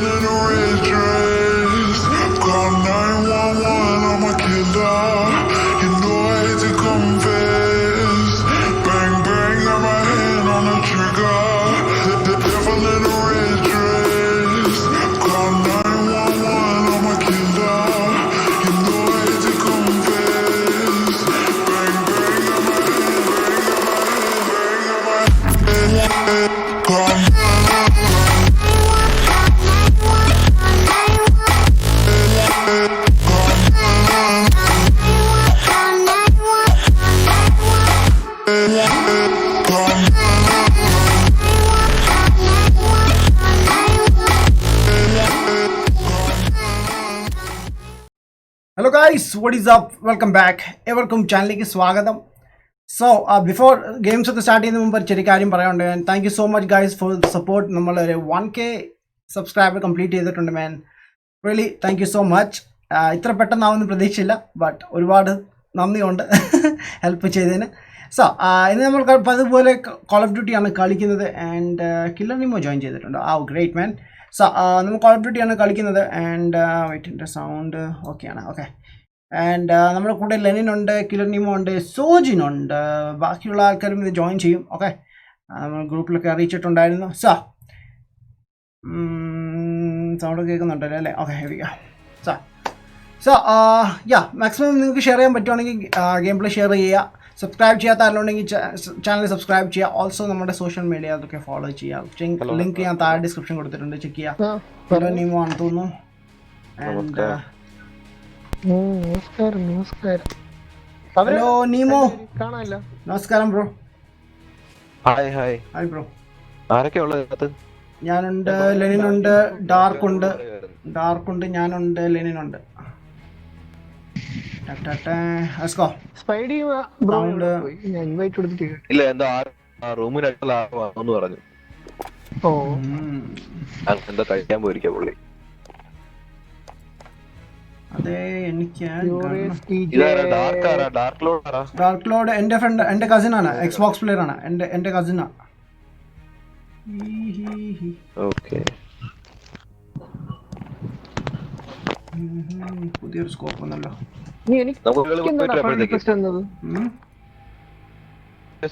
in a red dress. Call 911, I'm a killer. You know I hate to confess. Bang, bang, got my hand on the trigger. The devil in a red dress. Call 911, I'm a killer. You know I hate to confess. Bang, bang, got my hand, bang, got my hand. Call Hello guys, what is up? Welcome back. Everkum channel ki swagatham. So before games ഒക്കെ start ചെയ്യുന്ന മുമ്പ് ചെറിയ കാര്യം പറയാനുണ്ട്. And thank you so much guys for the support. നമ്മൾ ഒരു 1k subscriber complete ചെയ്തിട്ടുണ്ട് man. Really thank you so much. ഇത്ര പെട്ടെന്നാവുമെന്ന് പ്രതീക്ഷിച്ചില്ല, ബട്ട് ഒരുപാട് നന്ദിയുണ്ട് ഹെൽപ്പ് ചെയ്തതിന്. സോ ഇന്ന് നമ്മൾ അതുപോലെ കോൾ ഓഫ് ഡ്യൂട്ടി ആണ് കളിക്കുന്നത്. ആൻഡ് കില്ലർ നിമോ ജോയിൻ ചെയ്തിട്ടുണ്ട്. ഗ്രേറ്റ് മാൻ. സോ നമ്മൾ കോൾ ഓഫ് ഡ്യൂട്ടി ആണ് കളിക്കുന്നത്. ആൻഡ് വെയിറ്റിൻ്റെ സൗണ്ട് ഓക്കെയാണ്. ഓക്കെ. ആൻഡ് നമ്മുടെ കൂടെ ലെനിനുണ്ട്, കില്ലർ നിമോ ഉണ്ട്, സോജിനുണ്ട്. ബാക്കിയുള്ള ആൾക്കാരും ഇത് ജോയിൻ ചെയ്യും. ഓക്കെ, നമ്മൾ ഗ്രൂപ്പിലൊക്കെ അറിയിച്ചിട്ടുണ്ടായിരുന്നു. സൗണ്ട് കേൾക്കുന്നുണ്ടല്ലോ അല്ലേ? ഓക്കെ, ഹെവിക. മാക്സിമം നിങ്ങൾക്ക് ഷെയർ ചെയ്യാൻ പറ്റുവാണെങ്കിൽ ഗെയിം പ്ലേ ഷെയർ ചെയ്യുക. സബ്സ്ക്രൈബ് ചെയ്യാത്ത ആരുണ്ടെങ്കിൽ ചാനൽ സബ്സ്ക്രൈബ് ചെയ്യുക. ഓൾസോ നമ്മുടെ സോഷ്യൽ മീഡിയ അതൊക്കെ ഫോളോ ചെയ്യുക. ലിങ്ക് ഞാൻ താഴെ ഡിസ്ക്രിപ്ഷൻ കൊടുത്തിട്ടുണ്ട്, ചെക്ക് ചെയ്യുക. ഹലോ നീമോ ആണെന്ന് തോന്നുന്നു. ആൻഡ് ഹലോ നീമോ, നമസ്കാരം ബ്രോ. Hi bro. ആരൊക്കെയുള്ളത്? ഞാനുണ്ട്, ലെനിനുണ്ട്, ഡാർക്കുണ്ട്, ഞാനുണ്ട്, ലെനിനുണ്ട്. ഇല്ല, എന്താ റൂമിനടുത്തുള്ള പറഞ്ഞു. എന്താ കഴിക്കാൻ പോയിരിക്ക പുള്ളി. അതെ, എനിക്ക് ഡാർക്ക് ലോഡ് എന്റെ ഫ്രണ്ട്, എന്റെ കസിൻ ആണ്, എക്സ്ബോക്സ് പ്ലെയർ ആണ്, എന്റെ കസിനാ. പുതിയൊരു സ്കോപ്പ് ഒന്നല്ലോ.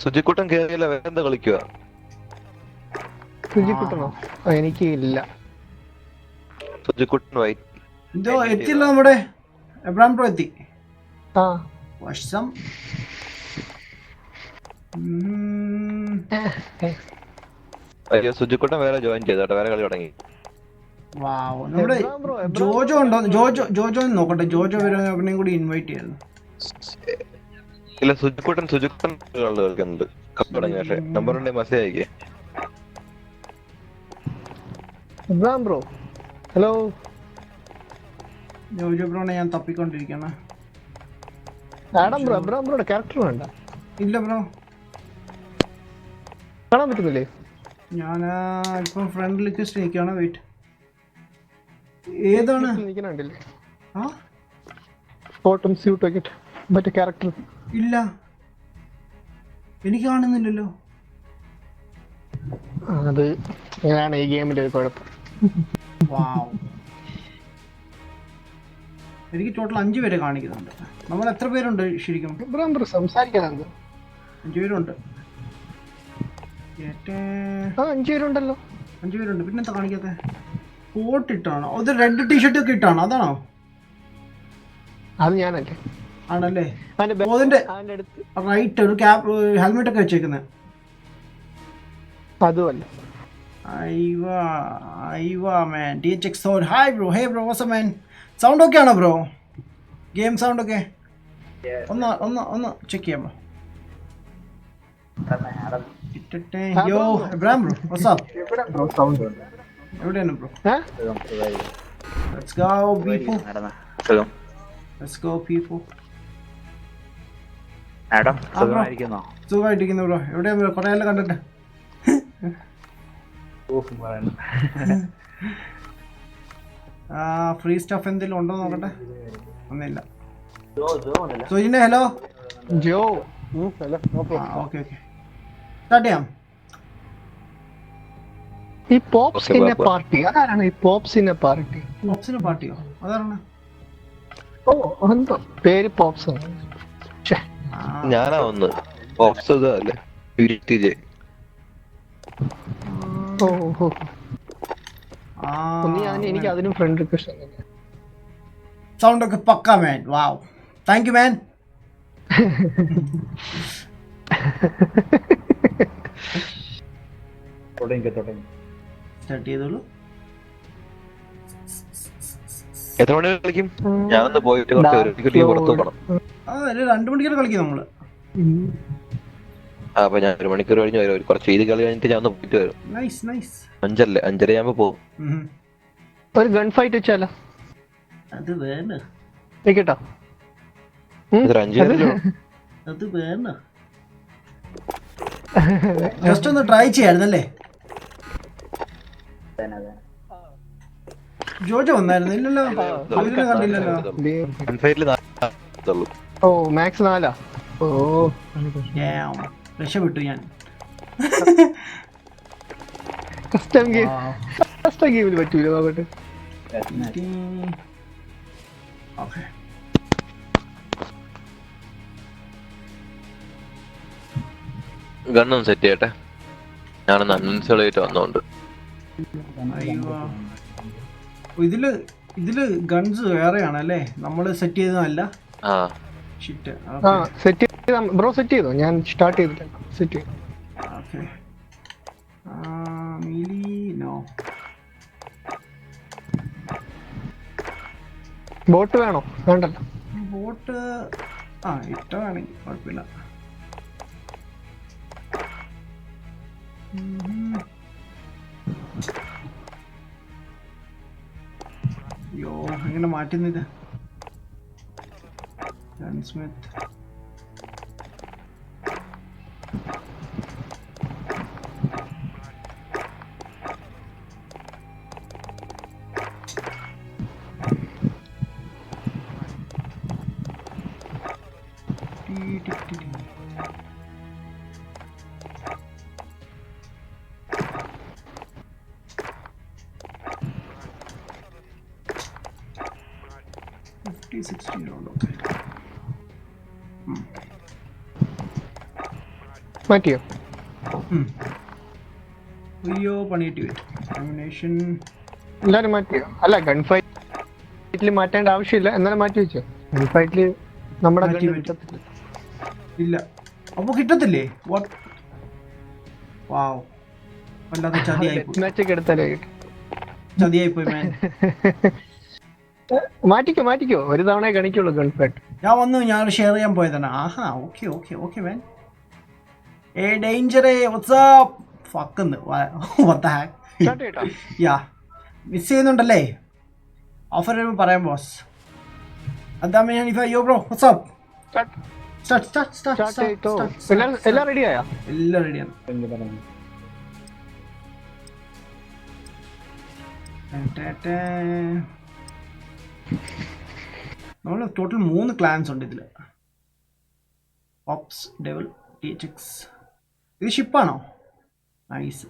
സുജിക്കുട്ടൻ കേറിയില്ല, വേറെന്താ കളിക്കുക? സുജിക്കുട്ടനോ? എനിക്ക് ഇല്ല. സുജിക്കുട്ടൻ എന്തോ എത്തിയല്ലോ നമ്മുടെ എബ്രാം ബ്രോ എത്തി. വർഷം അയ്യോ, സുജിക്കുട്ടൻ വേറെ ജോയിൻ ചെയ്തോട്ടെ, വേറെ കളി തുടങ്ങി. നമ്മുടെ ജോജോ ഉണ്ടോ? ജോജോ നോക്കട്ടെ. ജോജോ വരുന്നതിനെയും കൂടി ഇൻവൈറ്റ് ചെയ്യുന്നു. ഇല്ല, സുജിക്കുട്ടൻ കളിക്കുന്നുണ്ട്. പക്ഷേ നമ്പർ ഉണ്ടെങ്കിൽ മെസ്സേജ് അയക്കേ. Bro, hello. ജോജോ ബ്രോനെ ഞാൻ തപ്പിക്കൊണ്ടിരിക്കണ. ബ്രോയുടെ ക്യാരക്ടർ വേണ്ട. ഇല്ല ബ്രോ, കാണാൻ പറ്റുന്നില്ലേ? ഞാൻ ഇപ്പം ഫ്രണ്ട് ലിസ്റ്റ് നിൽക്കുകയാണ്. വെയിറ്റ്, ഏതാണ്? മറ്റേ ക്യാരക്ടർ ഇല്ല, എനിക്ക് കാണുന്നില്ലല്ലോ. അത് ഞാനാണ് ഈ ഗെയിമിന്റെ ഒരു കുഴപ്പം. എനിക്ക് ടോട്ടൽ 5 പേരെ കാണിക്കുന്നുണ്ട്. നമ്മൾ എത്ര പേരുണ്ട് ശരിക്കും? സംസാരിക്കാൻ 5 പേരുണ്ട്. 5 പേരുണ്ടല്ലോ. 5 പേരുണ്ട്. പിന്നെന്താ കാണിക്കാത്ത? കോട്ട് ഇട്ടാണോ? അത് റെഡ് ടീഷർട്ട് ഒക്കെ ഇട്ടാണോ? അതാണോ? അത് ഞാനല്ലേ. ആണല്ലേ. അതിന്റെ റൈറ്റ് ഒരു ക്യാപ്പ്, ഹെൽമെറ്റ് ഒക്കെ വെച്ചേക്കുന്നത്. അതുമല്ല. man. THX sound. Hi bro. Hey bro, what's up man? Sound ഒക്കെ ആണോ ബ്രോ? ഗെയിം സൗണ്ട് ഒക്കെ ഒന്ന് ചെക്ക് ചെയ്യാമോ? Yo Abram bro, what's up? എവിടെയാണ് bro? Let's go people. Let's go people. Adam, സുഖമായിരിക്കുന്നോ? സുഖമായിട്ടിരിക്കുന്നു ബ്രോ. എവിടെയാ ബ്രോ? കുറേ ആളെ കണ്ടിട്ട്. ഫ്രീ സ്റ്റഫ് എന്തെങ്കിലും ഉണ്ടോ നോക്കട്ടെ. ഒന്നുമില്ല. സോജിന്റെ ഹലോ. ഓക്കെ സ്റ്റാർട്ട് ചെയ്യാം. ഈ പോപ്സിന്റെ പാർട്ടി അതാരാണ് ഈ പോപ്സിന്റെ പാർട്ടി? പോപ്സിന്റെ പാർട്ടിയോ? അതാണ്. ഓ എന്തോ പേര് പോപ്സ്. ഞാനാ വന്ന് പോപ്സ് അല്ലേ ഓ എനിക്ക് അതിനും ഫ്രണ്ട് റിക്വസ്റ്റ്. സൗണ്ട് ഒക്കെ പക്കാ മാൻ. വാവ്, താങ്ക് യു മാൻ. സ്റ്റാർട്ട് ചെയ്തോളൂ. എത്ര മണി കളിക്കും? ഞാനൊന്ന് പോയിട്ട് പുറത്തു പോകണം. 2 മണിക്കൂർ കളിക്കും നമ്മള്. അപ്പൊ ഞാൻ 1 മണിക്കൂർ കഴിഞ്ഞ് വരും. കുറച്ച് ചെയ്ത് കളി കഴിഞ്ഞിട്ട് ഞാൻ ഒന്ന് പോയിട്ട് വരും. 5:30 ആകുമ്പോ പോകും. ഒരു ഗൺ ഫൈറ്റ് വെച്ചാലോ? അത് വേണ്ട. കേട്ടോ അത് വേണ്ട. ജസ്റ്റ് ഒന്ന് ട്രൈ ചെയ്യായിരുന്നല്ലേ? ജോജോ വന്നായിരുന്നു? ഇല്ലല്ലോ, കണ്ടില്ലല്ലോ. ഓ മാക്സ് 4. ഓ രക്ഷപ്പെട്ടു ഞാൻ. കസ്റ്റം ഗെയിമിൽ പറ്റൂല. നോക്കട്ടെ. ഗണ്ണൊന്ന് സെറ്റ് ചെയ്യട്ടെ. ഞാനൊന്ന് അൺഇൻസ്റ്റാൾ ചെയ്തിട്ട് വന്നോണ്ട്. ഇതില് ഗൺസ് വേറെയാണല്ലേ? നമ്മള് സെറ്റ് ചെയ്തതല്ല. സെറ്റ് ബ്രോ സെറ്റ് ചെയ്തോ? ഞാൻ സ്റ്റാർട്ട് ചെയ്തിട്ടുണ്ട്. സെറ്റ് ചെയ്തു. ബോട്ട് വേണോ? വേണ്ടല്ലോ. ബോട്ട് ഇട്ട വേണമെങ്കിൽ കുഴപ്പമില്ല. അയ്യോ, എങ്ങനെ മാറ്റുന്നത്? ഗൺസ്മിത്ത് മാറ്റിയോ? അയ്യോ, പണിയിട്ട് എല്ലാരും മാറ്റിയോ? അല്ല, ഗൺ ഫൈറ്റിൽ മാറ്റേണ്ട ആവശ്യമില്ല. എന്നാലും മാറ്റി വെച്ചോ. ഗൺ ഫൈറ്റില് നമ്മുടെ ഇല്ല. അപ്പൊ കിട്ടത്തില്ലേ? വാവ്, വല്ലാതെ ചതിയായിപ്പോയി. എടുത്താലേ ചതിയായിപ്പോയി മാൻ. മാറ്റിക്കോ. ഒരു തവണ കാണിക്കുള്ളൂ ഗൺ ഫൈറ്റ്. ഞാൻ വന്നു, ഞാൻ ഷെയർ ചെയ്യാൻ പോയതാണ്. ആഹാ, ഓക്കെ മാൻ. ഡേഞ്ചറേ, വാട്സ്ആപ്പ് ഫക്കുന്നു. What the heck. Yeah, miss ചെയ്യുന്നുണ്ടല്ലേ? ഓഫർ പറയാം boss. Adamminati yo bro, what's up? Start. എല്ലാം റെഡി ആയോ? എല്ലാം റെഡിയാണ്. നമ്മൾ ടോട്ടൽ 3 ക്ലാൻസ് ഉണ്ട് ഇതില്. Ops, devil, THX. ഇത് ഷിപ്പാണോ? Nice.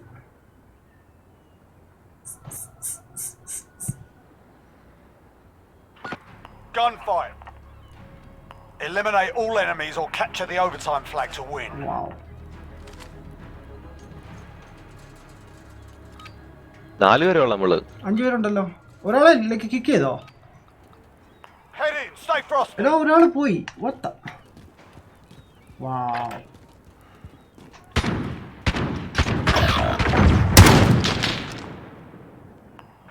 Gunfight. Eliminate all enemies or capture the overtime flag to win. Wow. 4 പേരേ ഉള്ളൂ നമ്മള്. 5 പേരുണ്ടല്ലോ. ഒരാളെ കിക്ക് ചെയ്തോ? Head in, stay frosty. എടാ, ഒരാള് പോയി. What the? Wow.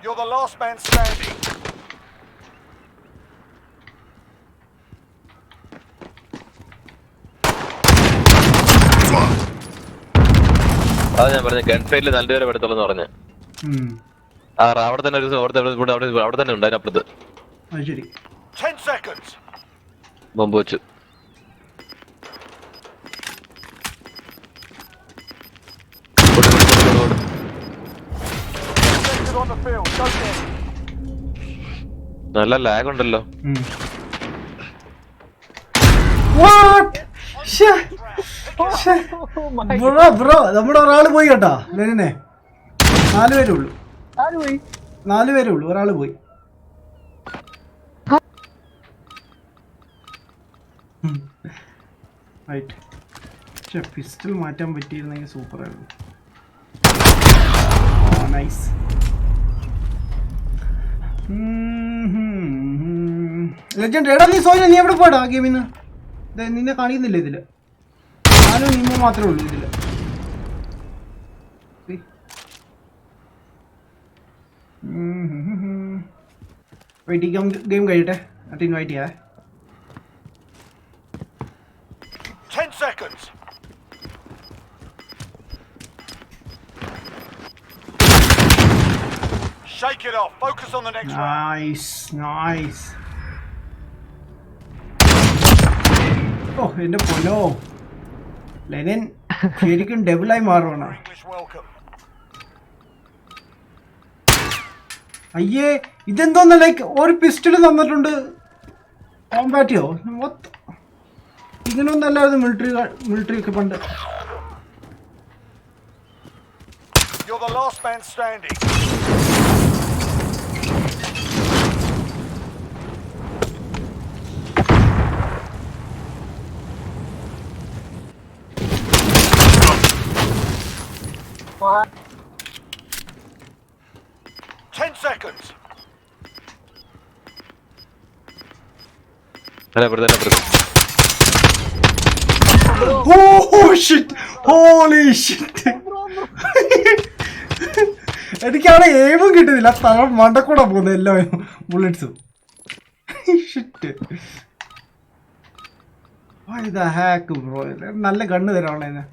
You're the last man standing. അതാ ഞാൻ പറഞ്ഞ ഗൺ ഫൈറ്റിൽ 4 പേരെ പെടുത്തുള്ളൂ പറഞ്ഞ. അവിടെ തന്നെ അവിടെ തന്നെ ഉണ്ട്. അതിനപ്പുറത്ത് 10 seconds. ബോംബ് വെച്ചു. നല്ല ലാഗ് ഉണ്ടല്ലോ. ബ്രോ നമ്മുടെ ഒരാള് പോയി കേട്ടോ. ലെനിനെ 4 പേരേ ഉള്ളൂ. ആര് പോയി? 4 പേരേ ഉള്ളൂ, ഒരാൾ പോയി. റൈറ്റ്. പക്ഷെ പിസ്റ്റൽ മാറ്റാൻ പറ്റിയിരുന്നെങ്കിൽ സൂപ്പറായിരുന്നു. നൈസ്. ലെജൻഡ് എടാ നീ സോയിന നീ എവിടെ പോടാ ഗെയിമിൽ നിന്ന്? നിന്നെ കാണിക്കുന്നില്ല ഇതില്. ഞാനും നിമ്മ മാത്രമേ ഉള്ളൂ ഇതില്. വെയിറ്റ് ഗെയിം കഴിയട്ടെ, എന്നിട്ട് ഇൻവൈറ്റ് ചെയ്യാം. 10 seconds. Shake it off. Focus on the next round. Nice. ഓ എന്റെ പൊന്നോ, ലെനിൻ ശരിക്കും ഡബിളായി മാറുവാണ്. English welcome. അയ്യേ ഇതെന്തോന്ന്, ലൈക്ക് ഒരു പിസ്റ്റൾ തന്നിട്ടുണ്ട്. കോമ്പാറ്റിയോ ഇങ്ങനെയൊന്നും അല്ലായിരുന്നു മിലിറ്ററി ഒക്കെ പണ്ട്. You're the last man standing. What? 10 seconds. Oh shit! Holy shit! എനിക്കവിടെ എയിമും കിട്ടുന്നില്ല, തല മണ്ടക്കൂടെ പോകുന്നു എല്ലാ ബുള്ളറ്റ്സും. ഇതാ ഹാക്ക് ബ്രോ. നല്ല ഗണ്ണ് തരാനുള്ളതിന്.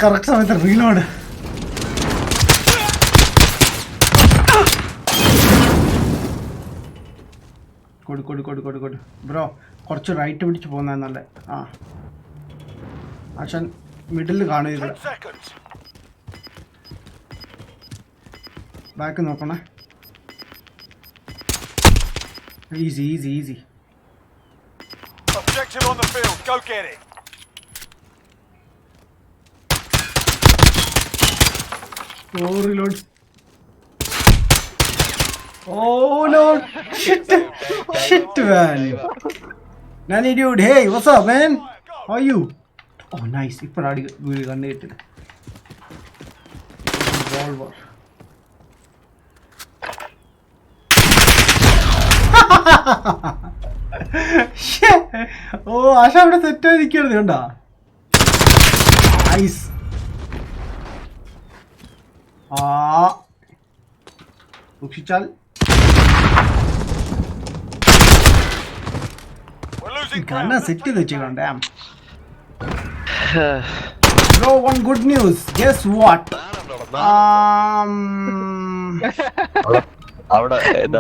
കറക്റ്റ് സമയത്ത് റീലോഡ്. കൊടു ബ്രോ, കുറച്ച് റൈറ്റ് പിടിച്ച് പോകുന്ന നല്ല. ആശാൻ മിഡിൽ കാണുക. ബാക്ക് നോക്കണേ. Easy. Objective on the field. Go get it. Reload. Oh Lord. Shit man. Nanny dude, hey, what's up man? How are you? Oh nice. Ippa adi guri gunne ittu. Revolver. Oh, Asha avade set ആയിരിക്കുന്നു കണ്ടാ. Nice. സൂക്ഷിച്ചാൽ. ഗണ്ണ set ചെയ്ത് വെച്ചേക്കണം. Damn bro, one good news. Guess what?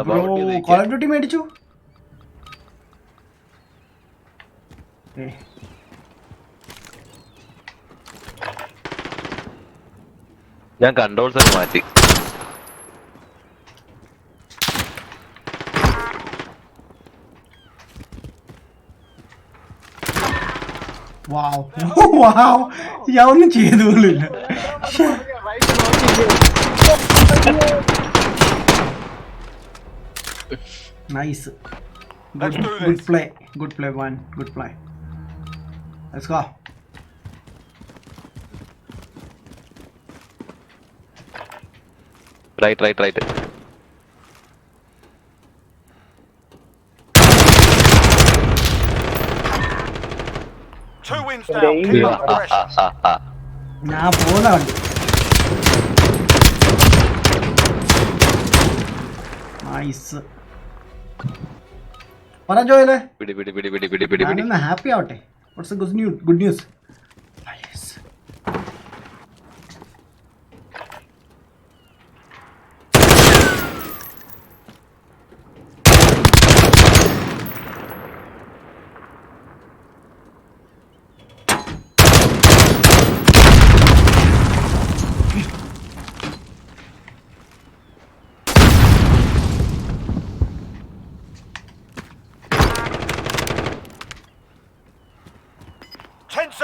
Bro call of duty മേടിച്ചു. ഞാൻ controls ഒക്കെ മാറ്റി. ഞാൻ ഒന്നും ചെയ്തു പോലില്ല. Nice. Good play man. Good play. Let's go. Right. Two wins down. Keep up the pressure. ഞാൻ പോകുന്ന കണ്ടു. നൈസ്. പറ ജോയലെ. ഞാനൊന്ന് ഹാപ്പി ആവട്ടെ. What's good news?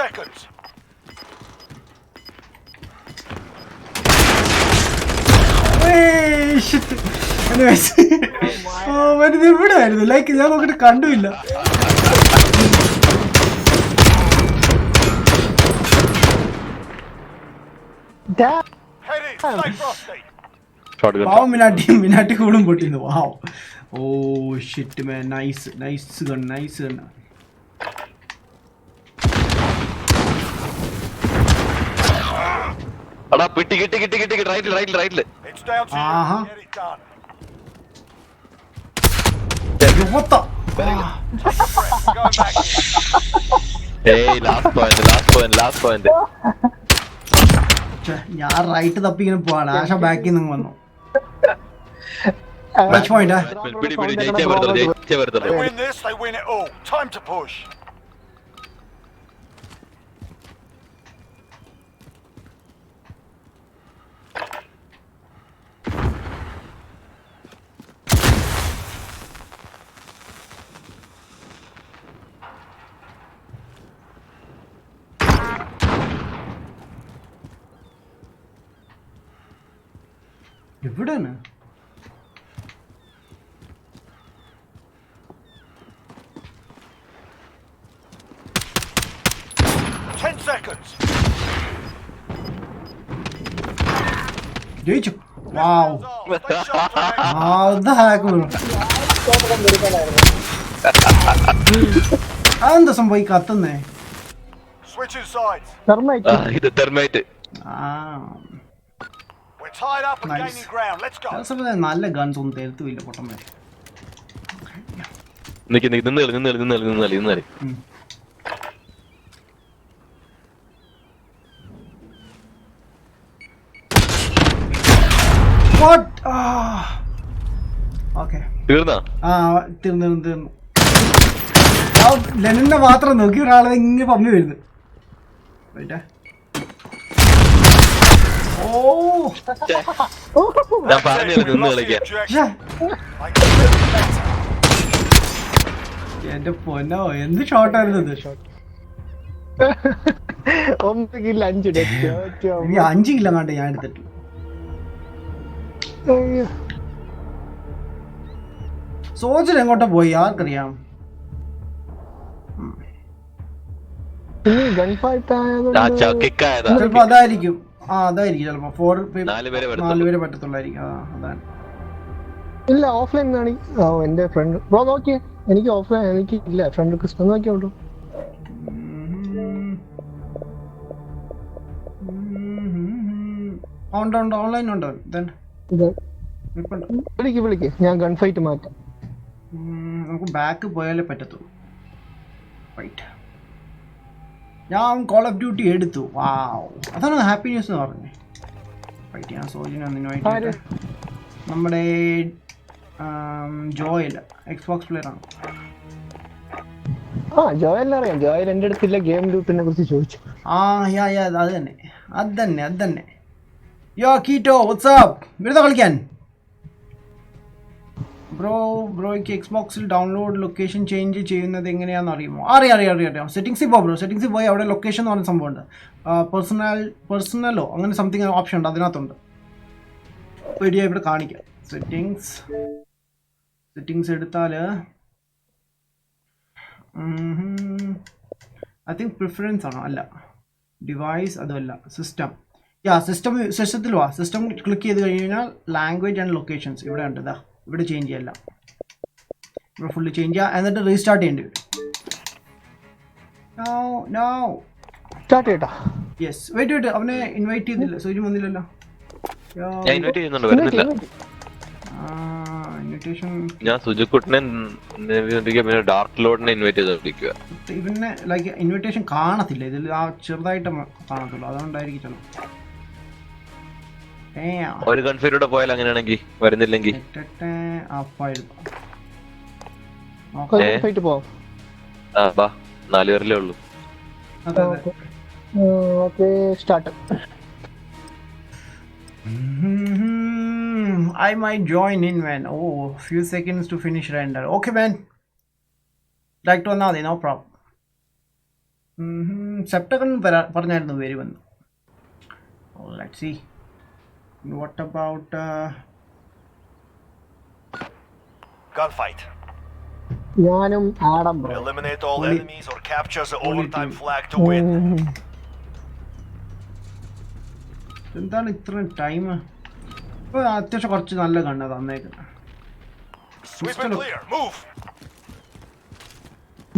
seconds. Hey, shit. Anyways. Oh, ഇത് ഇവിടെ ആയിരുന്നു. ലൈക്ക് ഞാൻ നോക്കിട്ട് കണ്ടുമില്ല. Head in, stay frosty. പാവം മിനാട്ടി കൂടും പൊട്ടിയിരുന്നു. വാവ്. ഓ ഷിറ്റ് മാൻ, നൈസ് ഗൺ. അടാ പിട്ടി കിട്ടി റൈറ്റില് It's down to Uh-huh. you. Get it done. യോത്ത. Going back in. ഏയ് ലാസ്റ്റ് പോയിന്റ് ഞാൻ റൈറ്റ് തപ്പി ഇങ്ങനെ പോവാണ്. ആശ ബാക്കിൽ നിന്ന് വന്നു. Which point, പിടി ജയിച്ചേ വരത്തുള്ളൂ They win this, they win it all. Time to push. എവിടെയാണ്? 10 seconds. ജയിച്ചു. വാവ്. Stay sharp to the next. അത് ഹാക്ക്. അതെന്താ സംഭവം ഈ കത്തുന്നേ? Switching sides. ഇത് thermite. We're tied up and Nice. gaining ground. Let's go. ചില സമയത്ത് നല്ല ഗൺസ് ഒന്നും തരുത്തുമില്ല പൊട്ടന്മാർ. നിന്നേളി What? Okay. തീർന്നാ തീർന്നു. ആ ലെനിനെ മാത്രം നോക്കി ഒരാളെ ഇങ്ങനെ പമ്മി വരുന്നു. ഓ ഞാൻ പറഞ്ഞു നിന്ന് കളിക്കാൻ. എന്റെ പൊന്നോ, എന്ത് ഷോട്ടായിരുന്നു ഇത്. 9 കില്ല 5 ഡെത്ത്. എനിക്ക് 5 കില്ല കണ്ട് ഞാൻ എടുത്തിട്ട്. സോജൻ എങ്ങോട്ടാ പോയി ആർക്കറിയാം. ചിലപ്പോ അതായിരിക്കും. ചിലപ്പോ 4 പേരെ പറ്റത്തുള്ളായിരിക്കും. അതാണ്. ഇല്ല ഓഫ്ലൈൻ ആണ്. എന്റെ ഫ്രണ്ട് ബ്രോ നോക്കിയേ, എനിക്ക് ഓഫ്ലൈൻ എനിക്ക് ഇല്ല. Friend request നോക്കിയോളൂ. ഓൺലൈൻ ഉണ്ടോ? വിളിക്ക് ഞാൻ ഗൺ ഫൈറ്റ് മാറ്റാം. നമുക്ക് ബാക്ക് പോയാലേ പറ്റത്തുള്ളൂ. റൈറ്റ്. ഞാൻ കോൾ ഓഫ് ഡ്യൂട്ടി എടുത്തു. വാവ്, അതാണ് ഹാപ്പി ന്യൂസ് എന്ന് പറഞ്ഞത്. റൈറ്റ്. ഞാൻ സോജിനായിട്ട് നമ്മുടെ ജോയൽ എക്സ്ബോക്സ് പ്ലെയർ ആണ്. ജോയൽ അറിയാം. ജോയൽ എൻ്റെ അടുത്തില്ല ഗെയിം ലൂപ്പിനെ കുറിച്ച് ചോദിച്ചു. അത് തന്നെ. യോ കീറ്റോ വാട്സ്ആപ്പ്, വെറുതെ കളിക്കാൻ. ബ്രോയ്ക്ക് എക്സ്ബോക്സിൽ ഡൗൺലോഡ് ലൊക്കേഷൻ ചേഞ്ച് ചെയ്യുന്നത് എങ്ങനെയാണെന്ന് അറിയുമോ? അറിയാം. സെറ്റിംഗ്സിൽ ബ്രോ. സെറ്റിംഗ്സിൽ പോയി അവിടെ ലൊക്കേഷൻ എന്ന് പറഞ്ഞ സംഭവമുണ്ട്. പേഴ്സണലോ അങ്ങനെ സംതിങ് ഓപ്ഷൻ ഉണ്ട്, അതിനകത്തുണ്ട്. വീഡിയോ ഇവിടെ കാണിക്കാം. സെറ്റിംഗ്സ് എടുത്താൽ ഐ തിങ്ക് പ്രിഫറൻസ് ആണോ? അല്ല, ഡിവൈസ് അതുമല്ല, സിസ്റ്റം. സിസ്റ്റത്തിൽ വാ. സിസ്റ്റം ക്ലിക്ക് ചെയ്ത് കഴിഞ്ഞാൽ ലാംഗ്വേജ് ആൻഡ് ലൊക്കേഷൻസ് ഇവിടെ ഉണ്ട്. ഇതാ ഇവിടെ ചേഞ്ച് ചെയ്യല്ല. ഇവിടെ ഫുള്ള് ചേഞ്ച് ചെയ്യുക, എന്നിട്ട് റീസ്റ്റാർട്ട് ചെയ്യേണ്ടി വരും. സ്റ്റാർട്ട് ചെയ്യട്ടോ. യെസ്. വെയിറ്റ് അവനെ ഇൻവൈറ്റ് ചെയ്തില്ല. സൂര്യ വന്നില്ലല്ലോ. ഇൻവിറ്റേഷൻ ഞാൻ സുജുക്കുട്ടനെ പിന്നെ ഡാർക്ക് ലോഡിനെ ഇൻവൈറ്റ് ചെയ്തോണ്ടിരിക്കുക. ഇവനെ ലൈക്ക് ഇൻവിറ്റേഷൻ കാണത്തില്ല ഇതിൽ. ആ ചെറുതായിട്ട് കാണത്തുള്ളൂ, അതുകൊണ്ടായിരിക്കും. ഒരു കൺഫൈലൂടെ പോയാൽ അങ്ങനെയാണെങ്കിൽ വരുന്നില്ലെങ്കിൽ ബാ 4 പേരിലേ ഉള്ളൂ. Start. I might join in, man. Oh, few seconds to finish render. Okay, man. Like to another, no problem. സെപ്റ്റക്കൺ പറഞ്ഞായിരുന്നു വരുമെന്ന്. Let's see. What about Gunfight. ഞാനും Adam bro. Eliminate all enemies or capture the overtime flag to win. എന്താണ് ഇത്രയും time? ഇപ്പോൾ അത്യാവശ്യം കുറച്ച് നല്ല കണ്ണ തന്നേക്കുന്നത്. Sweep and clear. Move.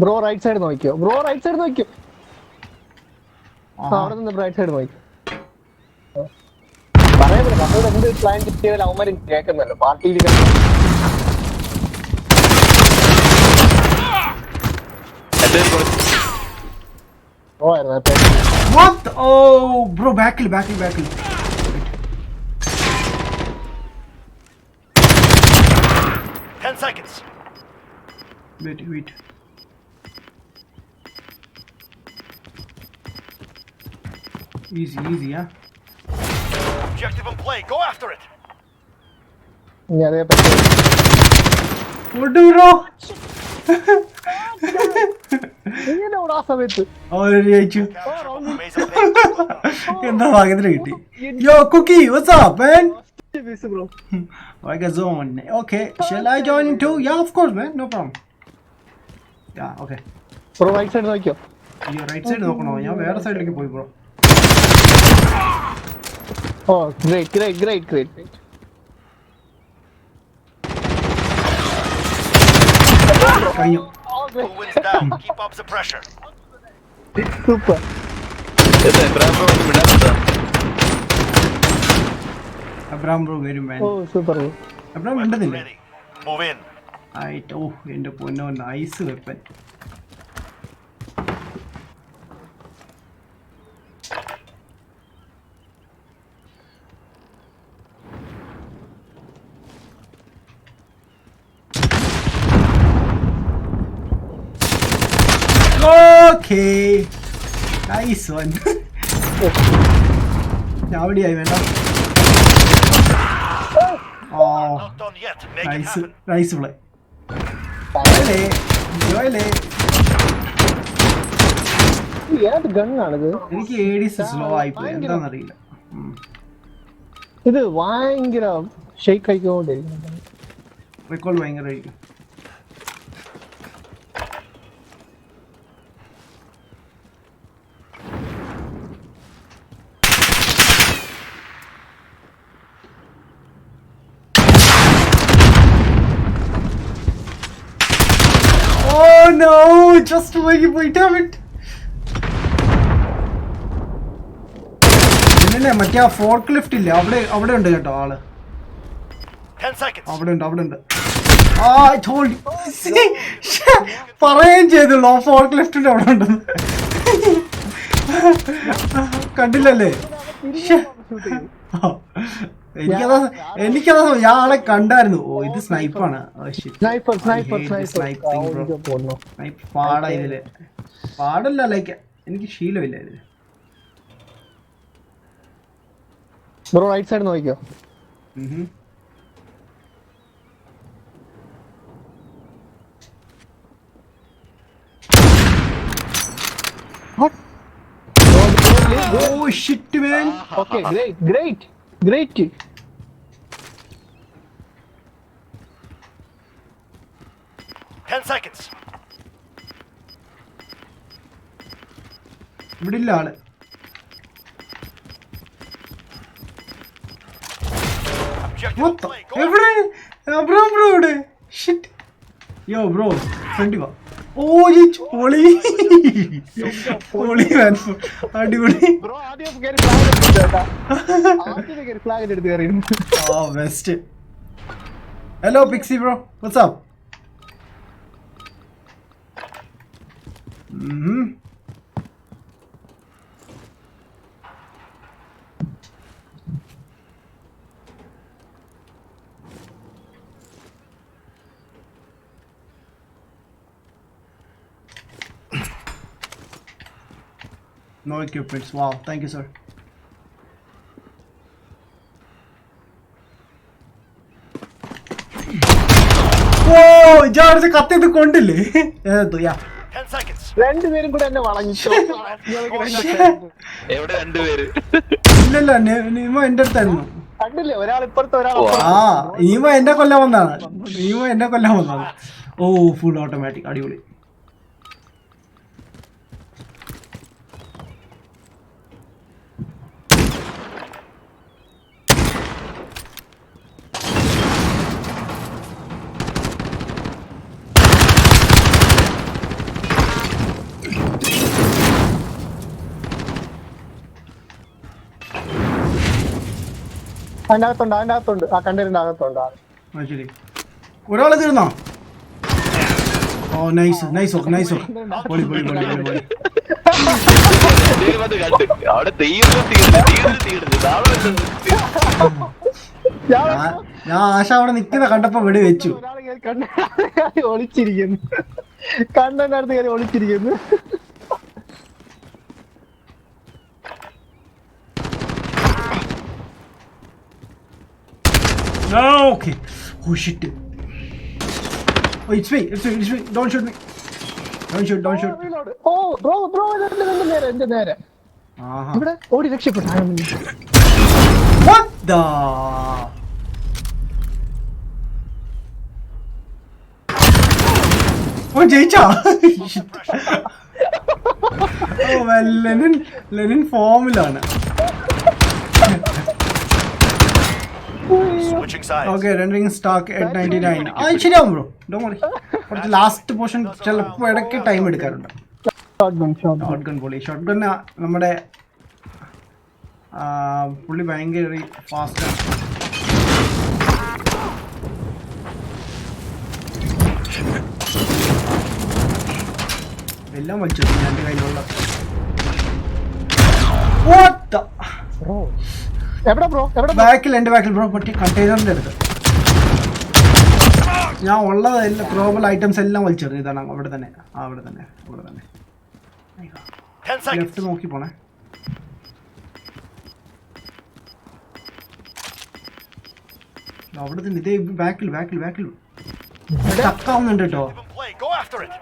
Bro right side നോക്കിയോ? അവിടെ നിന്ന് റൈറ്റ് സൈഡ് നോക്കി. പറയാൻ പറ്റില്ല, നമ്മൾ എന്ത് പ്ലാൻ കിട്ടിയാലും അവന്മാരും കേൾക്കുന്നല്ലോ പാർട്ടിയിൽ. What? Oh, bro, back. 10 seconds. Wait. Easy, yeah. Objective in play. Go after it. അതേ പറ്റും. What do you know? ഇങ്ങനെ ഓടാ സമയത്ത് എന്താ ഭാഗ്യത്തിന് കിട്ടി. Yo, Cookie, what's up, man? Bro. Like a zone. Okay, shall I join in too? Yeah, of course, man. No problem. Yeah, okay. Bro right side നോക്കിയോ? അയ്യോ, റൈറ്റ് സൈഡ് നോക്കണോ? ഞാൻ വേറെ സൈഡിലേക്ക് പോയി ബ്രോ. Oh great. കഴിഞ്ഞു. Who wins down? Keep up the pressure. Super. Abram bro വരും man. Oh super. Abram ഉണ്ടെന്നില്ലേ? Ready. Move in. ആയിട്ട്. ഓ എൻ്റെ പൊന്നോ, nice weapon. Okay, nice one. ഞാൻ അവിടെയായി വേണ്ട. Not done yet. Make it happen. Nice play. ഏത് ഗണ്ണാണിത്? എനിക്ക് ADS സ്ലോ ആയിപ്പോയി, എന്താണെന്നറിയില്ല. ഇത് ഭയങ്കര ഷെയ്ക്ക് ആയിക്കൊണ്ടിരിക്കുന്നു. റെക്കോൾ ഭയങ്കരമായിരിക്കും. Oh no! Just wait, damn it! പിന്നെ മറ്റേ ഫോർക്ക് ലിഫ്റ്റ് ഇല്ലേ, അവിടെ ഉണ്ട് കേട്ടോ ആള്. 10 seconds. അവിടെ ഉണ്ട്. പറയുകയും ചെയ്തുള്ളൂ ഫോർക്ക് ലിഫ്റ്റിന്റെ അവിടെ ഉണ്ടെന്ന്. കണ്ടില്ലല്ലേ? എനിക്കതാ ഞാൻ ആളെ കണ്ടായിരുന്നു. ഓ, ഇത് സ്നൈപ്പാണ്. പാടാ ഇതില്. പാടല്ല, ലൈക്ക് എനിക്ക് ശീലമില്ല ഇതില്. ബ്രോ റൈറ്റ് സൈഡ് നോക്കിയോ? What? Oh shit, man. Okay, great. 10 seconds. ഇവിടെ ഇല്ല ആള്. എവിടെ? ബ്രോ ഇവിടെ. ഷിറ്റ്. യോ ബ്രോ, ഫ്രണ്ടി വാ. ഓ ഈ പൊളി. അടിപൊളി. ബ്രോ ആദ്യം ഫ്ലാഗ് എടുത്ത് കയറിയിരുന്നു. Oh best. Hello Pixie bro, what's up? No equipments. Wow, thank you, sir. Whoa, George, കത്തി ഇത് കൊണ്ടില്ലേ? യാ. 10 seconds. രണ്ടുപേരും കൂടെ എന്നെ വളഞ്ഞിട്ടോ. എവിടെ രണ്ടുപേര്? ഇല്ലല്ല നീമ എന്റെ അടുത്തായിരുന്നു. കണ്ടില്ലേ, ഒരാൾ ഇപ്പുറത്ത് ഒരാൾ ആ നീമ എന്നെ കൊല്ലാൻ വന്നതാണ്. ഓ ഫുൾ ഓട്ടോമാറ്റിക് അടിപൊളി. അതിന്റെ അകത്തുണ്ട് ആ കണ്ടതിന്റെ അകത്തുണ്ട്. ശരി ഒരാളെ തീർന്നോ? ഓ നൈസ് പൊളി. അവിടെ ഞാൻ ആശ അവിടെ നിക്കുന്ന കണ്ടപ്പോ വെടി വെച്ചു. ഒളിച്ചിരിക്കുന്നു, കണ്ടന്റെ അടുത്ത് കയറി ഒളിച്ചിരിക്കുന്നു. Okay. Oh shit. Oh, it's me. Don't shoot me. Don't shoot. Oh bro എന്റെ നേരെ ഇവിടെ ഓടി രക്ഷപ്പെട്ടു. What the? Oh, ജയിച്ചാ? Oh, well, Lenin ഫോമിലാണ്. Switching sides. Okay, rendering stock at 99. ശരിയാവും ബ്രോ, ഡോണ്ട് വറി. കുറച്ച് ലാസ്റ്റ് പോർഷൻ ചിലപ്പോൾ ഇടയ്ക്ക് ടൈം എടുക്കാറുണ്ട്. ഷോട്ട് ഗൺ പൊളി. ഷോട്ട് ഗൺ നമ്മുടെ പുള്ളി ഭയങ്കര ഫാസ്റ്റാണ്. എല്ലാം വലിച്ചു എൻ്റെ കയ്യിലുള്ള. ബാക്കിൽ എൻ്റെ ബാക്കിൽ ബ്രോ പറ്റി കണ്ടെയ്നറിൻ്റെ അടുത്ത് ഞാൻ ഉള്ളതെല്ലാം ഗ്ലോബൽ ഐറ്റംസ് എല്ലാം വലിച്ചെറിഞ്ഞു. ഇതാണ് അവിടെ തന്നെ. ലെഫ്റ്റ് നോക്കി പോണേ. അവിടെ തന്നെ ഇതേ ബാക്കിൽ ചക്കാവുന്നുണ്ട് കേട്ടോ. Go after it.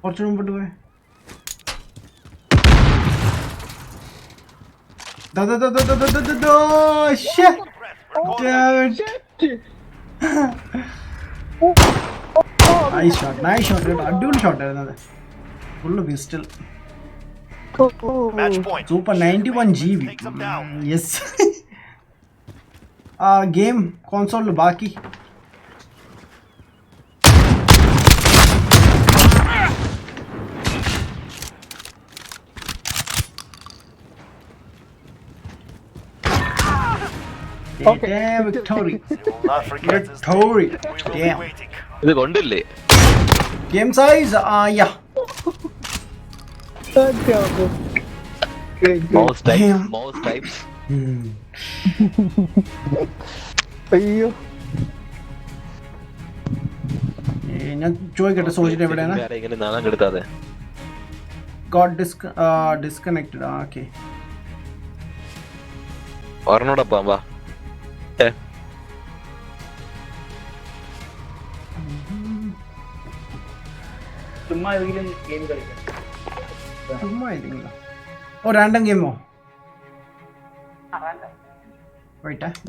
കുറച്ചു മുമ്പോട്ട് പോയെ. നൈസ് ഷോട്ട് അടിപൊളി ഷോട്ട് ആയിരുന്നത്. Full pistol. Super. 91 GB. Yes. Game കോൺസോളിൽ ബാക്കി ഇത് കൊണ്ടില്ലേ ഗെയിം സൈസ്? അയ്യോ ഞാൻ ചോദിക്കട്ടെ സോജിന്റെ എവിടെയാണ്? Got disconnected. ഓക്കെ ഒരെണ്ണോടൊപ്പം വാ. ചുമ്മാ ഓ റാൻഡം ഗെയിമോ?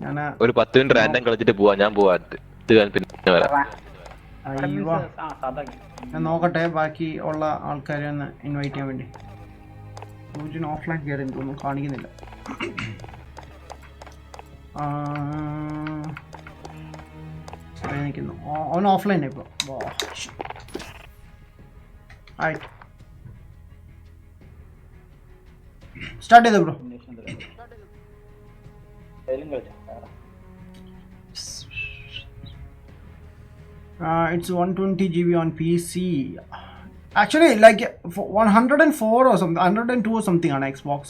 ഞാൻ ഒരു 10 മിനിറ്റ് റാൻഡം കളിച്ചിട്ട് പോവാ. ഞാൻ പോവാ പിന്നെ വരാം. ഞാൻ നോക്കട്ടെ ബാക്കി ഉള്ള ആൾക്കാരെ ഒന്ന് ഇൻവൈറ്റ് ചെയ്യാൻ വേണ്ടി. സൂചന ഓഫ്ലൈൻ കയറി ഒന്നും കാണിക്കുന്നില്ല. നിൽക്കുന്നു ഓൺ ഓഫ്ലൈൻ ഇപ്പോൾ. സ്റ്റാർട്ട് ചെയ്തോ bro. It's 120 GB on PC. Actually, like 104 or something, 102 or something on Xbox.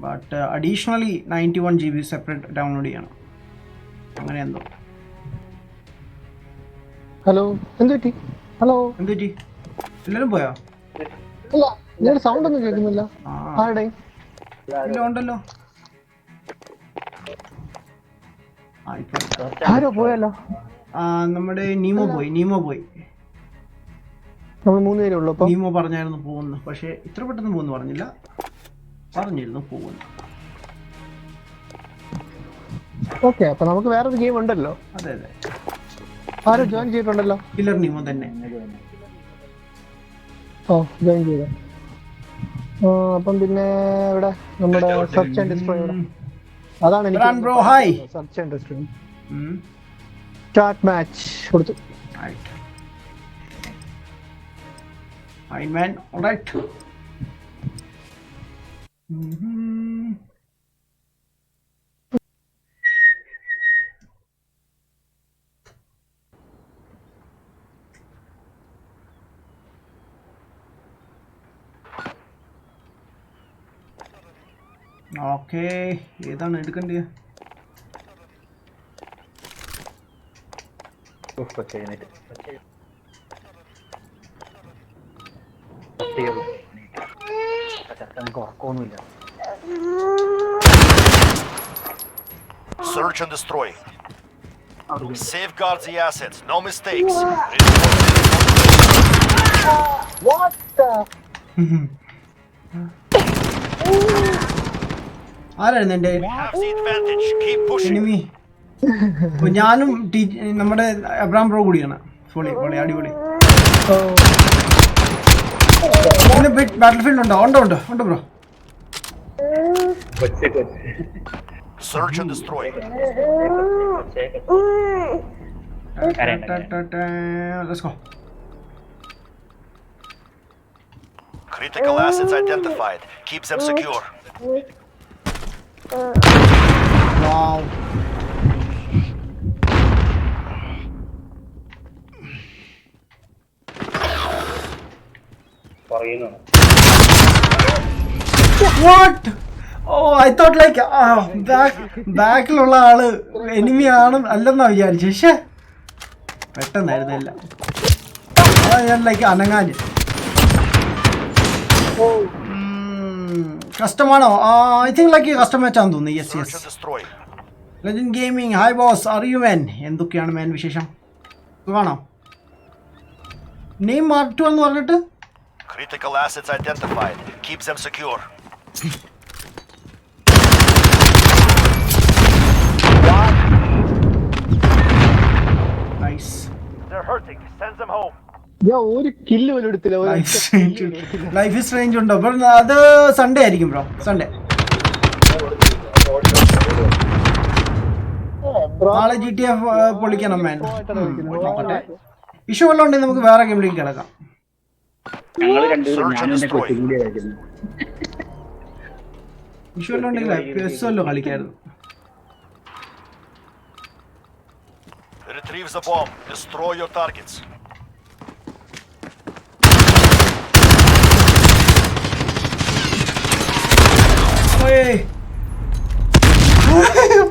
But additionally 91 GB separate download ചെയ്യണം. അങ്ങനെ എന്തോ. ഹലോ എന്തുപറ്റി? എല്ലാരും പോയോ? ഇല്ല സൗണ്ട് ഒന്നും കേൾക്കുന്നില്ല. ആരുടെ? ഇല്ല ഉണ്ടല്ലോ. ആരോ പോയല്ലോ. നമ്മുടെ നീമോ പോയി. നമ്മൾ 3 പേരേ ഉള്ളൂ അപ്പൊ. നീമോ പറഞ്ഞായിരുന്നു പോകുന്നു, പക്ഷേ ഇത്ര പെട്ടെന്ന് പോകുന്നു പറഞ്ഞില്ല, പറഞ്ഞിരുന്നു പോകുന്നു. ഓക്കെ, അപ്പൊ നമുക്ക് വേറൊരു ഗെയിം ഉണ്ടല്ലോ. അതെ അതെ, ആരും ജോയിൻ ചെയ്തിട്ടുണ്ടല്ലോ. കില്ലർ നീമോ തന്നെ. ഓ, ജോയിൻ ചെയ്ത. അപ്പം പിന്നെ ഇവിടെ നമ്മുടെ സെർച്ച് ആൻഡ് ഡിസ്ട്രോയ് ഇവിടെ. അതാണ് എനിക്ക് bro hi. Search and destroy. Start match കൊടുത്തു. Fine man, all right. Okay, ഏതാണ് എടുക്കണ്ടേ? Search and destroy. Safeguard the assets. No mistakes. What the? ആരായിരുന്നു എൻ്റെ Have the advantage. Keep pushing. Enemy? ഞാനും നമ്മുടെ അബ്രാം ബ്രോ കൂടിയാണ്. പൊളി പൊളി അടിപൊളി. പിന്നെ ബാറ്റിൽ ഫീൽഡ് ഉണ്ടോ? ഉണ്ട് bro. Search and destroy. Let's go. Critical assets identified. Keep them secure. Wow. What? Oh, I thought like ബാക്കിലുള്ള ആള് എനിമി ആണ് അല്ലെന്നാ വിചാരിച്ചു. പക്ഷേ പെട്ടെന്നായിരുന്നില്ല, ഞാൻ ലൈക്ക് അനങ്ങാഞ്ഞ്. കസ്റ്റമാണോ? ഐ തിങ്ക് ലൈക്ക് കസ്റ്റം മാച്ചാന്ന് തോന്നുന്നു. Yes yes. Legend gaming hi boss, അറിയൂ മാൻ. എന്തൊക്കെയാണ് മാൻ വിശേഷം? സുഖാണോ? നെയിം മാർക്ക് 2 എന്ന് പറഞ്ഞിട്ട് Critical assets identified. Keep them secure. Nice. They're hurting. Send them home. ഞാൻ ഒരു കില്ല് പോലും എടുത്തില്ല. ലൈഫ് ഇസ് റേഞ്ച് ഉണ്ടോ? അത് സൺഡേ ആയിരിക്കും ബ്രോ, സൺഡേ. നാളെ GTA പൊളിക്കണം മാൻ. ഇഷ്യൂ വല്ലതും ഉണ്ടെങ്കിൽ നമുക്ക് വേറെ ഗെയിമിലേക്ക് കിടക്കാം. ഇഷ്യൂ വല്ലതും ഉണ്ടെങ്കിൽ PS വല്ലോ കളിക്കായിരുന്നു. Retrieve the bomb. Destroy your targets.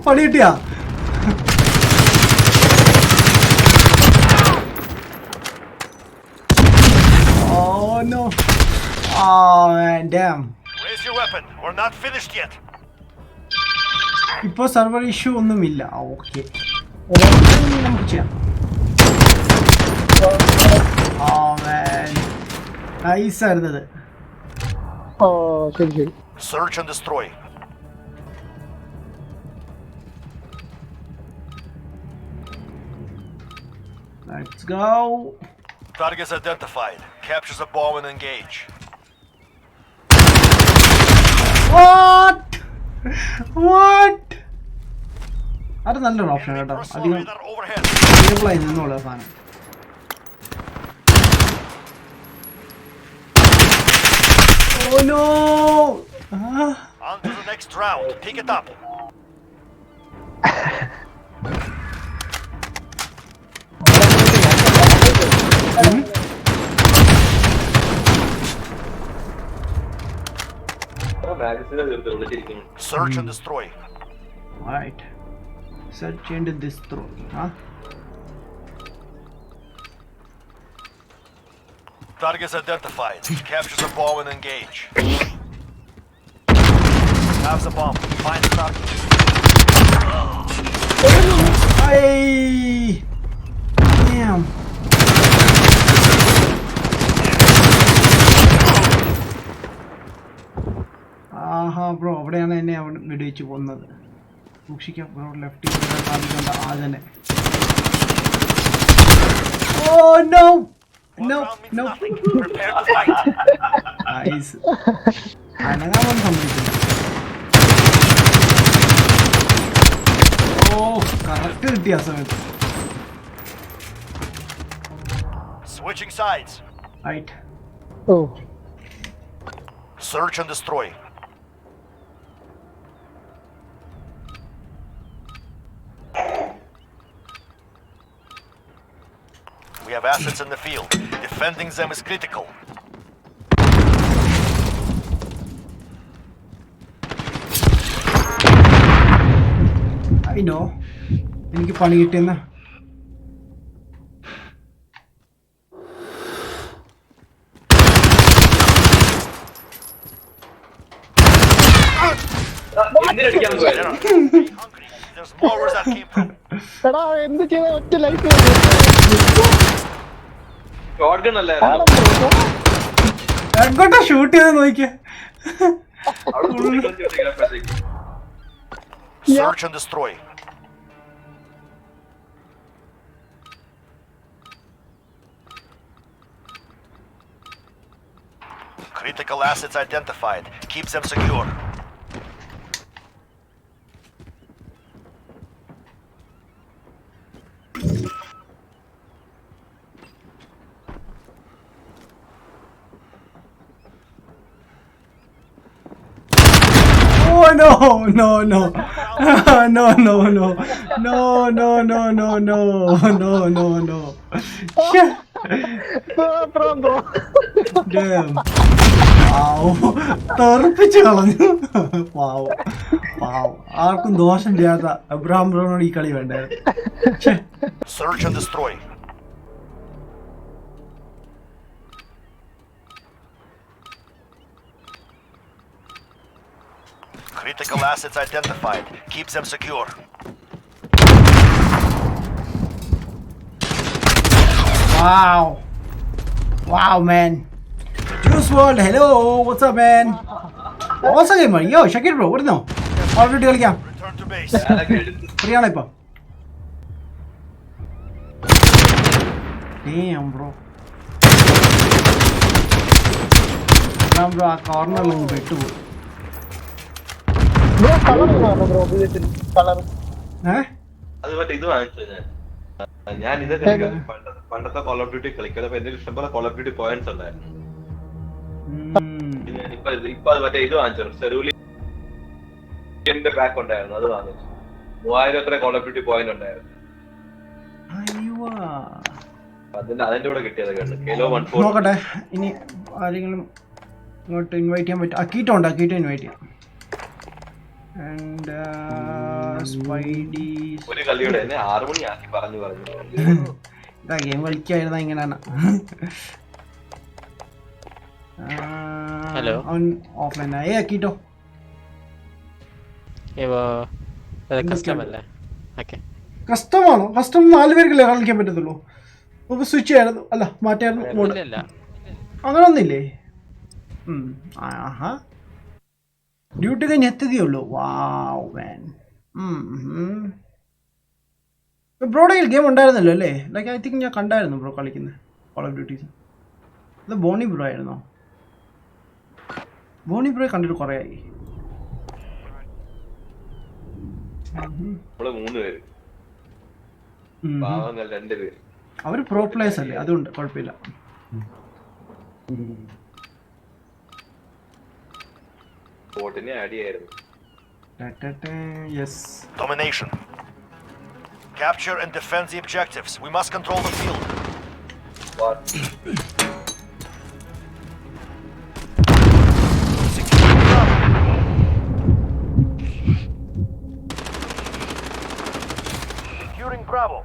പണി കിട്ടിയാ? Oh no. Oh man, damn. Raise your weapon. We're not finished yet. ഇപ്പോൾ സർവർ ഇഷ്യൂ ഒന്നുമില്ല. ഓക്കെ, നമുക്ക് ചെയ്യാം. നൈസ് ആയിരുന്നത്. ശരി. Search and destroy. Let's go. Targets identified. Capture the bomb and engage. What? അത് നല്ലൊരു ഓപ്ഷൻ കേട്ടോ. അധികം സ്റ്റേബിളായി നിന്നുള്ള സാധനം. Oh no! On to the next round. Pick it up. Search and destroy. Right. Search and destroy. Huh? Targets identified. Capture the bomb and engage. Have the bomb. Find the target. Hey! Damn. Aaha bro അവിടെയാണ് എന്നെ അവിടെ വെടിവെച്ച് പോകുന്നത്. സൂക്ഷിക്കാം bro. Left സാധിക്കേണ്ട ആ തന്നെ. Oh no no no. Prepare to fight. Nice. അനങ്ങാൻ സമ്മതിക്കില്ല. ഓ കറക്റ്റ് കിട്ടിയ ആ സമയത്ത്. Switching sides. Right. Oh. Search and destroy. We have assets in the field. Defending them is critical. I know. എനിക്ക് പണി കിട്ടിയെന്ന. There's more where that came from. എടാ എന്ത് ചെയ്ത ഒറ്റ ലൈഫ് ഷോട്ട്ഗൺ അല്ലായിരുന്നു. എങ്ങോട്ടാ ഷൂട്ട് ചെയ്ത് നോക്കിയേ. Search and destroy. Critical assets identified. Keep them secure. Oh no no no no no no no no no no no no no no. Shit. Bro Damn. Wow. തെറിപ്പിച്ച് കളഞ്ഞു. പാവം പാവം. ആർക്കും ദോഷം ചെയ്യാത്ത അബ്രഹാം ബ്രോനോട് ഈ കളി വേണ്ടായിരുന്നു. Search and destroy. Critical assets identified. Keep them secure. Wow. Wow, man. Juice World, hello. What's up, man? Awesome gamer. Yo, Shakir bro, what now? Already കളിക്കാം. Return to base. Free ആണ് ഇപ്പോ. Damn, bro. Damn, bro, ആ കോർണറിൽ നിന്ന് പെട്ടുപോയി. Bro colour bro ഇതിൽ colour അത് മറ്റേ ഇത് വാങ്ങിച്ചു ഞാൻ ഇത് കളിക്കാൻ പണ്ടത്തെ കോൾ ഓഫ് ഡ്യൂട്ടി കളിക്കുന്നത്. അപ്പൊ എന്റെ ഇഷ്ടംപോലെ കോൾ ഓഫ് ഡ്യൂട്ടി പോയിന്റ്സ് ഉണ്ടായിരുന്നു. ഇപ്പൊ അത് മറ്റേ ഇത് വാങ്ങിച്ചു. സെറൂലിന്റെ പാക്ക് ഉണ്ടായിരുന്നു, അത് വാങ്ങിച്ചു. 3000 എത്ര കോൾ ഓഫ് ഡ്യൂട്ടി പോയിന്റ് ഉണ്ടായിരുന്നു. അതിന്റെ കൂടെ കിട്ടിയത് കേട്ടോ. കിലോ 140. നോക്കട്ടെ ഇനി ആരെങ്കിലും ഇങ്ങോട്ട് ഇൻവൈറ്റ് ചെയ്യാൻ പറ്റും. അക്കീട്ടോ ഉണ്ട്, അക്കീട്ടോ ഇൻവൈറ്റ് ചെയ്യാം. ആൻഡ് സ്പൈഡി ഒരു കളിയുടെ 6 മണിയാക്കി പറഞ്ഞു ഇതാ ഗെയിം കളിക്കായിരുന്ന ഇങ്ങനെയാണ്. ഹലോ അവൻ ഓഫ്ലൈൻ ആയി. അക്കീട്ടോ കസ്റ്റമല്ലേ? ഓക്കെ കസ്റ്റമാണോ? കസ്റ്റം 4 പേർക്കല്ലേ കളിക്കാൻ പറ്റത്തുള്ളൂ. നമുക്ക് സ്വിച്ച് ചെയ്യായിരുന്നു, അല്ല മാറ്റായിരുന്നു മോഡ്. അങ്ങനെ ഒന്നില്ലേ? ആഹാ ഡ്യൂട്ടി കഴിഞ്ഞ് എത്തിയതേ ഉള്ളൂ. വാവ് മാൻ. ബ്രോയുടെ കയ്യിൽ ഗെയിം ഉണ്ടായിരുന്നല്ലോ അല്ലേ? ലൈക്ക് ഐ തിങ്ക് ഞാൻ കണ്ടായിരുന്നു ബ്രോ കളിക്കുന്നത് കോൾ ഓഫ് ഡ്യൂട്ടീസ്. അത് ബോണി ബ്രോ ആയിരുന്നോ? ബോണി ബ്രോയെ കണ്ടിട്ട് കുറേ ആയി. 3 പേര്, 2 പേര്. അവർ പ്രോ പ്ലേയേഴ്സ് അല്ലേ, അതുകൊണ്ട് കുഴപ്പമില്ല. Yes. Domination. Capture and defend the objectives. We must control the field. What? Securing Bravo.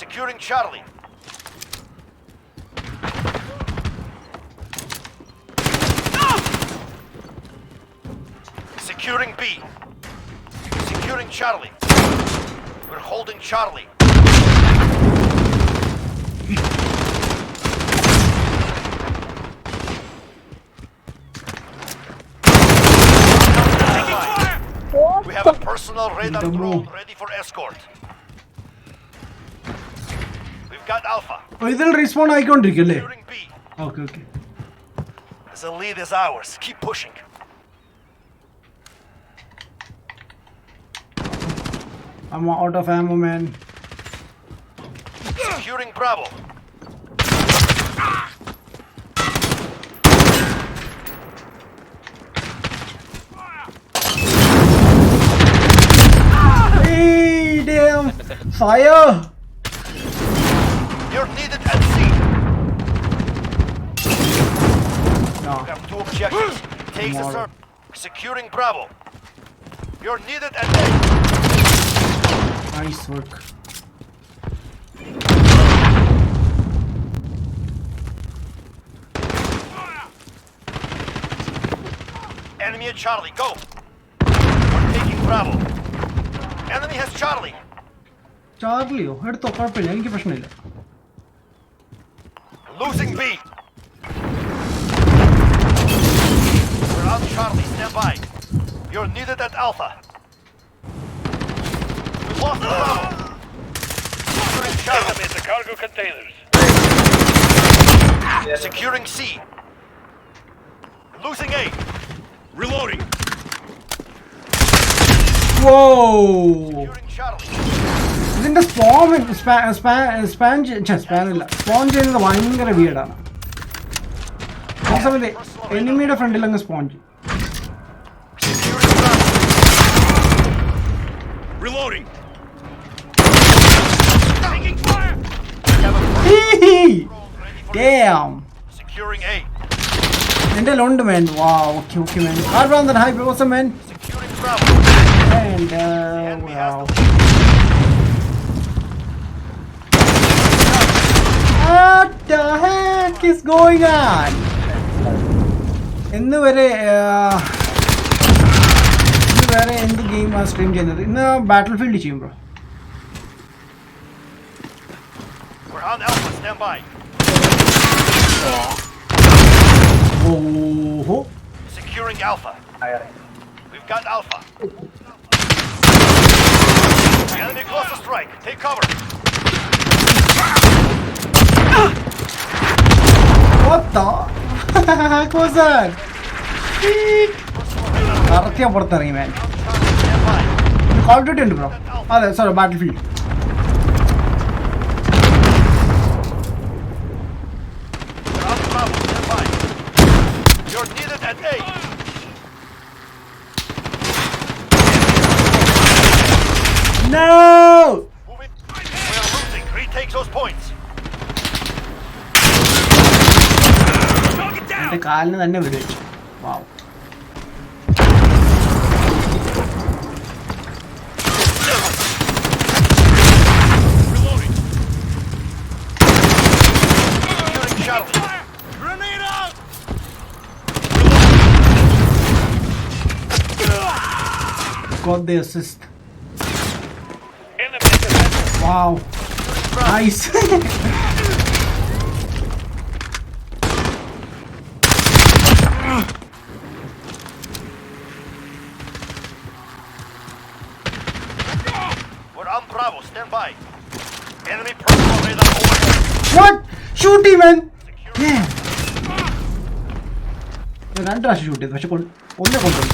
Securing Charlie. Securing B. Securing Charlie. We're holding Charlie. We have a personal radar drone ready for escort. We've got Alpha. ഇതിൽ respawn ആയിക്കൊണ്ടിരിക്കല്ലേ? Securing B. Okay. The lead is ours. Keep pushing. I'm out of ammo, man. Securing Bravo. Hey, damn! Fire! You're needed at C. No. We have 2 objectives. Take the Tomorrow. Securing Bravo. You're needed at A. Nice work. Enemy at Charlie. Go. We're taking Bravo. Enemy has Charlie. ചാർലിയോ? എടുത്തോ, കുഴപ്പമില്ല, എനിക്ക് പ്രശ്നമില്ല. Losing B. We're on Charlie. Stand by. You're needed at Alpha. We lost Bravo. Securing Charlie. The cargo containers. Securing C. Losing A. Reloading. Whoa! Securing Charlie. ഇതിന്റെ spawn ചെയ്യുന്നത് ഭയങ്കര വീടാണ്. ആ സമയത്ത് എനിമിയുടെ ഫ്രണ്ടിൽ അങ്ങ് സ്പോൺ ചെയ്യും. Securing Bravo. Reloading. Taking fire. We have a Hee-hee! ready for Damn! securing A. എന്റെ ലോണ്ട് man. Wow, okay man. Hard round that hype, awesome man. Securing Bravo. And wow. What the heck is going on? ഇന്ന് വരെ എന്ത് ഗെയിമാണ് stream ചെയ്യുന്നത്? ഇന്ന് ബാറ്റിൽ field ചെയ്യും bro. We're on Alpha. Stand by. ഓഹോ, Securing Alpha. We've got Alpha. Enemy close to strike. Take cover. what the heck was that? Correct പുറത്തിറങ്ങി മാൻ. Stand by. Call of duty ഉണ്ട് ബ്രോ. അതെ, sorry, battle field. We're on Bravo. Stand by. You're needed at A. No! Moving. We're losing. Retake those points. എന്റെ കാലിന് തന്നെ വെടിവെച്ചു. വാവ്. Reloading. Securing Charlie. Grenade out. Got the assist. Enemy defense. Wow. Nice. We're on Bravo. Stand by. Enemy personal radar overhead. What? Shoot him, man. Securing Yeah. രണ്ട് പ്രാവശ്യം shoot ചെയ്തു, പക്ഷെ ഒന്നേ കൊണ്ടുപോയി.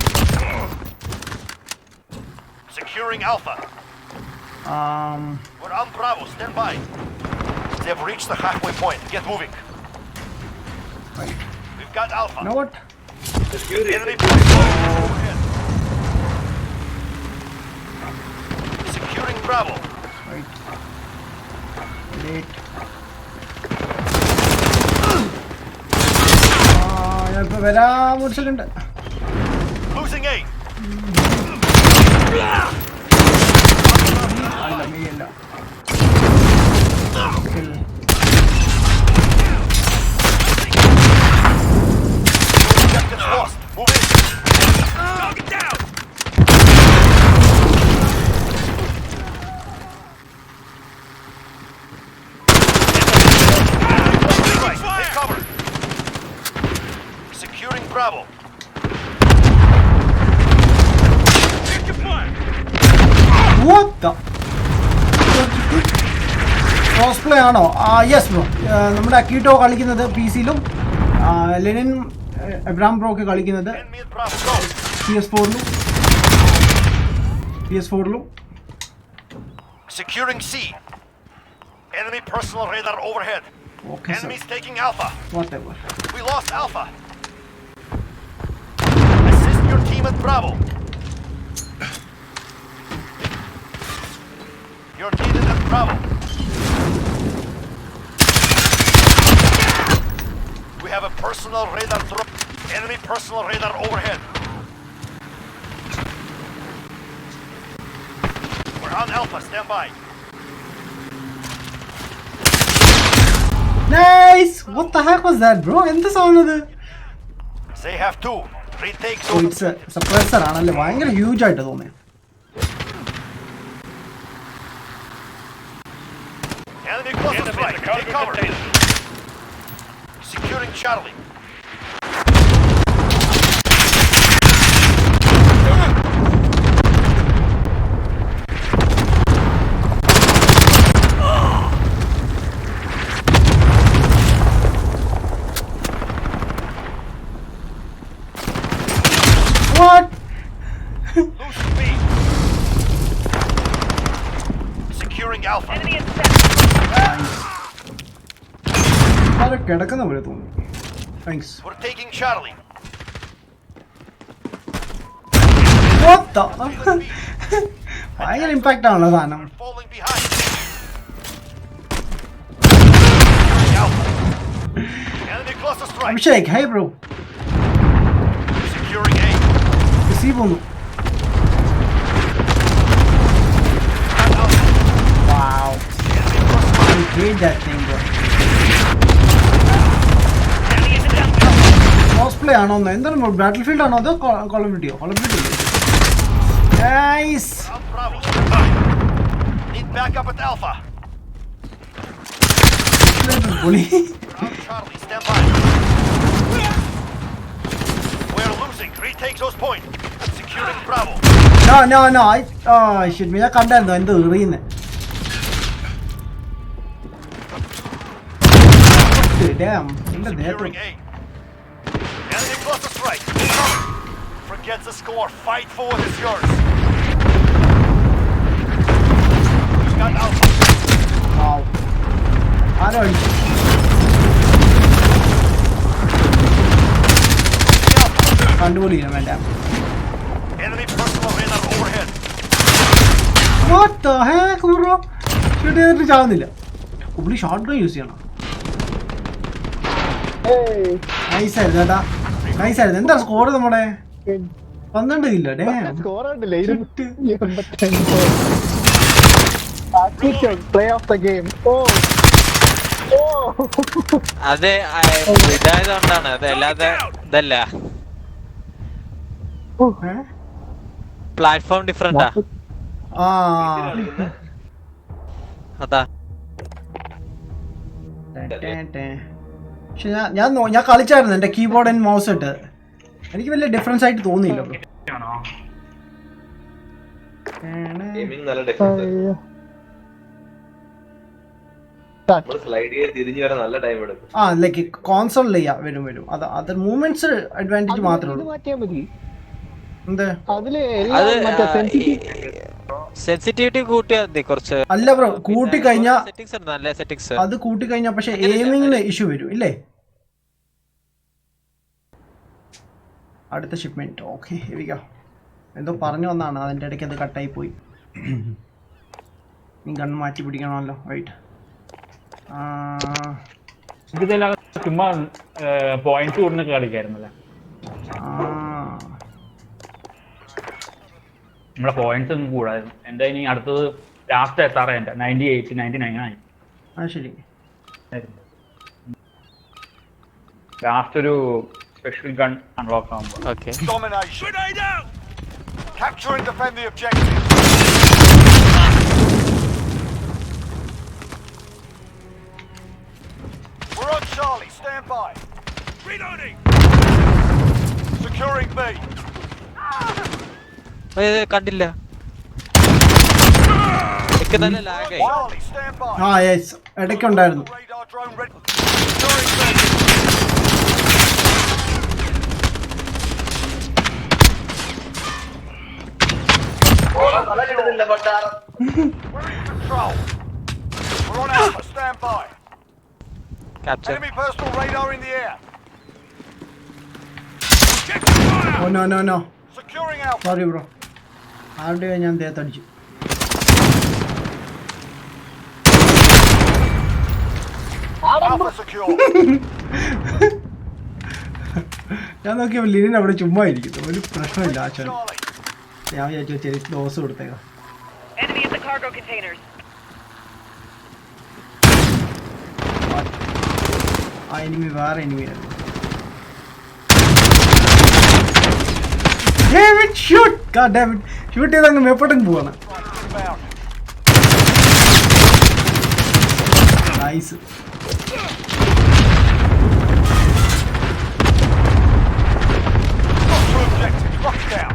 Securing Alpha. We're on Bravo. Stand by. They've reached the halfway point. Get moving. We've got Alpha. You know what? Enemy personal overhead. Securing Bravo. Right. Wait. ഞാനിപ്പോ വരാം, ഒരു second. Losing A. അല്ല, മെയ്യല്ല. Kill. Objectives lost. Move in. Target down. Securing Bravo. Pick your fire. What the? Cross play ആണോ? Yes bro. നമ്മുടെ Akito കളിക്കുന്നത് P സിയിലും Lenin Abram bro ഒക്കെ കളിക്കുന്നത് Enemy at Bravo. Go. PS4ലും. Securing C. Enemy personal radar overhead. Okay, sir. Enemies taking Alpha. Whatever. We lost Alpha. Assist your team at Bravo. You're needed at Bravo. We have a personal radar drop. Enemy personal radar overhead. We're on Alpha. Stand by. Nice! What the heck was that, bro? എന്ത് sound അത്? They have two. Retake Oh, zone. it's a suppressor ആണല്ലേ? ഭയങ്കര huge ആയിട്ട് തോന്നി. Enemy cluster strike. Take cover. Securing Charlie. What? Losing B. Securing Alpha. വളരെ കിടക്കുന്ന പോലെ തോന്നി. Thanks. We're taking Charlie. What the? ഭയങ്കര ഇമ്പാക്റ്റ് ആണല്ലോ സാധനം. We're falling behind. Alpha. Enemy cluster strike. Abhishek, hey bro. Securing A. C പോന്നു. Alpha. Wow. Enemy cluster I hate that thing, bro. Cross play ആണോ? എന്താണ് ബാറ്റിൽ ഫീൽഡ് ആണോ അതോ call of ഡ്യൂട്ടിയോ? Call of duty. Nice. on Bravo. Stand by. Need backup at Alpha. പൊളി. On Charlie. Stand by. We're losing. Retake those points. Securing Bravo. No. Shit, ഞാൻ കണ്ടായിരുന്നു എന്ത് എറിയുന്നേ. Damn. എന്റെ ദേഹത്ത്. Securing A. Enemy cluster strike. Forget the score. Fight for what is yours. We've got Alpha. Wow. ആരോ അടിച്ചു. കണ്ടുപോലില്ല വേണ്ട. Enemy personal radar overhead. What the heck, bro? Shoot ചെയ്തിട്ട് ചാവുന്നില്ല. പുള്ളി shot gun use ചെയ്യണം. നൈസായിരുന്നു ചേട്ടാ. നൈസായിരുന്നു. എന്താ സ്കോർ നമ്മുടെ? 12 ഇല്ല. സ്കോർ ഉണ്ടല്ലേ? 285. Play of the game. അതെ ഇതായതുകൊണ്ടാണ് അത്. അല്ലാതെ ഇതല്ല. പ്ലാറ്റ്ഫോം ഡിഫറെന്റാ. അതാ. പക്ഷെ ഞാൻ കളിച്ചായിരുന്നു എൻ്റെ കീബോർഡ് ആൻഡ് മൗസ് ഇട്ട്. എനിക്ക് വലിയ ഡിഫറൻസ് ആയിട്ട് തോന്നിയില്ല. ലൈക്ക് കോൺസോൾ വരും. അത് മൂവ്മെന്റ്സ് അഡ്വാൻറ്റേജ് മാത്രമേ ഉള്ളൂ. എന്ത് സെൻസിറ്റിവിറ്റി കൂട്ടിയാ മതി കുറച്ച്. അല്ല ബ്രോ, കൂട്ടിക്കഴിഞ്ഞാ നല്ല സെറ്റിംഗ്സ്. അത് കൂട്ടിക്കഴിഞ്ഞാ പക്ഷെ എയിമിങ്ങിന് ഇഷ്യൂ വരും ഇല്ലേ? അടുത്ത ഷിപ്മെന്റ്. ഓക്കെ, എന്തോ പറഞ്ഞു വന്നാണ്, അതിൻ്റെ ഇടയ്ക്ക് അത് കട്ടായി പോയി. നീ ഗൺ മാറ്റി പിടിക്കണമല്ലോ. റൈറ്റ്. ചുമ്മാ പോയിന്റ്സ് കൂടുന്നൊക്കെ കളിക്കായിരുന്നല്ലേ. നമ്മുടെ പോയിന്റ്സ് ഒന്നും കൂടായിരുന്നു. എന്താ ഇനി അടുത്തത് ലാസ്റ്റ് എത്താറ എൻ്റെ 98, 99 ആയി. ശരി. ലാസ്റ്റ് ഒരു സ്പെഷ്യൽ ഗൺ അൺലോക്ക് ആകുമ്പോൾ. Okay. Domination. Capture and defend the objective. We're on Charlie. Stand by. Reloading. കണ്ടില്ല. എനിക്ക് നല്ല ലാഗായി. Charlie, stand by. ആ yes ഇടയ്ക്കുണ്ടായിരുന്നു. Radar drone ready. Securing target. We're in control. We're on Alpha, stand by. Capture. Enemy personal radar in the air. Oh no no no Securing Alpha. Sorry bro. ആരുടെ ഞാൻ ദേഹത്തടിച്ചു. Alpha secure. ഞാൻ നോക്കിയപ്പോൾ ലിനിൻ അവിടെ ചുമ്മാ ഇരിക്കുന്നു. ഒരു പ്രശ്നമില്ല ആശാൻ. Charlie. ഞാൻ വിചാരിച്ചു ചെറിയ ഡോസ് കൊടുത്തേക്കാം. Enemy at the cargo containers. ആ എനിമി വേറെ എനിമിയായിരുന്നു. David shoot! God damn it. Shoot ചെയ്ത് അങ്ങ് മേപ്പോട്ടും പോവാണ്. Inbound. Nice. Got two objectives. Lock it down.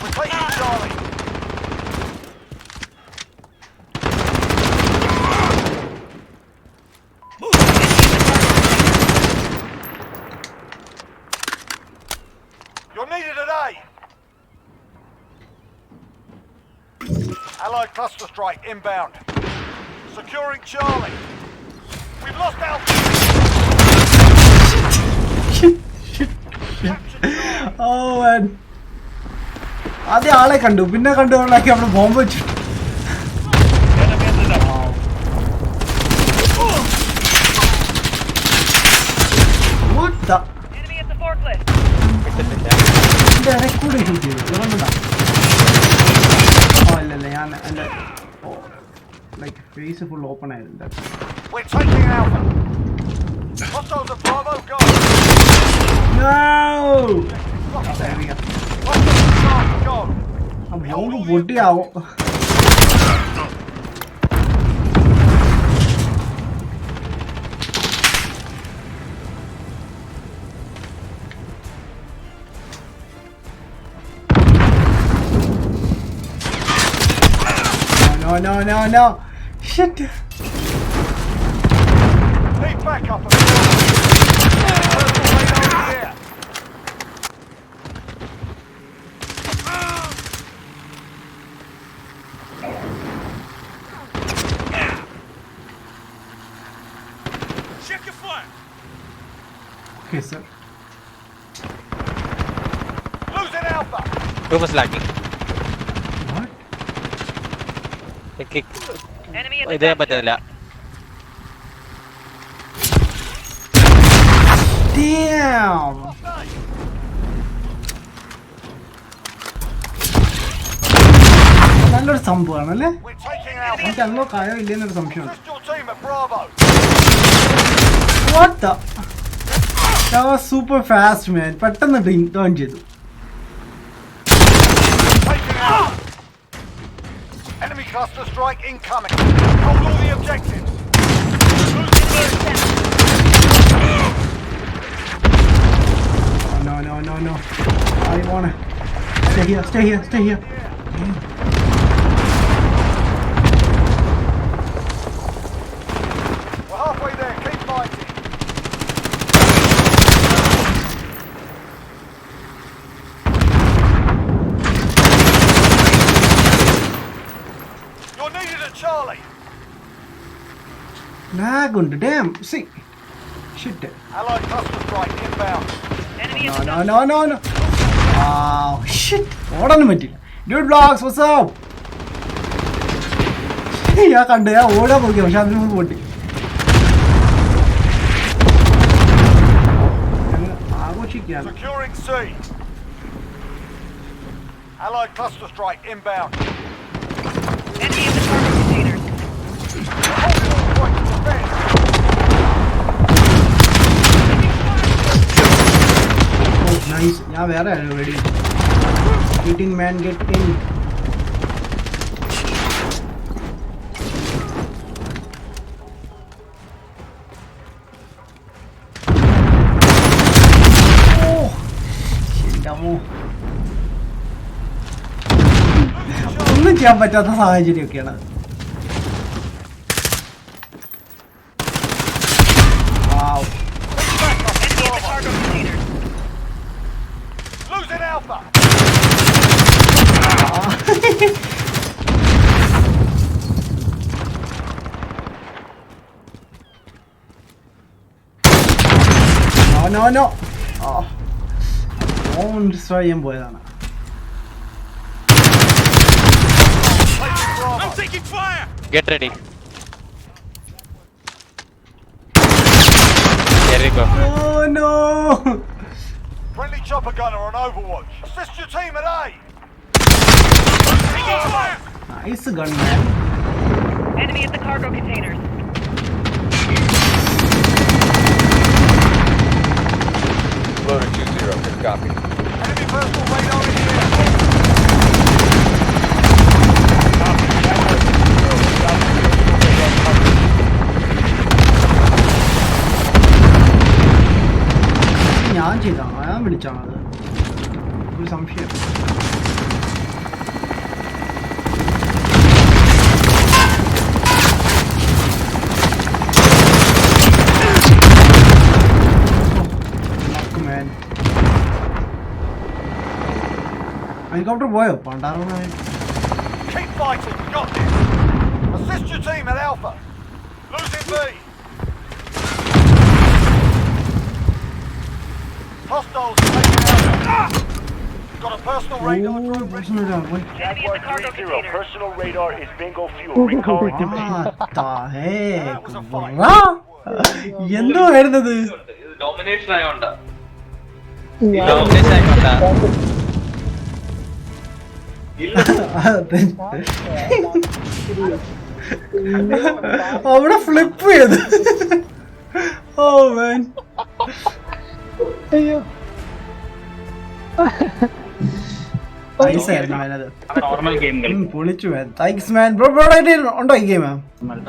We're taking Charlie. You're needed at A. Allied cluster strike inbound. Securing Charlie. We've lost Alpha. Oh man. ആദ്യം ആളെ കണ്ടു പിന്നെ കണ്ടുകൊണ്ടാക്കി അവിടെ bomb വെച്ചു. What the? Enemy at the forklift. ഇതിന്റെ ഇടയ്ക്കൂടെ shoot ചെയ്തു. ഇറങ്ങണ്ട. ഓ ഇല്ലല്ല ഞാൻ എൻ്റെ ലൈക്ക് ഫേസ് ഫുൾ ഓപ്പൺ ആയിരുന്നു. We're taking Alpha. Hostiles at Bravo, go. No! Lock it There down. we go. Hostiles at Charlie, go. ആ bomb പൊട്ടിയാവോ? No. Shit. Need backup at Personal radar in the air. Check your fire. Okay, sir. Losing Alpha. Too much lagging. What? എനിക്ക് Enemy at ഇത് the ചെയ്യാൻ പറ്റുന്നില്ല. Damn. നല്ലൊരു സംഭവമാണല്ലേ? We're taking Alpha. എനിക്ക് അല്ലോ കായോ ഇല്ലെന്നൊരു സംശയമുണ്ട്. Crystal team at Bravo. What the? That was super fast, man. പെട്ടെന്ന് turn ചെയ്തു. Taking Alpha. Enemy cluster strike incoming. Hold all the objectives. No. I wanna stay here. We're halfway there. Keep fighting. You're needed at Charlie. Lag ഉണ്ട്. Damn. See. Shit. Allied cluster strike inbound. Enemy at the No. Wow. Shit. ഓടാനും പറ്റില്ല. Dude vlogs, what's up? ഞാൻ കണ്ടു ഞാൻ ഓടാൻ പോയി പക്ഷെ അതിന് മുമ്പ് പൊട്ടി. ആഘോഷിക്കുകയാണ്. Securing C. Allied cluster strike inbound. enemy at the cargo containers. Holding all points of defense. Oh, nice. ഞാൻ വേറെ ആയിരുന്നു ready. Get in man, get in. ഒന്നും ചെയ്യാൻ പറ്റാത്ത സാഹചര്യമൊക്കെയാണ്. Enemy at the cargo containers. Losing Alpha. No. On destroy ചെയ്യാൻ പോയതാണ്. I'm taking fire! Get ready. Here we go. Oh no! Friendly chopper gunner on Overwatch. Assist your team at A. Taking fire! Nice gun, man. Enemy at the cargo containers. Loader 2-0, good copy. Enemy personal radar in here. ഞാൻ ചെയ്താണ്, ഞാൻ വിളിച്ചാണത്. ഒരു സംശയം. Helicopter പോയോ? പണ്ടാറോ. Keep fighting, you got this. Assist your team at Alpha. Losing B. Hostiles taking Alpha. Got a personal radar drone ready. Enemy at the cargo containers. Personal radar is bingo fuel. Recalling to me. എന്തോ വരുന്നത്? Domination ആയോണ്ടാ. അവിടെ flip ചെയ്ത്. ഓ മാൻ. അയ്യോ normal game പൊളിച്ചു മാൻ. Thanks man. Bro ഉണ്ടോ ഈ game?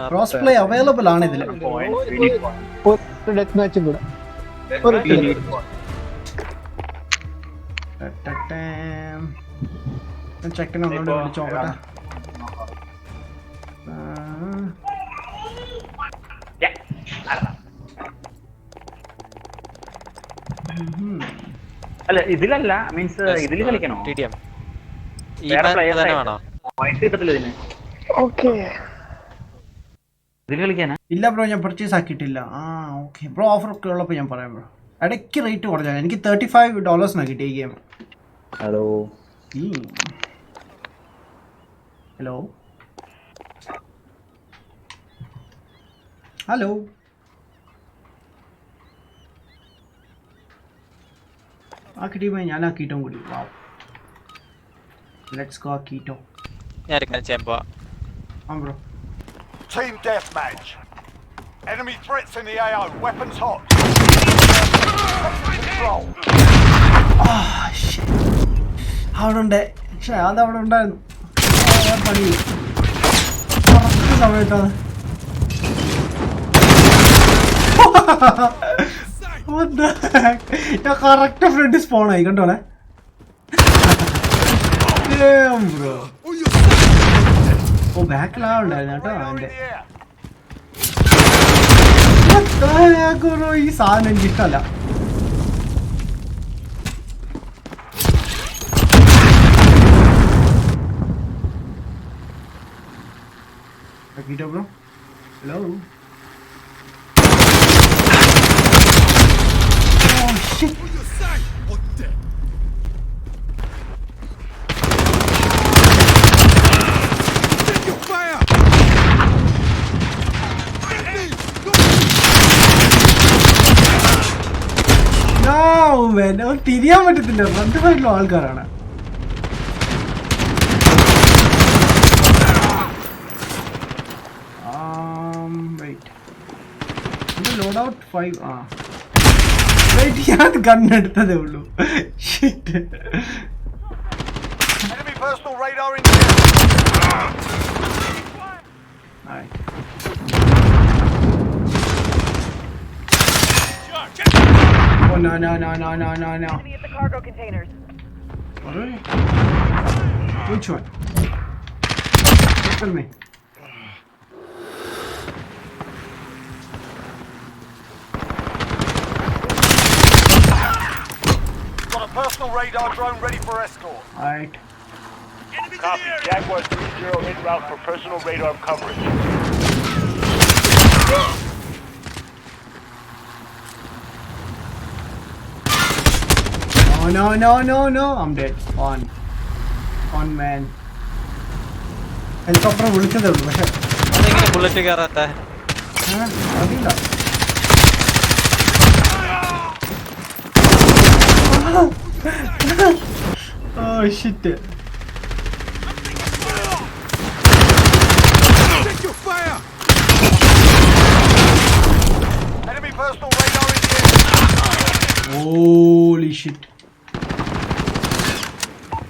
Cross play available ആണ് ഇതില്. ഒരു ഡെത്ത് മാച്ചും കൂടെ. ചെക്കനെ ഒന്നുകൂടെ വിളിച്ച് നോക്കട്ടെ. അല്ല ഇതിലല്ല, മീൻസ് ഇതിൽ കളിക്കണോ? വേറെ players ആണോ? Points കിട്ടത്തില്ല ഇതിന്. ഇതിൽ കളിക്കാനാ? ഇല്ല ബ്രോ, ഞാൻ പർച്ചേസ് ആക്കിയിട്ടില്ല. ഓക്കെ ബ്രോ, ഓഫർ ഒക്കെ ഉള്ളപ്പോൾ ഞാൻ പറയാം ബ്രോ. ഇടയ്ക്ക് റേറ്റ് കുറഞ്ഞാൽ എനിക്ക് $35 കിട്ടി ഈ ഗെയിം. ഹലോ ഹലോ ഹലോ ആ കിട്ടിയപ്പോൾ ഞാൻ ആ കീറ്റോ കൂടി. Let's go keto. Bro Team deathmatch. Enemy threats in the AO. Weapons hot. Control. അവിടെ ഉണ്ട്. പക്ഷേ അതവിടെ ഉണ്ടായിരുന്നു. പണി സമയത്താണ്. ഞാൻ കറക്റ്റ് ഫ്രണ്ട് സ്പോണായി കണ്ടോളെ. ബ്രോ ഓ ബാക്കിലാവുണ്ടായിരുന്നു കേട്ടോ. എൻ്റെ ഈ സാധനം എനിക്ക് ഇഷ്ടമല്ല. Bro hello. തിരിയാൻ പറ്റത്തില്ല. രണ്ട് സൈഡിലും ആൾക്കാരാണ്. Load out 5. ഞാൻ ഗണ്ണെടുത്തതേ ഉള്ളൂ. Enemy personal radar in here. Oh no. Enemy at the cargo containers. Which one? Tell me. Got a personal radar drone ready for escort. Alright. Enemies Copy. in the area. Jaguar 3-0 en route for personal radar coverage. No. I'm dead. On man. Helicopter വിളിച്ചതേ ഉള്ളൂ പക്ഷെ അതെങ്ങനെ bullet കയറാത്ത അറിയില്ല. Oh shit. Take your fire. Enemy personal radar in the air. Holy shit.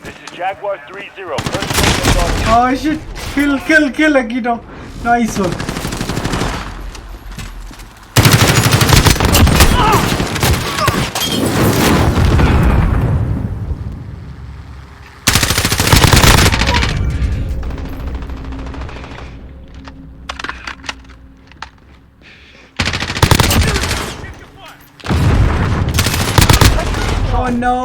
This is Jaguar 3-0. Personal radar. Oh shit. Kill Akito. Nice one. Oh no!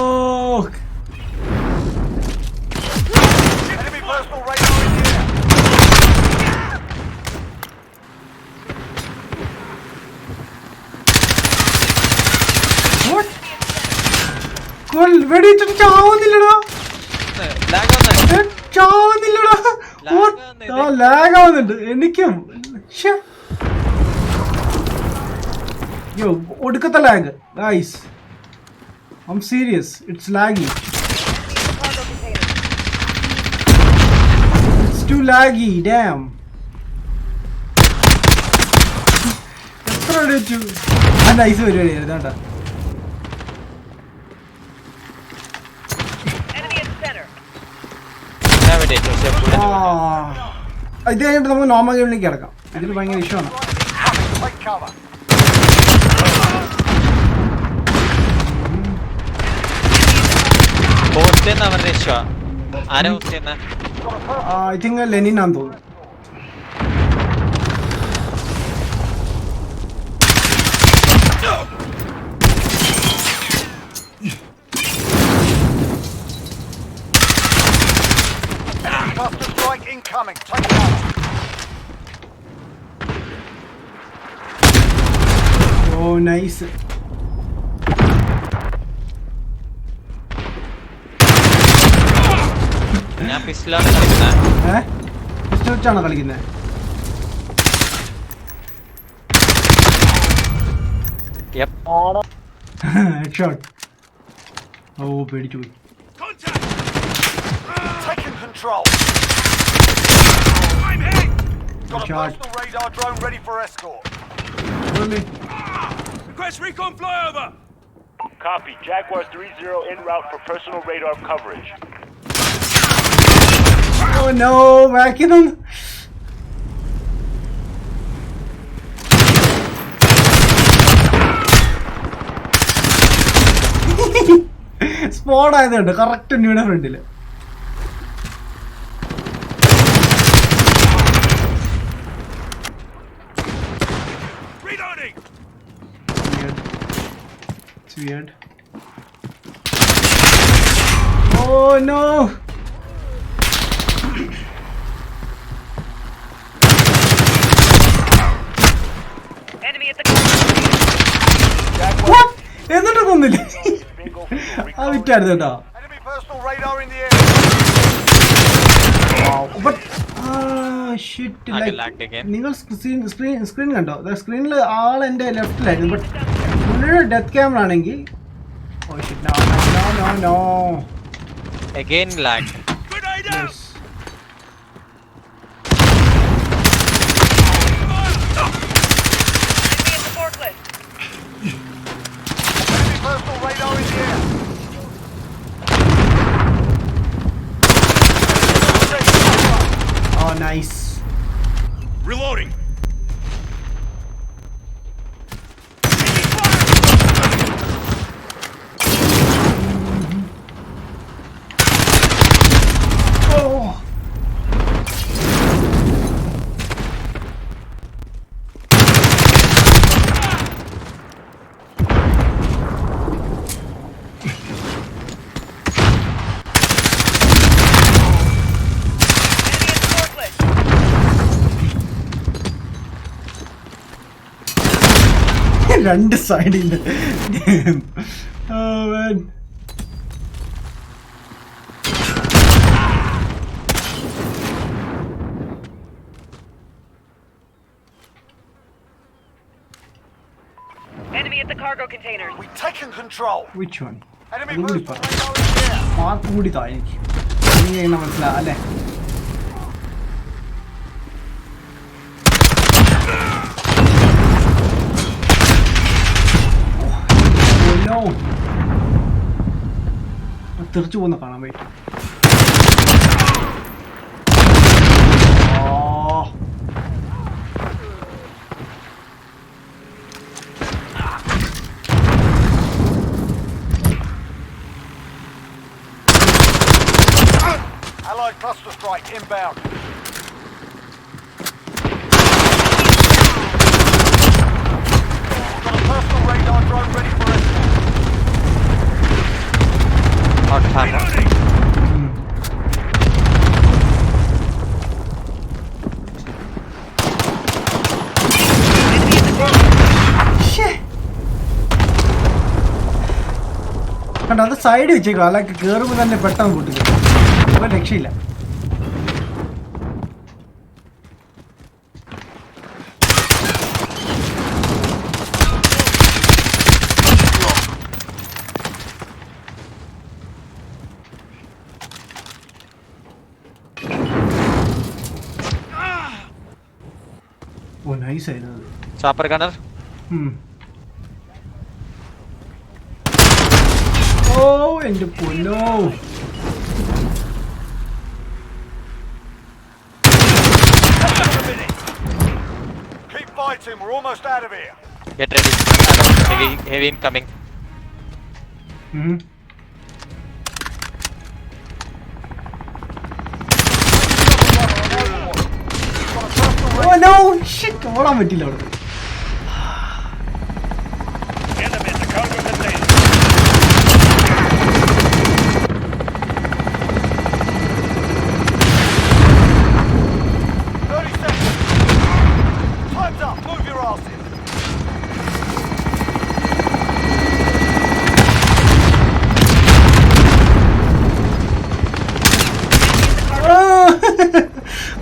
Enemy personal radar in the air. What? വെടിച്ചിട്ട് ചാവുന്നില്ലടാ. ചാവുന്നില്ലടാ. Lag ആവുന്നുണ്ട് എനിക്കും. ഒടുക്കത്തെ lag guys. I'm serious. It's laggy. It's too laggy. Damn. Nice Enemy at center. ഇത് കഴിഞ്ഞിട്ട് നമുക്ക് normal ഗെയിമിലേക്ക് കിടക്കാം. ഇതിൽ ഭയങ്കര ഇഷ്യൂ ആണ്. Take cover. അവരുടെ ഇഷ്ട ആരാ ഹോസ്റ്റ് I think ലെനിൻ ആണെന്ന് തോന്നുന്നു. Cluster strike incoming. Take cover. Oh nice. ഞാൻ പിസ്റ്റലാണ് കളിക്കുന്നത്. പിസ്റ്റൾ വെച്ചാണോ കളിക്കുന്നത്? Headshot. Oh പേടിച്ചു പോയി. Contact. Taking control. I'm hit. Got a Shot. personal radar drone ready for escort. Really? Request recon flyover. Copy. Jaguar 3-0 en route for personal radar coverage. Oh no, back in on. Spot ആയതുണ്ട് correct ന്യൂടെ ഫ്രണ്ടില്. Reloading. It's weird. Oh no. Enemy at the cargo. What? എന്നിട്ട് കൊന്നില്ലേ? ആ വിറ്റായിരുന്നു കേട്ടോ. Enemy personal radar in the air. But shit, like നിങ്ങൾ screen കണ്ടോ? സ്ക്രീനിൽ ആൾ എൻ്റെ ലെഫ്റ്റിലായിരുന്നു. ബട്ട് പുള്ളിയുടെ ഡെത്ത് ക്യാമറ ആണെങ്കിൽ oh shit, no. Again lag. Grenade out. Yes. Enemy at the forklift. Enemy personal radar in the air. Oh nice. Reloading. രണ്ട് സൈഡിൽ Enemy at the cargo containers. We've taken control. Which one Enemy അതുകൂടി boost പറ radar is here. Mark കൂടി താ എനിക്ക് എങ്ങനെ മനസ്സിലാ അല്ലേ തെറിച്ചു പോകുന്ന കാണാൻ പറ്റും Allied cluster strike inbound. Got a personal radar drone ready for escort. Reloading. കണ്ടോ അത് സൈഡ് വെച്ചേക്കോ അല്ല കേറുമ്പോൾ തന്നെ പെട്ടെന്ന് പൊട്ടിക്കും ഒരു രക്ഷയില്ല ഓ നൈസ് ആയിരുന്നു ചാപ്പർ ഗണ്ണർ ഓ എന്റെ പൊന്നോ Keep fighting, we're almost out of here. Get ready. Heavy incoming. Oh no shit ഓടാൻ പറ്റില്ല അവിടെ Enemy at the cargo container. Time's up, move your asses.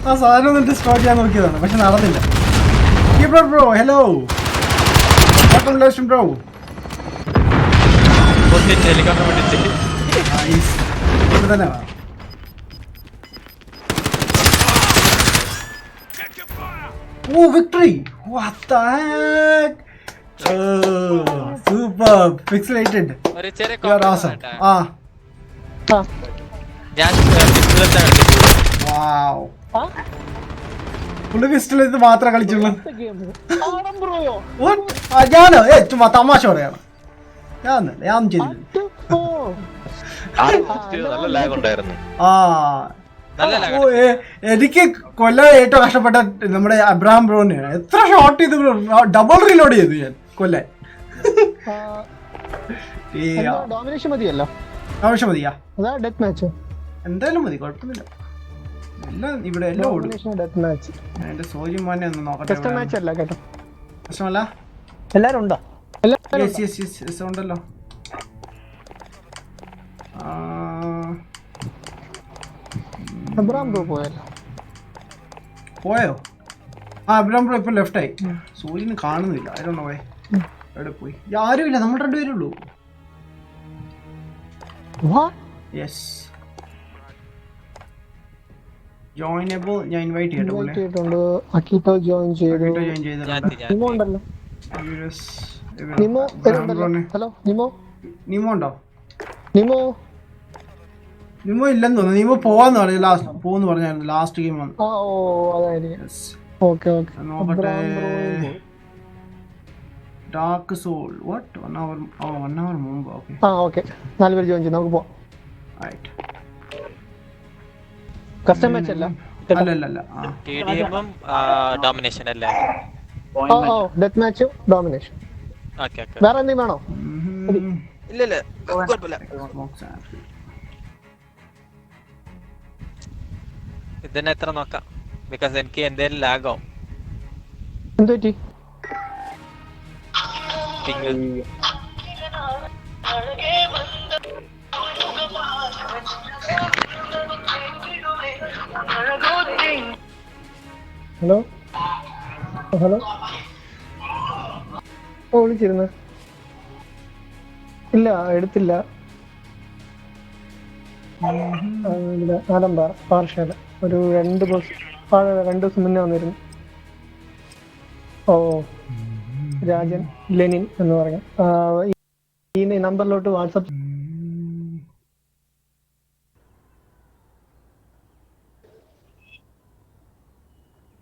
ആ സാധനം ഒന്ന് ഡിസ്ട്രോയ് ചെയ്യാൻ നോക്കിയതാണ് പക്ഷെ നടന്നില്ല ബ്രോ ഹലോ ബ്രോ തന്നെ വേണം ഓ വിക്ടറി സൂപ്പർ പിക്സലേറ്റഡ് ഒരു ചെറിയ യു ആർ ഓസം ആ ഞാൻ വാവ് പുള്ളി പിസ്റ്റൾ ഇത് മാത്രമേ കളിച്ചുള്ളൂ ഞാനോ ചുമ്മാ തമാശ പറയാണ് ഞാൻ ചെയ്തില്ല നല്ല ലാഗ് ഉണ്ടായിരുന്നു. ആ നല്ല lag ഓ, എനിക്ക് കൊല്ലാൻ ഏറ്റവും കഷ്ടപ്പെട്ട നമ്മുടെ അബ്രഹാം ബ്രോനെയാണ് എത്ര ഷോട്ട് ചെയ്ത് ഡബിൾ റീലോഡ് ചെയ്തു ഞാൻ കൊല്ലാൻ ഡോമിനേഷൻ മതിയല്ലോ ആവശ്യം മതിയാ അതാ ഡെത്ത് മാച്ച് എന്തായാലും മതി കുഴപ്പമൊന്നുമില്ല എല്ലാം ഇവിടെ എല്ലാം ഓടും ഡെത്ത് മാച്ച് എന്റെ സോജിമാനെ ഒന്ന് നോക്കട്ടെ ടെസ്റ്റ് മാച്ച് അല്ല കേട്ടോ പ്രശ്നമല്ല എല്ലാരും ഉണ്ടോ യെസ് ഉണ്ടല്ലോ അബ്രാം ബ്രോ പോയല്ലോ പോയോ ആ അബ്രാം ബ്രോ ഇപ്പൊ ലെഫ്റ്റ് ആയി സൂര്യന് കാണുന്നില്ല ആരോ പോയെ എവിടെ പോയി ആരുമില്ല നമ്മൾ രണ്ടുപേരേ ഉള്ളൂ യെസ് ജോയിനബിൾ ഞാൻ ഇൻവൈറ്റ് ചെയ്തിട്ടുണ്ട് അക്കീട്ടോ ജോയിൻ ചെയ്തു നിമോ ഉണ്ടല്ലോ നിമോ ഹലോ നിമോ ഉണ്ടോ നിമോ നിമോ ഇല്ലെന്ന് തോന്നുന്നു നിമോ പോവാന്ന് പറഞ്ഞു ലാസ്റ്റ് പോന്ന് പറഞ്ഞായിരുന്നു ലാസ്റ്റ് ഗെയിം വന്നു ആ ഓ അതായിരിക്കും ഓക്കെ ഓക്കെ നോക്കട്ടെ ഡാർക്ക് സോൾ വാട്ട് 1 hour മുമ്പ് ഓക്കെ ആ ഓക്കെ 4 പേര് ജോയിൻ ചെയ്തു നമുക്ക് പോവാം റൈറ്റ് കസ്റ്റം മാച്ച് അല്ല അല്ല ടിഡിഎമ്മും ഡോമിനേഷൻ അല്ലേ oh death match domination okay okay വേറെ എന്തെങ്കിലും വേണോ ഇല്ല ഇല്ല കുഴപ്പമില്ല ഇതിനെ എത്ര നോക്കാം ബിക്കോസ് എനിക്ക് എന്തേലും ലാഗ് ആവും എന്ത് പറ്റി ping. ഹലോ ഹലോ ഓ വിളിച്ചിരുന്നു. ഇല്ല എടുത്തില്ല. ആലമ്പാറ പാറശാല ഒരു 2 ദിവസം മുന്നേ വന്നിരുന്നു. ഓ രാജൻ ലെനിൻ എന്ന് പറയാം. ഈ നമ്പറിലോട്ട് വാട്സപ്പ്.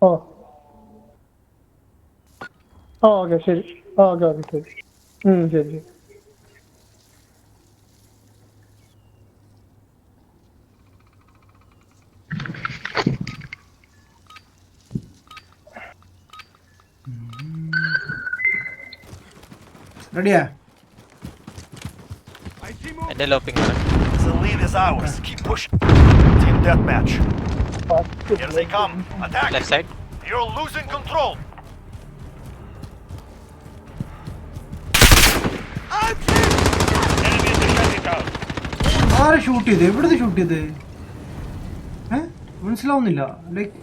ഓ ഓക്കെ ശരി. ഓക്കെ ശരി. ശരി. റെഡിയാ? എന്റെ ലോപ്പിംഗ് ആണ്. The lead is ours. Keep pushing. Team deathmatch. Here they come. Attack. Left side. You're losing control. Enemy at the shanty town. ആരെ ഷൂട്ട് ചെയ്ത്? എവിടുന്ന് ഷൂട്ട് ചെയ്ത്? മനസ്സിലാവുന്നില്ല. ലൈക്ക്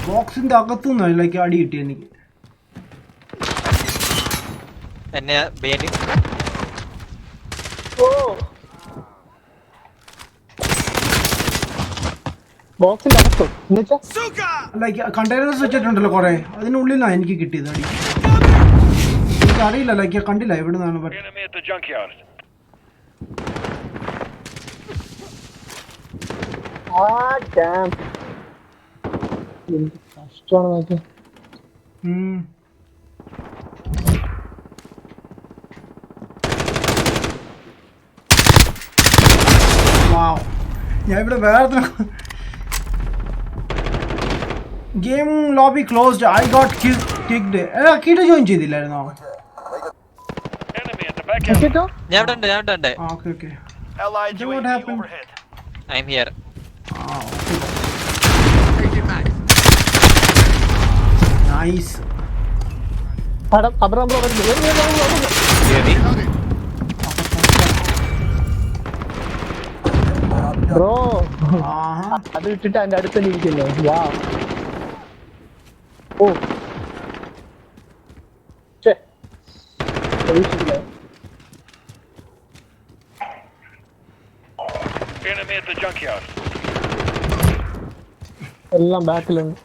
ബോക്സിന്റെ അകത്തുനിന്ന് ലൈക്ക് അടി കിട്ടി എനിക്ക്. എന്നെ ബേഡി. ബോക്സിന്റെ അകത്തോ? ലൈക്ക് കണ്ടെയ്നേഴ്സ് വെച്ചിട്ടുണ്ടല്ലോ കുറെ, അതിനുള്ളിലാണ് എനിക്ക് കിട്ടിയത് അടി. എനിക്ക് അറിയില്ല, ലൈക്ക് കണ്ടില്ല എവിടെ നിന്നാണ്. Enemy at the junkyard. കഷ്ടമാണ് നോക്കി. ഞാൻ ഇവിടെ വേറെ game lobby closed. I got kicked. Kid join ചെയ്തില്ലായിരുന്നോ? Enemy at the back end. ഞാൻ ഇവിടെ ഉണ്ട്. Okay okay. Allied Then what UAV happened? overhead. I'm here. Nice. Bro അത് ഇട്ടിട്ട് അതിന്റെ അടുത്ത് ഇരിക്കുന്നു. വാ ഓ Enemy at the junkyard. എല്ലാം ബാക്കിലുണ്ട്.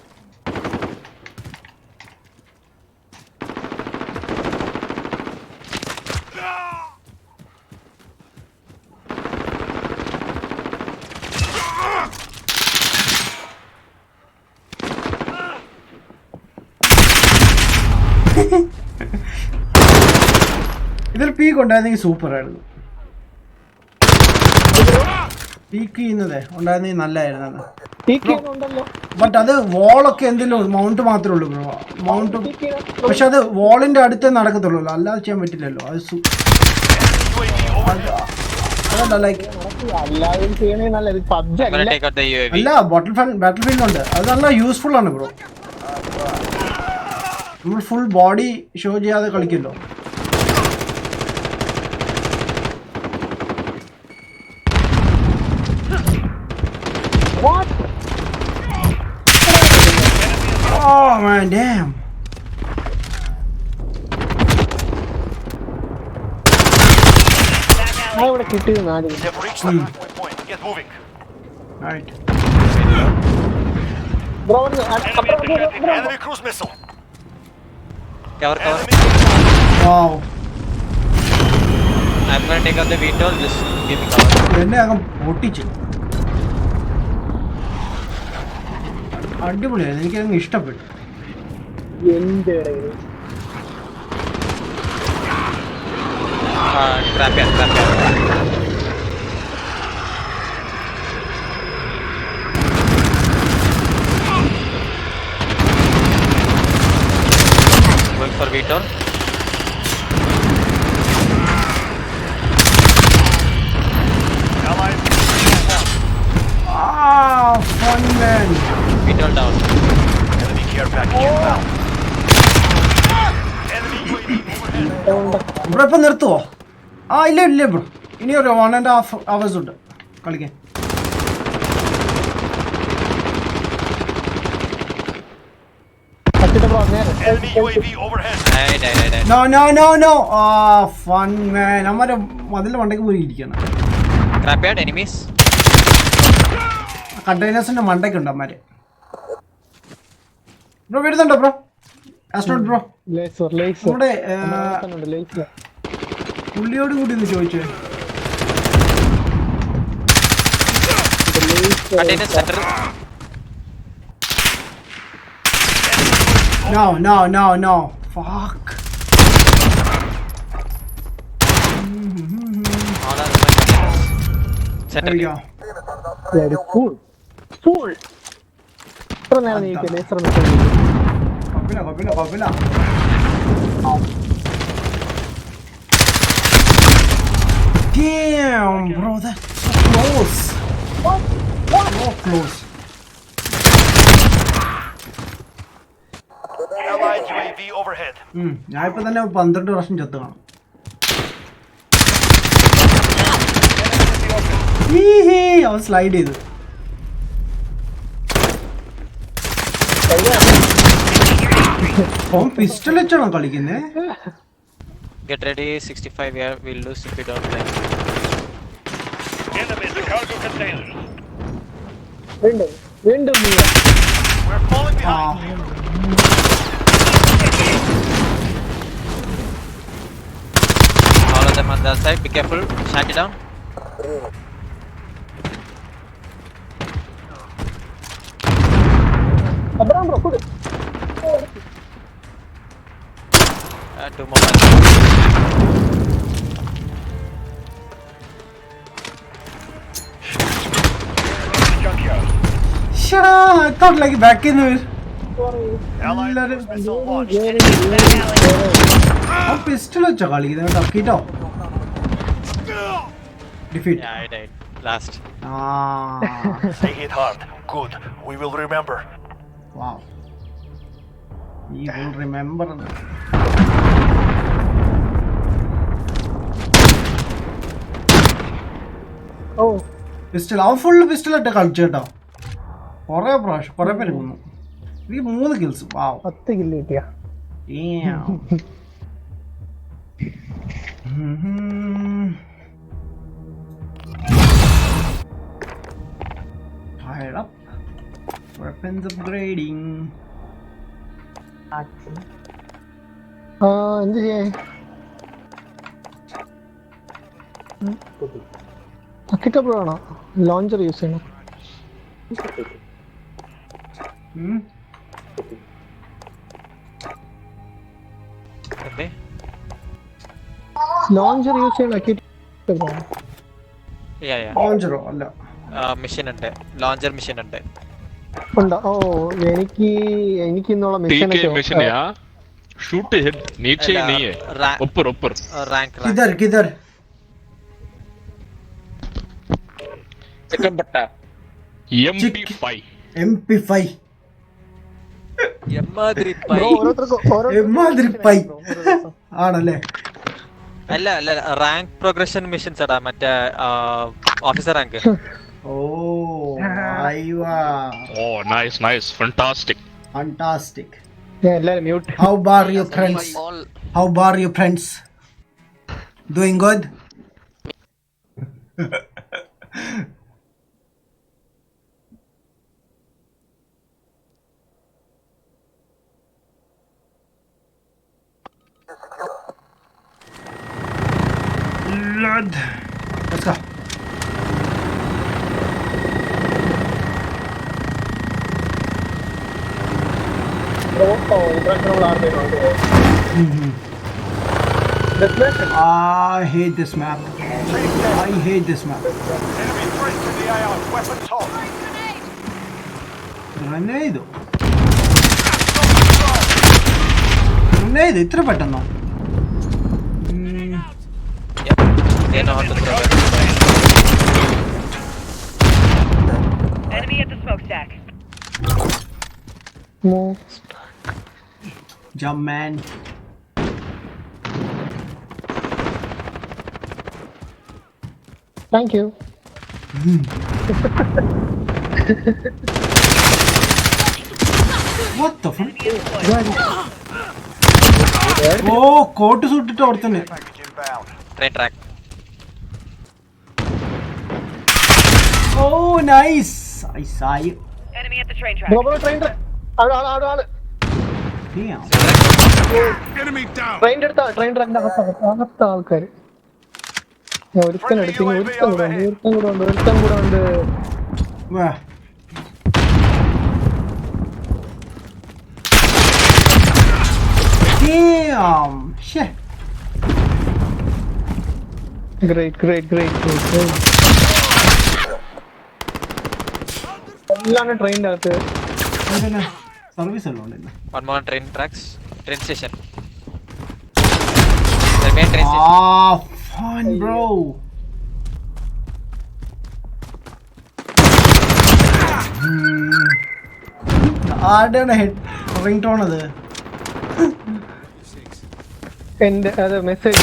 ഇതൊരു പീക്ക് ഉണ്ടായിരുന്നെങ്കിൽ സൂപ്പർ ആയിരുന്നു. പീക്ക് ചെയ്യുന്നതേ ഉണ്ടായിരുന്നെങ്കിൽ നല്ലതായിരുന്നു. ബട്ട് അത് വോളൊക്കെ എന്തെങ്കിലും മൗണ്ട് മാത്രമേ ഉള്ളൂ ബ്രോ. മൗണ്ട് പക്ഷെ അത് വോളിന്റെ അടുത്തേ നടക്കത്തുള്ളൂ, അല്ലാതെ ചെയ്യാൻ പറ്റില്ലല്ലോ. അത് അതല്ല ലൈക്ക് അല്ല ബാറ്റിൽ ഫീൽഡുണ്ട്. അത് നല്ല യൂസ്ഫുൾ ആണ് ബ്രോ. നമ്മൾ ഫുൾ ബോഡി ഷോ ചെയ്യാതെ കളിക്കല്ലോ. Oh man, damn. They've reached the halfway point. Get moving. Right. Enemy at the shanty. Enemy cruise missile. Cover. Wow. I'm gonna take out the window. Just give me cover. എന്നെ അങ്ങ് പൊട്ടിച്ചു. അടിപൊളിയായിരുന്നു, എനിക്കങ്ങ് ഇഷ്ടപ്പെട്ടു. Trap here. Going for Vitor. Allied. Funny man. Vitor down. Enemy care package inbound. Bro ഇപ്പം നിർത്തുവോ? ആ ഇല്ല ഇല്ല ബ്രോ, ഇനി ഒരു 1.5 hours ഉണ്ട് കളിക്കാൻ. Enemy UAV overhead. No no no no. Fun man. നമ്മരെ മതിലിന്റെ മണ്ടയ്ക്ക് പോയി ഇരിക്കണം. കണ്ടെയ്നേഴ്സിന്റെ മണ്ടയ്ക്കുണ്ട് അമ്മമാര്. ബ്രോ വരുന്നുണ്ടോ ബ്രോ? ആസ്ട്രോഡ് ബ്രോ നമ്മുടെ പുള്ളിയോട് കൂടി ഒന്ന് ചോദിച്ചേ. No, no, no, no. Fuck. There we go. Very cool. Cool. Kopila. Damn, bro, that's so close. So close. Allied UAV overhead. ഞാൻ ഇപ്പൊ തന്നെ 12 വർഷം ചത്തു കാണും. അവൻ സ്ലൈഡ് ചെയ്തു. അവൻ pistol വെച്ചാണോ കളിക്കുന്നേ? Get ready, 65 here. We'll lose if we don't play. Enemies the cargo containers. Window. We're falling behind. All of them on the other side. Be careful. Shut it down. Abraham bro, put it. 2 more. Junkyard. Shut up! I thought like back in the. Allied missile launched. Enemies in that alley. ആ pistol വെച്ചാ കളിക്കുന്നത് കേട്ടോ. കീട്ടോ defeat. Yeah, I died. Last. They hit hard. Good. We will remember. Wow. You will remember. Oh. Pistol അവൻ full പിസ്റ്റലായിട്ട് കളിച്ചു കേട്ടോ. കുറെ പേര് കൊന്നു. എനിക്ക് 3 kills. വാവ്. 10 kill കിട്ടിയ. Fire up. Weapons upgrading. എന്ത് ചെയ്യാ? കിട്ടപ്പോഴാണോ ലോഞ്ചർ യൂസ് ചെയ്യണം? Okay. ലോഞ്ചർ യൂസ് ചെയ്യണം. Yeah. ലോഞ്ചറോ അല്ല, Mission ഉണ്ട്. Launcher mission ഉണ്ട്. ഉണ്ടോ? ഓ എനിക്ക് ഇന്നുള്ള മിഷൻ शूट हेड नीचे ही नहीं है, ऊपर Rank. किधर चिकन बट्टा MP5 എമ്മാതിരി പൈ ആണല്ലേ? അല്ല റാങ്ക് പ്രോഗ്രഷൻ മിഷൻസ് എടാ, മറ്റേ officer rank. Oh, nice, fantastic. എല്ലാരും mute. How are your friends? Doing good? Lord. Let's go. I hate this map. Enemy threat to the AO. Weapons hot. Grenade ഇത്ര പെട്ടെന്നോ? They know how to throw it. Enemy at the smokestack. Jump man. Thank you. What the fuck? Enemy is deployed. Oh, coat suit it out there. Package inbound. Train track. Oh, nice. I saw you. Enemy at the train track. Bro, train. Out. Damn. Enemy down. Train അകത്ത് ആൾക്കാര്. ഒരുത്തൻ കൂടെ ഉണ്ട്. Wow. Damn. Shit. Great. എല്ലാണ് ട്രെയിനിന്റെ അകത്ത്. Service അല്ലോ ഉണ്ടല്ലോ. One more train tracks. Train station. The main train station. Ah, fun, bro. ആരുടെയാണ് ഹെഡ് റിംഗ് ടോൺ അത്? എന്റെ അത് മെസ്സേജ്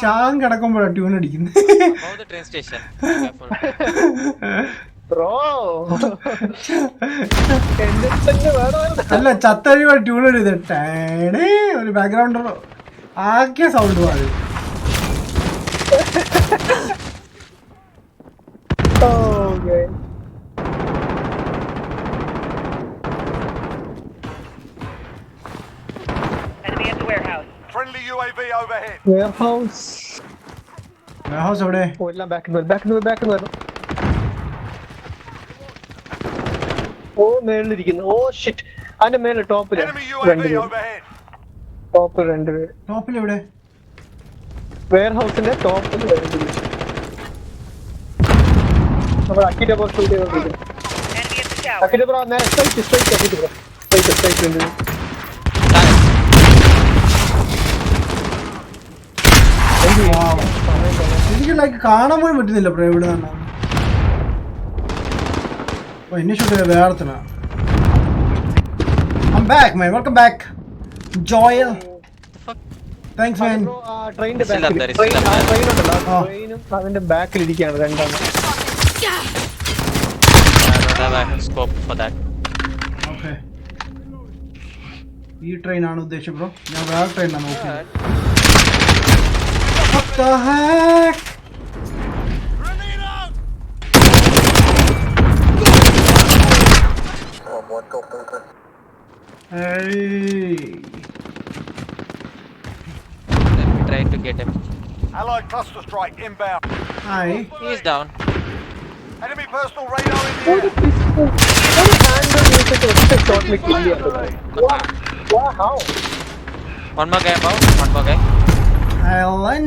ചാൻ കിടക്കുമ്പോഴാണ് ട്യൂൺ അടിക്കുന്നത്. Above the train station. Careful. Bro എന്റെ തന്നെ വേണം. അല്ല ചത്തഴിവ ട്യൂൺ അടിയത് ടേടേ ഒരു ബാക്ക്ഗ്രൗണ്ട് ആക്കിയ സൗണ്ട് പാടി. Okay. Enemy at the warehouse. Friendly UAV overhead. Warehouse house എവിടെ? എല്ലാം ബാക്കിൽ വരണം. ഓ മേളിലിരിക്കുന്നു. Oh shit. അതിന്റെ മേലെ ടോപ്പില് Enemy UAV overhead. ടോപ്പ് രണ്ടുപേര്. ടോപ്പിൽ എവിടെ? വെയർഹൗസിന്റെ ടോപ്പിൽ രണ്ടുപേര്. നമ്മൾ അക്കിന്റെ ഷൂട്ട് ചെയ്തോണ്ടിരിക്കുന്നു. Enemy at the tower. അക്കിന്റെ ബ്രോ നേരെ സ്ട്രൈറ്റ് അക്കിന്റെ ബ്രോ സ്ട്രൈറ്റ് രണ്ടുപേര്. എനിക്ക് ലൈക്ക് കാണാൻ പോലും പറ്റുന്നില്ല ബ്രോ ഇവിടെ തന്നെ. എന്നെ shoot വേർത്തന. I'm back man, welcome back Joel. Thanks man. ട്രെയിനിന്റെ Still up there, ബാക്കിൽ still up there. ട്രെയിൻ ഉണ്ടല്ലോ ട്രെയിനും അതിന്റെ ബാക്കിൽ ഇരിക്കുകയാണ് രണ്ടാമത്. I don't have a scope for that. Okay. ഈ ട്രെയിൻ ആണ് ഉദ്ദേശിച്ചത് ബ്രോ. ഞാൻ വേറെ ട്രെയിനാണ് നോക്കിയത്. What the heck? Hey. Let me try to get him. Allied cluster strike inbound. Hi. He is down. Enemy personal radar in the air. ഷോട്ടിൽ കിll ചെയ്യാൻ പറ്റും. How? One more guy above. One more guy. Alan.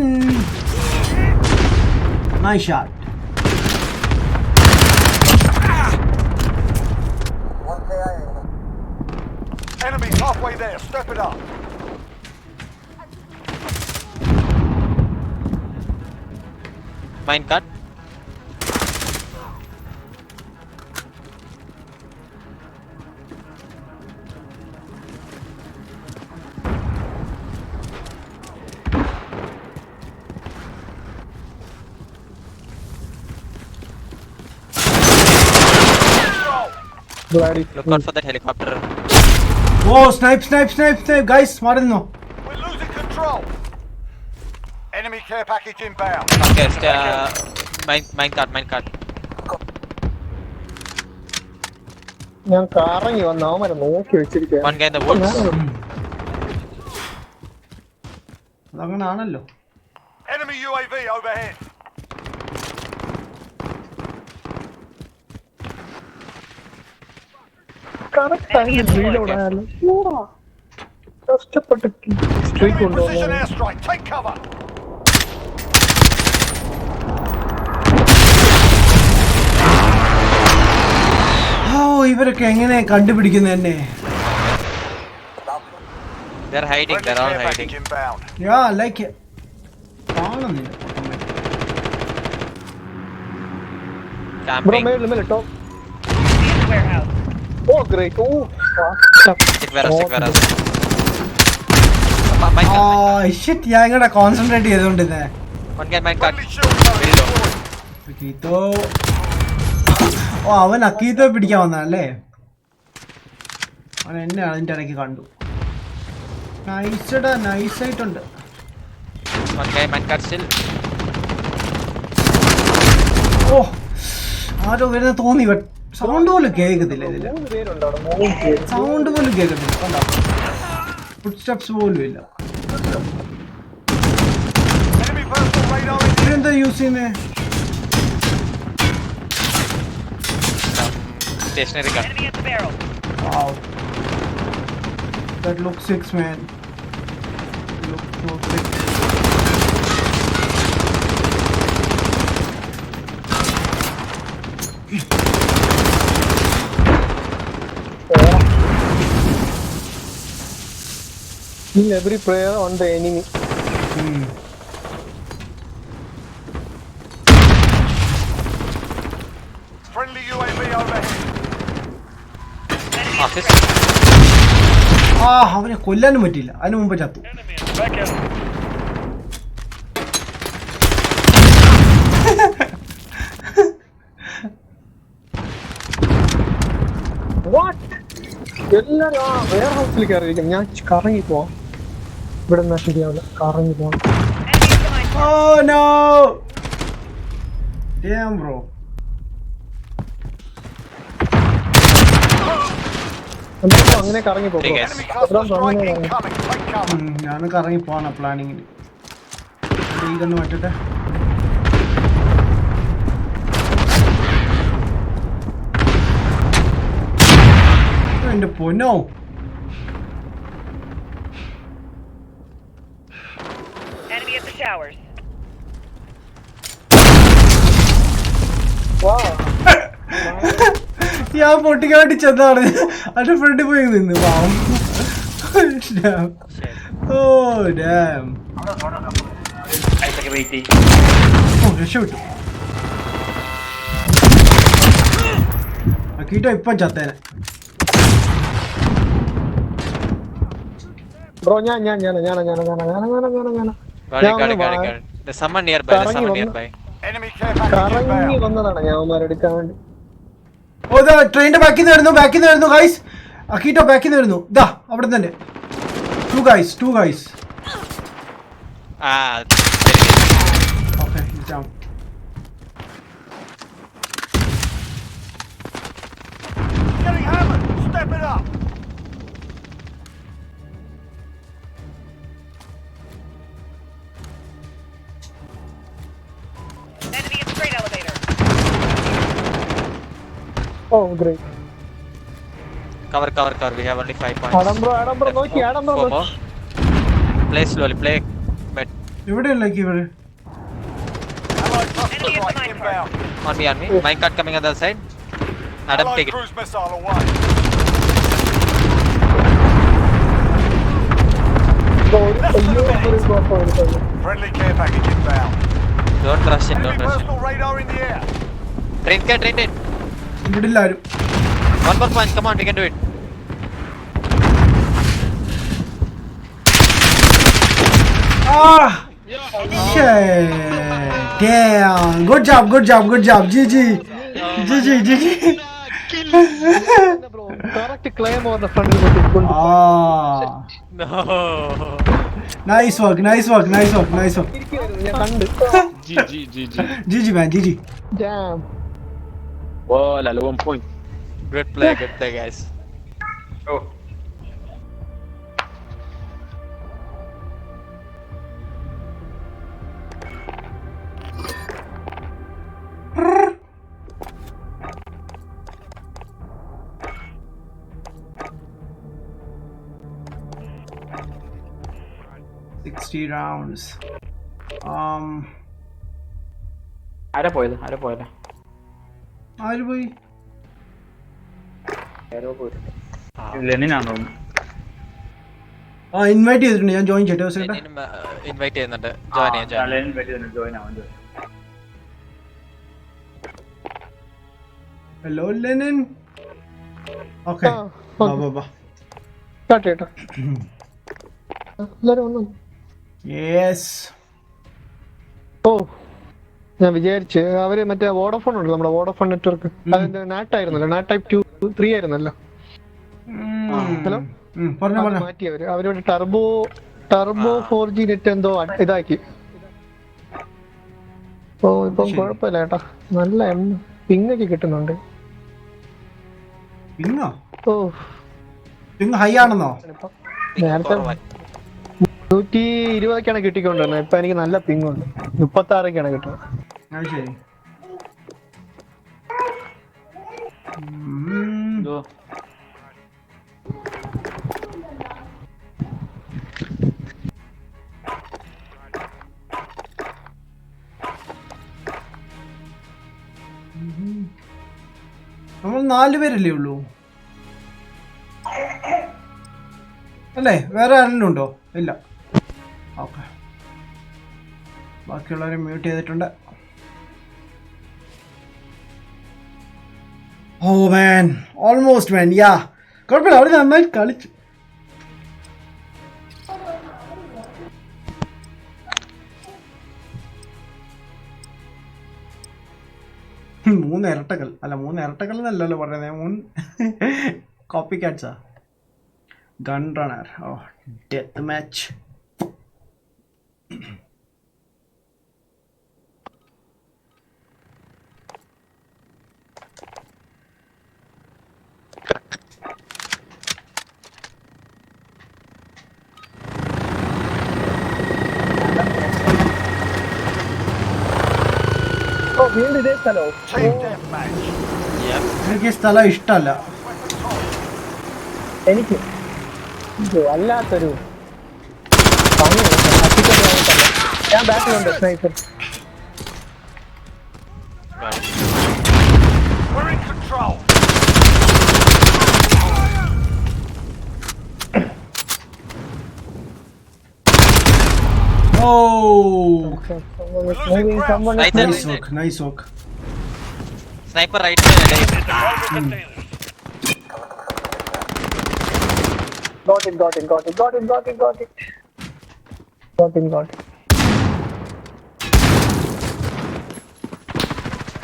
Nice shot. Enemies halfway there. Step it up. Mine cut. Bloody Look out for that helicopter. Oh, snipe. Guys, മാറുന്നു. We're losing control. Enemy care package inbound. Okay, mine cut. ഞാൻ കറങ്ങി വന്ന അവന്മാരെ നോക്കി വെച്ചിരിക്കുക. One guy in the woods. അതങ്ങനാണല്ലോ. Enemy UAV overhead. Correct ടൈമിൽ reload ആയാലും കഷ്ടപ്പെട്ട് സ്ട്രീക്ക് Precision കൊണ്ടുപോകുന്നത്. airstrike. Take cover. ഇവരൊക്കെ എങ്ങനെ കണ്ടുപിടിക്കുന്നത് തന്നെ? They're hiding. They're all hiding. Inbound. Yeah, like it. കാണുന്നില്ല. Bro Camping. മേലെ top. Enemy at the warehouse. Oh great. Oh Stick warehouse. Mine cut. Shit ഞാൻ ഇങ്ങനെ കോൺസെൻട്രേറ്റ് ചെയ്തോണ്ടിരുന്നേ. One guy mine cut. Friendly shield turret deployed. Akito. ഓ അവൻ Akito പിടിക്കാൻ വന്നല്ലേ? അവൻ എന്നെയാണ് അതിൻ്റെ ഇടയ്ക്ക് കണ്ടു. നൈസടാ, നൈസായിട്ടുണ്ട്. One guy mine cut still. ഓ ആരോ വരുന്ന തോന്നി. സൗണ്ട് പോലും കേൾക്കത്തില്ല ഇതില്. സൗണ്ട് പോലും കേൾക്കത്തില്ല. കണ്ടോ? ഫുഡ് സ്റ്റെപ്സ് പോലും ഇല്ല. Enemy personal radar in the ഇതെന്താ യൂസ് ചെയ്യുന്നേ? Stationary gun. Enemy at the barrel. Wow. That looks sick, man. Looks so sick. Kill every player on the enemy. friendly UAV overhead. Office. ആ അവനെ കൊല്ലാനും പറ്റിയില്ല. അതിന് മുമ്പ് ചത്തു. Back in. What? എല്ലാരും ആ വെയർ ഹൗസിൽ കയറിയിരിക്കും. ഞാൻ കറങ്ങി പോവാം. ഇവിടെ നിന്നാ ശരിയാവില്ല. കറങ്ങി പോവാം. Enemy at the mine. Oh no! Damn bro. എന്നിട്ട് അങ്ങനെ കറങ്ങി പോകും. Hey guys. Enemy cluster strike incoming. Take cover. ഞാൻ കറങ്ങി പോവാണ് പ്ലാനിങ്ങിന്. ഇതൊന്ന് മാറ്റട്ടെ. എന്റെ പൊന്നോ. Enemy at the showers. ഞാൻ പൊട്ടിക്കാൻ വേണ്ടി ചെന്നാണ്. അതിന്റെ ഫ്രണ്ടിൽ പോയി നിന്ന്. പാവം. ഓ ഡാം. ഐസൊക്കെ വെയിറ്റ് ചെയ്യും. ഓ രക്ഷപ്പെട്ടു. അക്കീട്ടോ ഇപ്പം ചത്തേനെ. ബ്രോ ഞാൻ Got it. There's someone nearby. Enemy care package കറങ്ങി inbound. വന്നതാണ് ഞാൻ അവന്മാരെടുക്കാൻ വേണ്ടി. ഓ ഇതാ ട്രെയിനിന്റെ ബാക്കിൽ നിന്ന് വരുന്നു ഗൈസ്. അക്കീട്ടോ ബാക്കിൽ നിന്ന് വരുന്നു. ഇതാ അവിടെ തന്നെ. Two guys. Ah. Okay down. Getting hammered. Step it up. Enemy at the freight elevator. Oh great. Cover. We have only 5 points. Adam bro നോക്കി. Four more. Play slowly. Play. But എവിടെയല്ല ഇവിടെ? Allied cluster Enemy at the strike mine inbound. on me. Mine cut coming on the other side. Adam, Allied take it. cruise missile away. Friendly care package inbound. Don't rush it. Enemy personal radar in the air. Train it. ഇവിടെ എല്ലാരും. One more punch. Come on, we can do it. Damn. Good job. GG. Correct claim on ഫ്രണ്ടിൽ കൊണ്ടിരിക്കുന്നു. No. Nice work. ഞാൻ കണ്ട്. GG man, GG. Damn. Oh, lalo 1 point. Good play, guys. Oh. rounds. ആരാ പോയത് ആര് പോയി? ലെനിനാണ് തോന്നുന്നു. Invite ചെയ്തിട്ടുണ്ട്. ഞാൻ ജോയിൻ ചെയ്തിട്ട് ഇൻവൈറ്റ് ചെയ്യുന്നുണ്ട്. ജോയിൻ ചെയ്യാൻ. ജോയിൻ ആവാൻ. Hello Lenin. ഓക്കെ ബാ. കേട്ടോ എല്ലാരും വന്നു. യെസ്. ഓ ഓ ഞാൻ വിചാരിച്ച് അവര് മറ്റേ വോഡോഫോൺ ഉണ്ട് നമ്മുടെ വോഡോഫോൺ നെറ്റ്വർക്ക് അതിന്റെ നാട്ടായിരുന്നല്ലോ നാട്ട് ടൈപ്പ് 2-3 ആയിരുന്നല്ലോ. ഹലോ മാറ്റി അവരുടെ ടർബോ 4G നെറ്റ് എന്തോ ഇതാക്കി. ഓ ഇപ്പം കുഴപ്പമില്ല ചേട്ടാ, നല്ല പിങ്ങൊക്കെ കിട്ടുന്നുണ്ട്. ഓ ഹൈ ആണെന്നോ? നേരത്തെ 120 കിട്ടിക്കൊണ്ടിരുന്നത്, ഇപ്പൊ എനിക്ക് നല്ല പിങ്ങുണ്ട്, 36 കിട്ടുന്നത്. ശരി. നമ്മൾ 4 പേരല്ലേ ഉള്ളൂ അല്ലേ? വേറെ ആരെങ്കിലും ഉണ്ടോ? ഇല്ല. ഓക്കെ, ബാക്കിയുള്ളവരെ മ്യൂട്ട് ചെയ്തിട്ടുണ്ട്. ഓ മാൻ, ഓൾമോസ്റ്റ് മാൻ. യാ, കുഴപ്പമില്ല, അവർ നന്നായി കളിച്ചു. മൂന്ന് ഇരട്ടകൾ എന്നല്ലല്ലോ പറയുന്നത്, 3 കോപ്പി കാറ്റ്സാ. Gun runner. Oh, death match. എനിക്ക് ഈ സ്ഥലം ഇഷ്ടമല്ല. എനിക്ക് വല്ലാത്തൊരു ഞാൻ ബാക്കിലുണ്ട് sniper. We're in control. Oh, nice work. Sniper right side. Got it.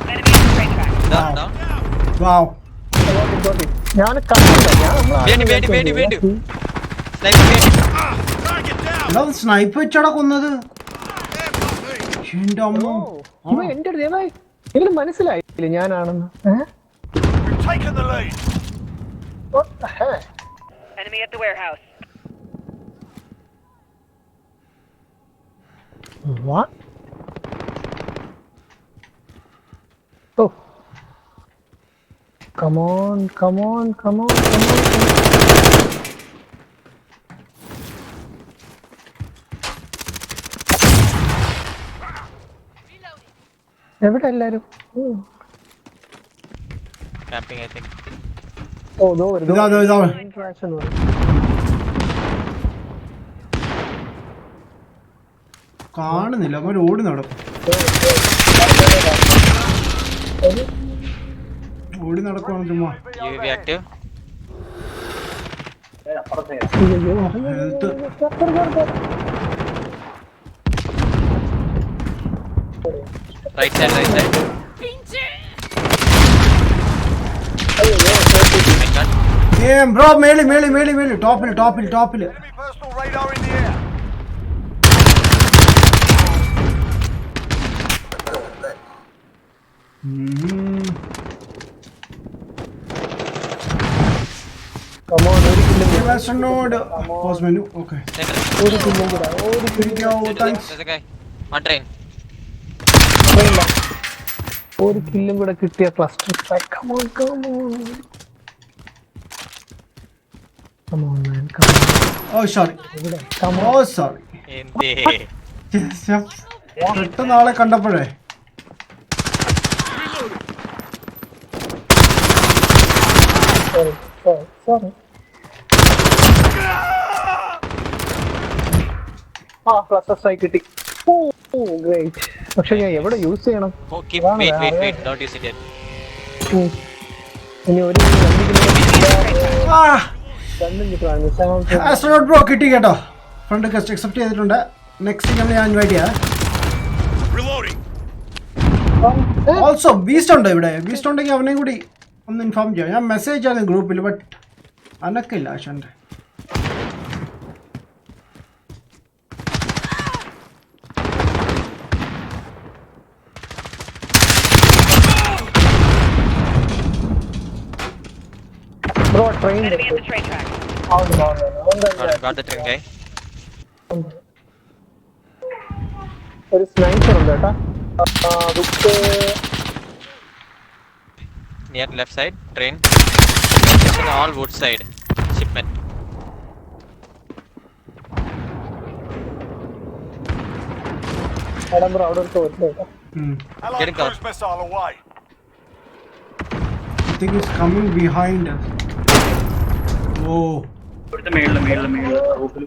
Enemy is straight back. Down. Wow. Got it. ഞാൻ കണ്ടില്ല, വേണ്ടി. Sniper വേണ്ടി. എടാ, സ്നൈപ്പ് വെച്ചാടാ കൊന്നത്. എന്റെ അമ്മ, എന്റെ ദൈവമേ, എനിക്ക് മനസ്സിലായില്ല ഞാനാണെന്ന്. We've taken the lead. What the heck? Enemy at the warehouse. What? Oh. Come on. എവിടെ എല്ലാരും? Camping, I think. ഓ ദോ ഇതാ. കാണുന്നില്ല, അവർ ഓടി നടക്കും. ഓടി നടക്കുവാണ് ചുമ്മാ. UAV active. Health. Right side. Bro, മേളി ടോപ്പില്. Enemy personal radar in the air. Come on, ഒരു കില്ലും വെസ്റ്റേർനോട് പോസ്റ്റ് മെനു. ഓക്കെ, ഒരു കില്ലും കൂടെ. Thanks. There's a guy on train. ഒരു കില്ലും കൂടെ കിട്ടിയ cluster. Come on. Come on, man. Come on. Oh, sorry. Come on. Oh, sorry. പെട്ടെന്ന് ആളെ കണ്ടപ്പോഴേ. Sorry. Cluster strike കിട്ടി. Great. പക്ഷെ ഞാൻ എവിടെ യൂസ് ചെയ്യണം? Oh, wait. Don't use it yet. ഇനി ഒരു ആസ്ട്രോനോട്ട് ബ്രോ കിട്ടി കേട്ടോ. ഫ്രണ്ട് ഗസ്റ്റ് അക്സെപ്റ്റ് ചെയ്തിട്ടുണ്ട്. നെക്സ്റ്റ് നമ്മൾ ഞാൻ ഇൻവൈറ്റ് ചെയ്യാം. ഓൾസോ ബീസ്റ്റ് ഉണ്ടോ ഇവിടെ? ബീസ്റ്റ് ഉണ്ടെങ്കിൽ അവനെയും കൂടി ഒന്ന് ഇൻഫോം ചെയ്യാം. ഞാൻ മെസ്സേജ് ചെയ്യാം ഗ്രൂപ്പിൽ, but അനക്കില്ല ആശാൻ്റെ. Bro, train. Enemy at the train track. Got the train guy. ഒരു സ്നൈപ്പർ ഉണ്ട് കേട്ടാ. Near left side, train. All wood side. Shipment. Adam bro, അവിടെ ഒരു തോറ്റ് കേട്ടാ. Allied Getting cruise missile away. I think it's coming behind us. Oh. ഇവിടുത്തെ മേളില് റൂഫിൽ.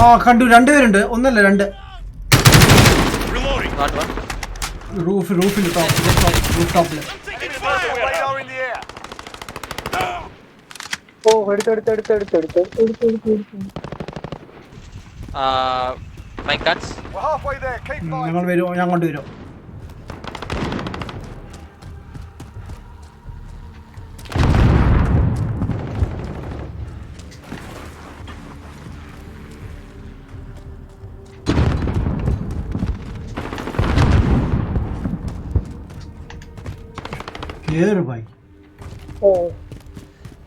ആ കണ്ടു, രണ്ടുപേരുണ്ട്, ഒന്നല്ല രണ്ട്. Reloading. Got one. റൂഫിൽ ടോപ്പില്. Radar in the air. ഓ എടുത്ത്. My cuts. We're halfway there. Keep fighting. ഞങ്ങൾ വരുമോ? ഞാൻ കൊണ്ടുവരും. കേറ് ഭായി. ഓ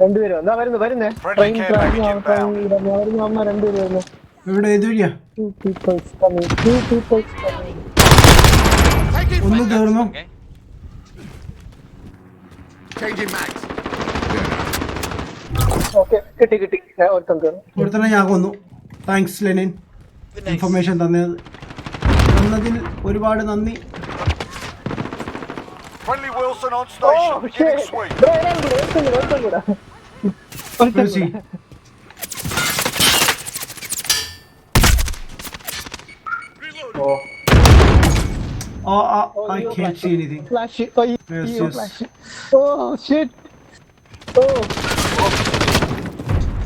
രണ്ടുപേരും എന്താ വരുന്നേ ട്രെയിൻ വരുന്നു അമ്മ രണ്ടുപേരും വരുന്നു. എവിടെ? ഏത് വഴിയാ? Two people's coming. ഒന്ന് തീർന്നു. Okay. Changing mags. ഓക്കെ കിട്ടി ഒരുത്തം തീർന്നു. ഒരുത്തന്നെ ഞാൻ കൊന്നു. താങ്ക്സ് ലെനിൻ, ഇൻഫർമേഷൻ തന്നതിൽ ഒരുപാട് നന്ദി. Friendly Wilson on station. Beginning sweep. Bro ഒരുത്തം കൂടെ Mercy. I can't see anything. Flash. Yes. Flash. Oh shit. ഓ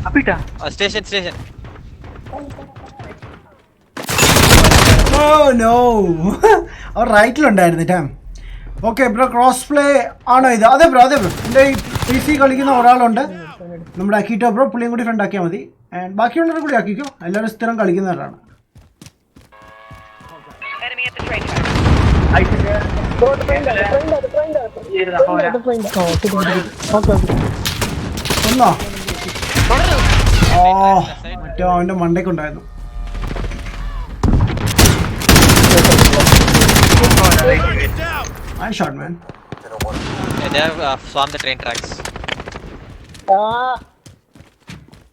അപ്പിട്ടാ. Station. Oh no. അവർ റൈറ്റിലുണ്ടായിരുന്നു ടാം. ഓക്കെ ബ്രോ, ക്രോസ് പ്ലേ ആണോ ഇത്? അതെ ബ്രോ. എൻ്റെ PC കളിക്കുന്ന ഒരാളുണ്ട്, നമ്മുടെ അക്കീറ്റോ ബ്രോ. പുള്ളിയും കൂടി ഫ്രണ്ട് ആക്കിയാൽ മതി. ആൻഡ് ബാക്കിയുള്ളവരെ കൂടി ആക്കിക്കോ. എല്ലാവരും സ്ഥിരം കളിക്കുന്നവരാണ്. Enemy at the train track. ഒന്നോ? ഓ മറ്റോ അവൻ്റെ മണ്ടയ്ക്കുണ്ടായിരുന്നു. I shot man. They have swarmed the train tracks.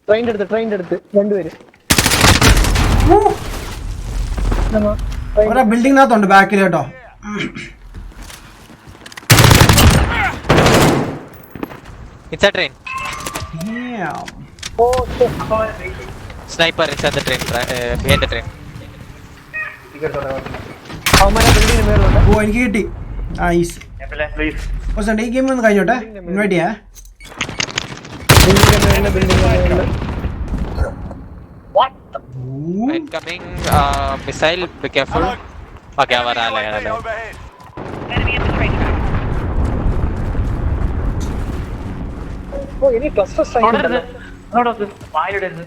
Train എടുത്ത് രണ്ടുപേര്. അവരാ ബിൽഡിങ്ങിനകത്തുണ്ട് ബാക്കിൽ കേട്ടോ. It's a train. Damn. Sniper inside the train. Behind the train. അവന്മാരെ ബിൽഡിങ്ങിന് മേലുണ്ട്. ഓ എനിക്ക് കിട്ടി. നൈസ്. ഈ ഗെയിം ഒന്ന് കഴിഞ്ഞോട്ടെ. ഇൻവൈറ്റ് ചെയ്യാ. Incoming missile. Be careful. Okay, UAV overhead. Enemy at the train track. ഓ ഇനി ക്ലസ്റ്റർ സ്ട്രൈക്ക്. വായിലിടരുത്.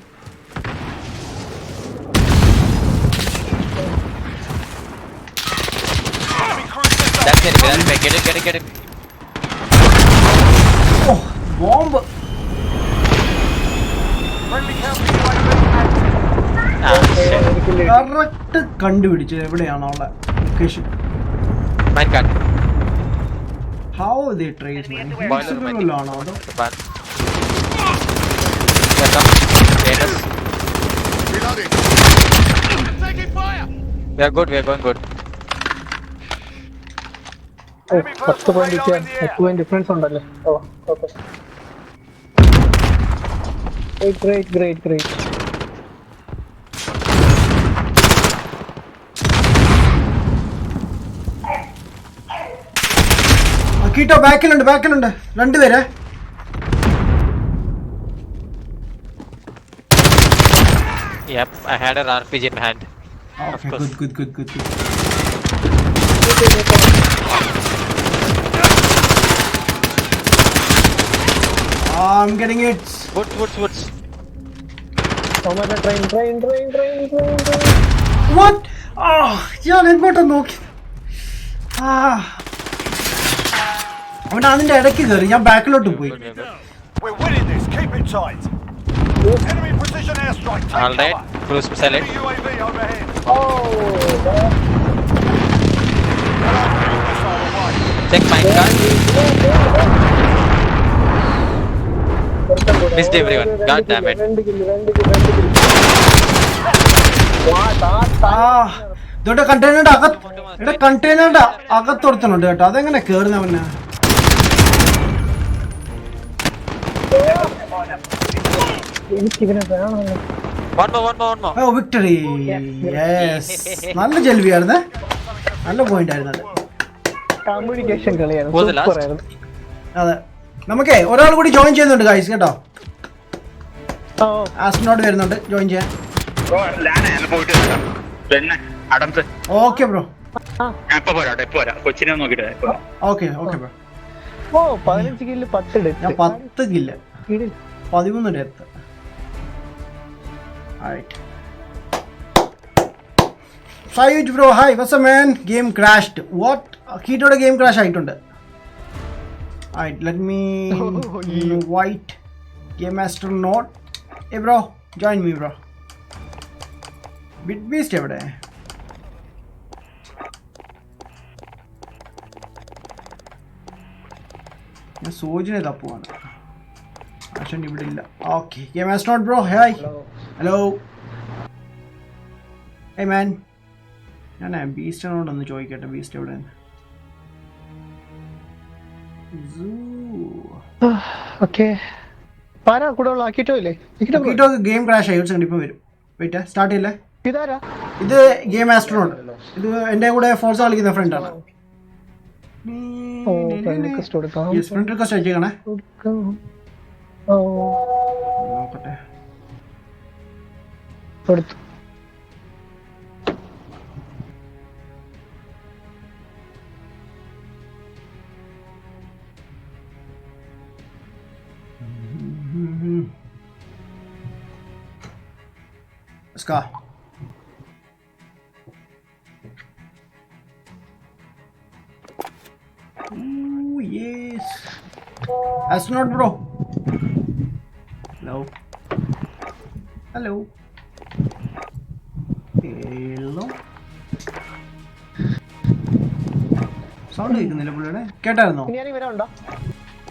Enemy cruise missile. That's it. Get it. Oh bomb. Friendly counter UAV active. Correct കണ്ടുപിടിച്ചത് എവിടെയാണോ ഉള്ള location. Mine cut. How they trace ആണോ അതോ? Reloading. Taking fire. We are going good. Enemy 10 personal point radar in the air. 10 point difference ഉണ്ടല്ലേ. ഓ okay. Great. അക്കീറ്റോ ബാക്കിലുണ്ട് രണ്ടുപേരെ. Yep, I had an RPG in hand. Okay, good. I'm getting it. Woods. train. What? ഞാൻ എങ്ങോട്ടാ നോക്കി? അവൻ അതിന്റെ ഇടയ്ക്ക് കയറി, ഞാൻ ബാക്കിലോട്ട് പോയി. We're winning this. Keep it tight. Enemy precision airstrike. Take All right. cover. Cruise missile. UAV overhead. Check my car. Missed everyone. God damn it. ഇതോട്ടെ കണ്ടെയ്നറിന്റെ അകത്തൊരുത്തനുണ്ട് കേട്ടോ. അതെങ്ങനെ കേറുന്നവന്? One more. ഓ വിക്ടറി. യെസ്, നല്ല ജൽവിയായിരുന്നേ, നല്ല പോയിന്റ് ആയിരുന്നത്. കമ്മ്യൂണിക്കേഷൻ കളിയാണ്. Super ആയിരുന്നു. അതെ, നമുക്കേ ഒരാൾ കൂടി ജോയിൻ ചെയ്യുന്നുണ്ട് ഗൈസ് കേട്ടോ. ആസ്ട്രോനോട്ട് വരുന്നുണ്ട് ജോയിൻ ചെയ്യാൻ. Okay bro. Okay bro. 15 kill 10 death. ഞാൻ 10 kill 13 death. Sayuj bro, hi, what's up man? Game crashed. What? Kitoയുടെ game crash ആയിട്ടുണ്ട്. Alright, let me invite Game Astronaut. Hey bro, join me bro. Bit beast എവിടെ? ഞാൻ സോജിനെ തപ്പുവാണ്. ആശൻ ഇവിടെ ഇല്ല. Okay, Game Astronaut bro, hi. Hello. Hey man. ഞാൻ ബീസ്റ്റിനോടൊന്ന് ചോദിക്കട്ടെ, beast എവിടെ? Game crash ആയി. ഇപ്പം വരും. വെയിറ്റ്, സ്റ്റാർട്ട് ചെയ്യില്ലേ? ഇത് ഗെയിം ആസ്ട്രോനോട്ട്. ഇത് എന്റെ കൂടെ ഫോർസ കളിക്കുന്ന ഫ്രണ്ടാണ്. ഫ്രണ്ട് റിക്വസ്റ്റ് അയച്ചേക്കണേ. നോക്കട്ടെ. Let's go. Ooh, yes. Astronaut bro. Hello. Hello. Sound കേൾക്കുന്നില്ല പുള്ളിയുടെ? കേട്ടായിരുന്നോ?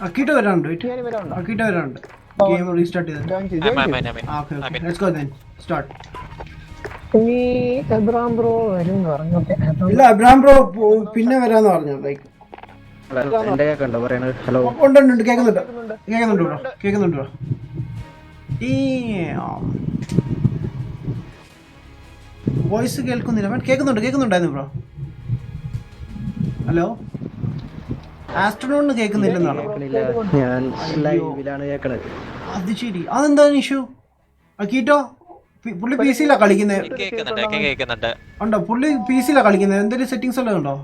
അക്കീട്ടോ വരാനുണ്ട്. അക്കീട്ടോ വരാനുണ്ട്. ഗെയിം റീസ്റ്റാർട്ട് ചെയ്ത്. Let's go then. Start. ഇല്ല, അബ്രഹാം ബ്രോ പിന്നെ വരാന്ന് പറഞ്ഞു. ലൈക്ക് ഉണ്ട്, കേൾക്കുന്നുണ്ട് ബ്രോ. വോയിസ് കേൾക്കുന്നില്ല. കേൾക്കുന്നുണ്ടായിരുന്നു ബ്രോ. ഹലോ, ആഫ്റ്റർനൂണിന് കേൾക്കുന്നില്ലെന്നാണോ? അത് ശരി, അതെന്താണ് ഇഷ്യൂ? കീറ്റോ പുള്ളി പി സിയിലാ കളിക്കുന്നത്. ഉണ്ടോ? പുള്ളി പി സിയിലാ കളിക്കുന്നത്. എന്തെങ്കിലും സെറ്റിംഗ്സ് എല്ലാം ഉണ്ടോ?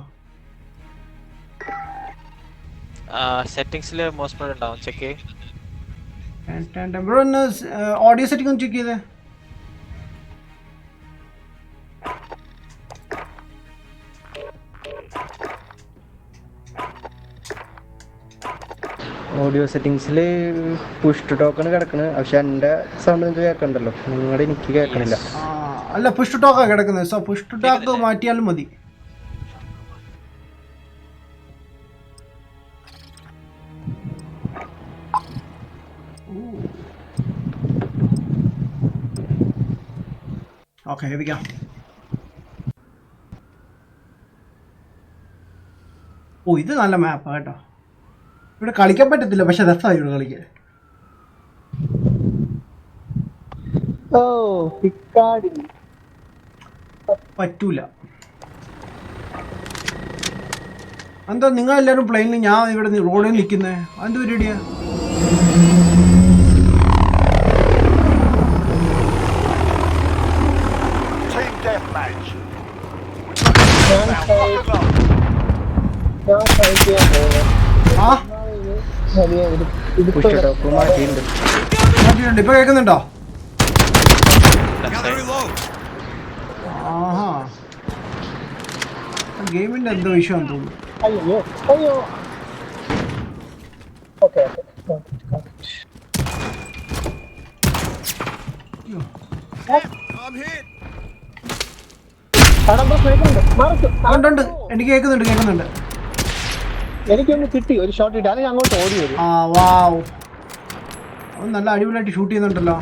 സെറ്റിംഗ്സിൽ മോസ്റ്റ് ഉണ്ടാവും. ചെക്ക് ബ്രോ, ഒന്ന് ഓഡിയോ സെറ്റിംഗ് ഒന്ന് ചെക്ക് ചെയ്തേ. ഓഡിയോ സെറ്റിംഗ്സിൽ പുഷ് ടു ടോക്കൺ കിടക്കണ്. പക്ഷെ എൻ്റെ സൗണ്ട് നിങ്ങൾക്ക് കേൾക്കണ്ടല്ലോ, നിങ്ങളുടെ എനിക്ക് കേൾക്കണില്ല. അല്ല, പുഷ് ടു ടോക്കാ കിടക്കുന്നത്. സോ പുഷ് ടു ടോക്ക് മാറ്റിയാലും മതി. Okay, here we go. ഓ, ഇത് നല്ല മാപ്പാ കേട്ടോ. ഇവിടെ കളിക്കാൻ പറ്റത്തില്ല, പക്ഷെ രസമായി ഇവിടെ കളിക്കാൻ. പറ്റൂല. എന്താ നിങ്ങൾ എല്ലാവരും പ്ലെയിനിൽ, ഞാൻ ഇവിടെ റോഡിൽ നിൽക്കുന്നേ? അതെന്ത് പരിപാടിയാ? Team deathmatch. ആ പുഷ് ടോപ്പ് മാറ്റിയിട്ടുണ്ട്. മാറ്റിയിട്ടുണ്ട്. ഇപ്പൊ കേൾക്കുന്നുണ്ടോ? Gather reload. ആഹാ, ഗെയിമിന്റെ എന്തോ ഇഷ്യൂ ആണെന്ന് തോന്നുന്നു. അയ്യോ ഓക്കെ I'm hit. ഉണ്ട്. എനിക്ക് കേൾക്കുന്നുണ്ട്. എനിക്കൊന്ന് കിട്ടി, ഒരു ഷോട്ട് കിട്ടി, അത് അങ്ങോട്ട് ഓടി വരും. ആ വാവ്, അവൻ നല്ല അടിപൊളിയായിട്ട് ഷൂട്ട് ചെയ്യുന്നുണ്ടല്ലോ.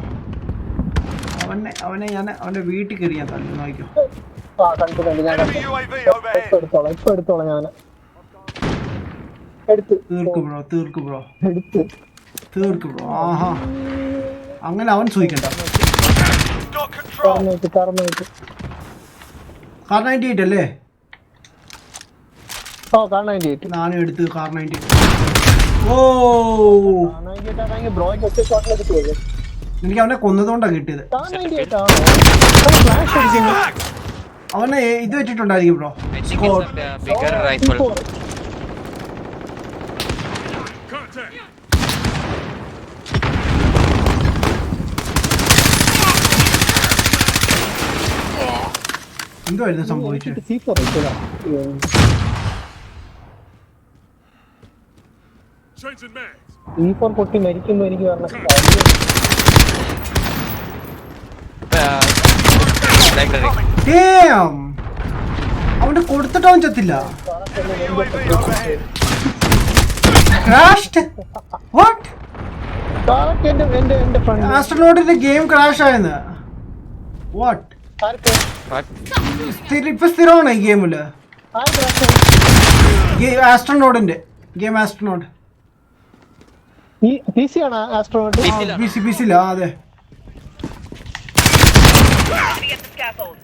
അവനെ ഞാൻ അവന്റെ വീട്ടിൽ കയറി ഞാൻ തല്ലി നോക്കിയോ. കണ്ടു ഞാൻ Enemy UAV overhead. ഇപ്പൊ എടുത്തോളാം ഞാൻ എടുത്ത് തീർക്ക് ബ്രോ. ആഹാ, അങ്ങനെ അവൻ സൂഹിക്കണ്ട. Got control. കറന്നിട്ട് കാർ 98 അല്ലേ? കാർ 98 നാനും എടുത്ത് കാർ 98. ഓ, ബ്രോയ്ക്ക് ഒറ്റ ഷോട്ടിലേക്ക് കിട്ടിയത്. എനിക്ക് അവനെ കൊന്നതുകൊണ്ടാണ് കിട്ടിയത്. അവനെ ഇത് വെച്ചിട്ടുണ്ടായിരിക്കും ബ്രോ. എന്തായിരുന്നു സംഭവിച്ചത്? Changing mags. E4 പൊട്ടി മരിക്കുമ്പോ എനിക്ക് പറഞ്ഞ അവന്റെ കൊടുത്തിട്ട് അവൻ ചത്തില്ല. UAV overhead. ആസ്ട്രോനോട്ടിന്റെ ഗെയിം ക്രാഷ് ആയെന്ന്. വാട്ട്? ഇപ്പൊ സ്ഥിരമാണ് ഈ ഗെയിമില്. ആസ്ട്രോനോട്ടിന്റെ ഗെയിം. ആസ്ട്രോനോട്ട് PC ആണ് ആസ്ട്രോനോട്ട്. PC ലാ. അതെ. Enemy at the scaffold.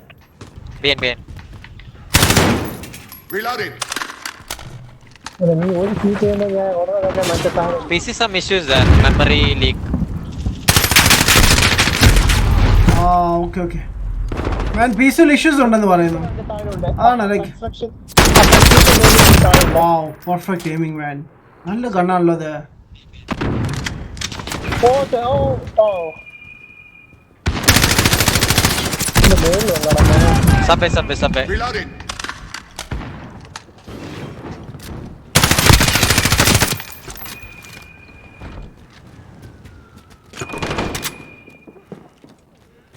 Reloading. നീ ഒരു സീറ്റ് ചെയ്യുമ്പോൾ ഞാൻ ഉടനെ മറ്റേ സാധനം PC some issues there, memory leak. Okay. ഞാൻ പീസിൽ ഇഷ്യൂസ് ഉണ്ടെന്ന് പറയുന്നു. ആണ് ലൈക്ക് വാവ്, പെർഫെക്റ്റ് എയിമിംഗ് മാൻ. നല്ല ഗണ്ണാണല്ലോ അത്. Subway. Reloading.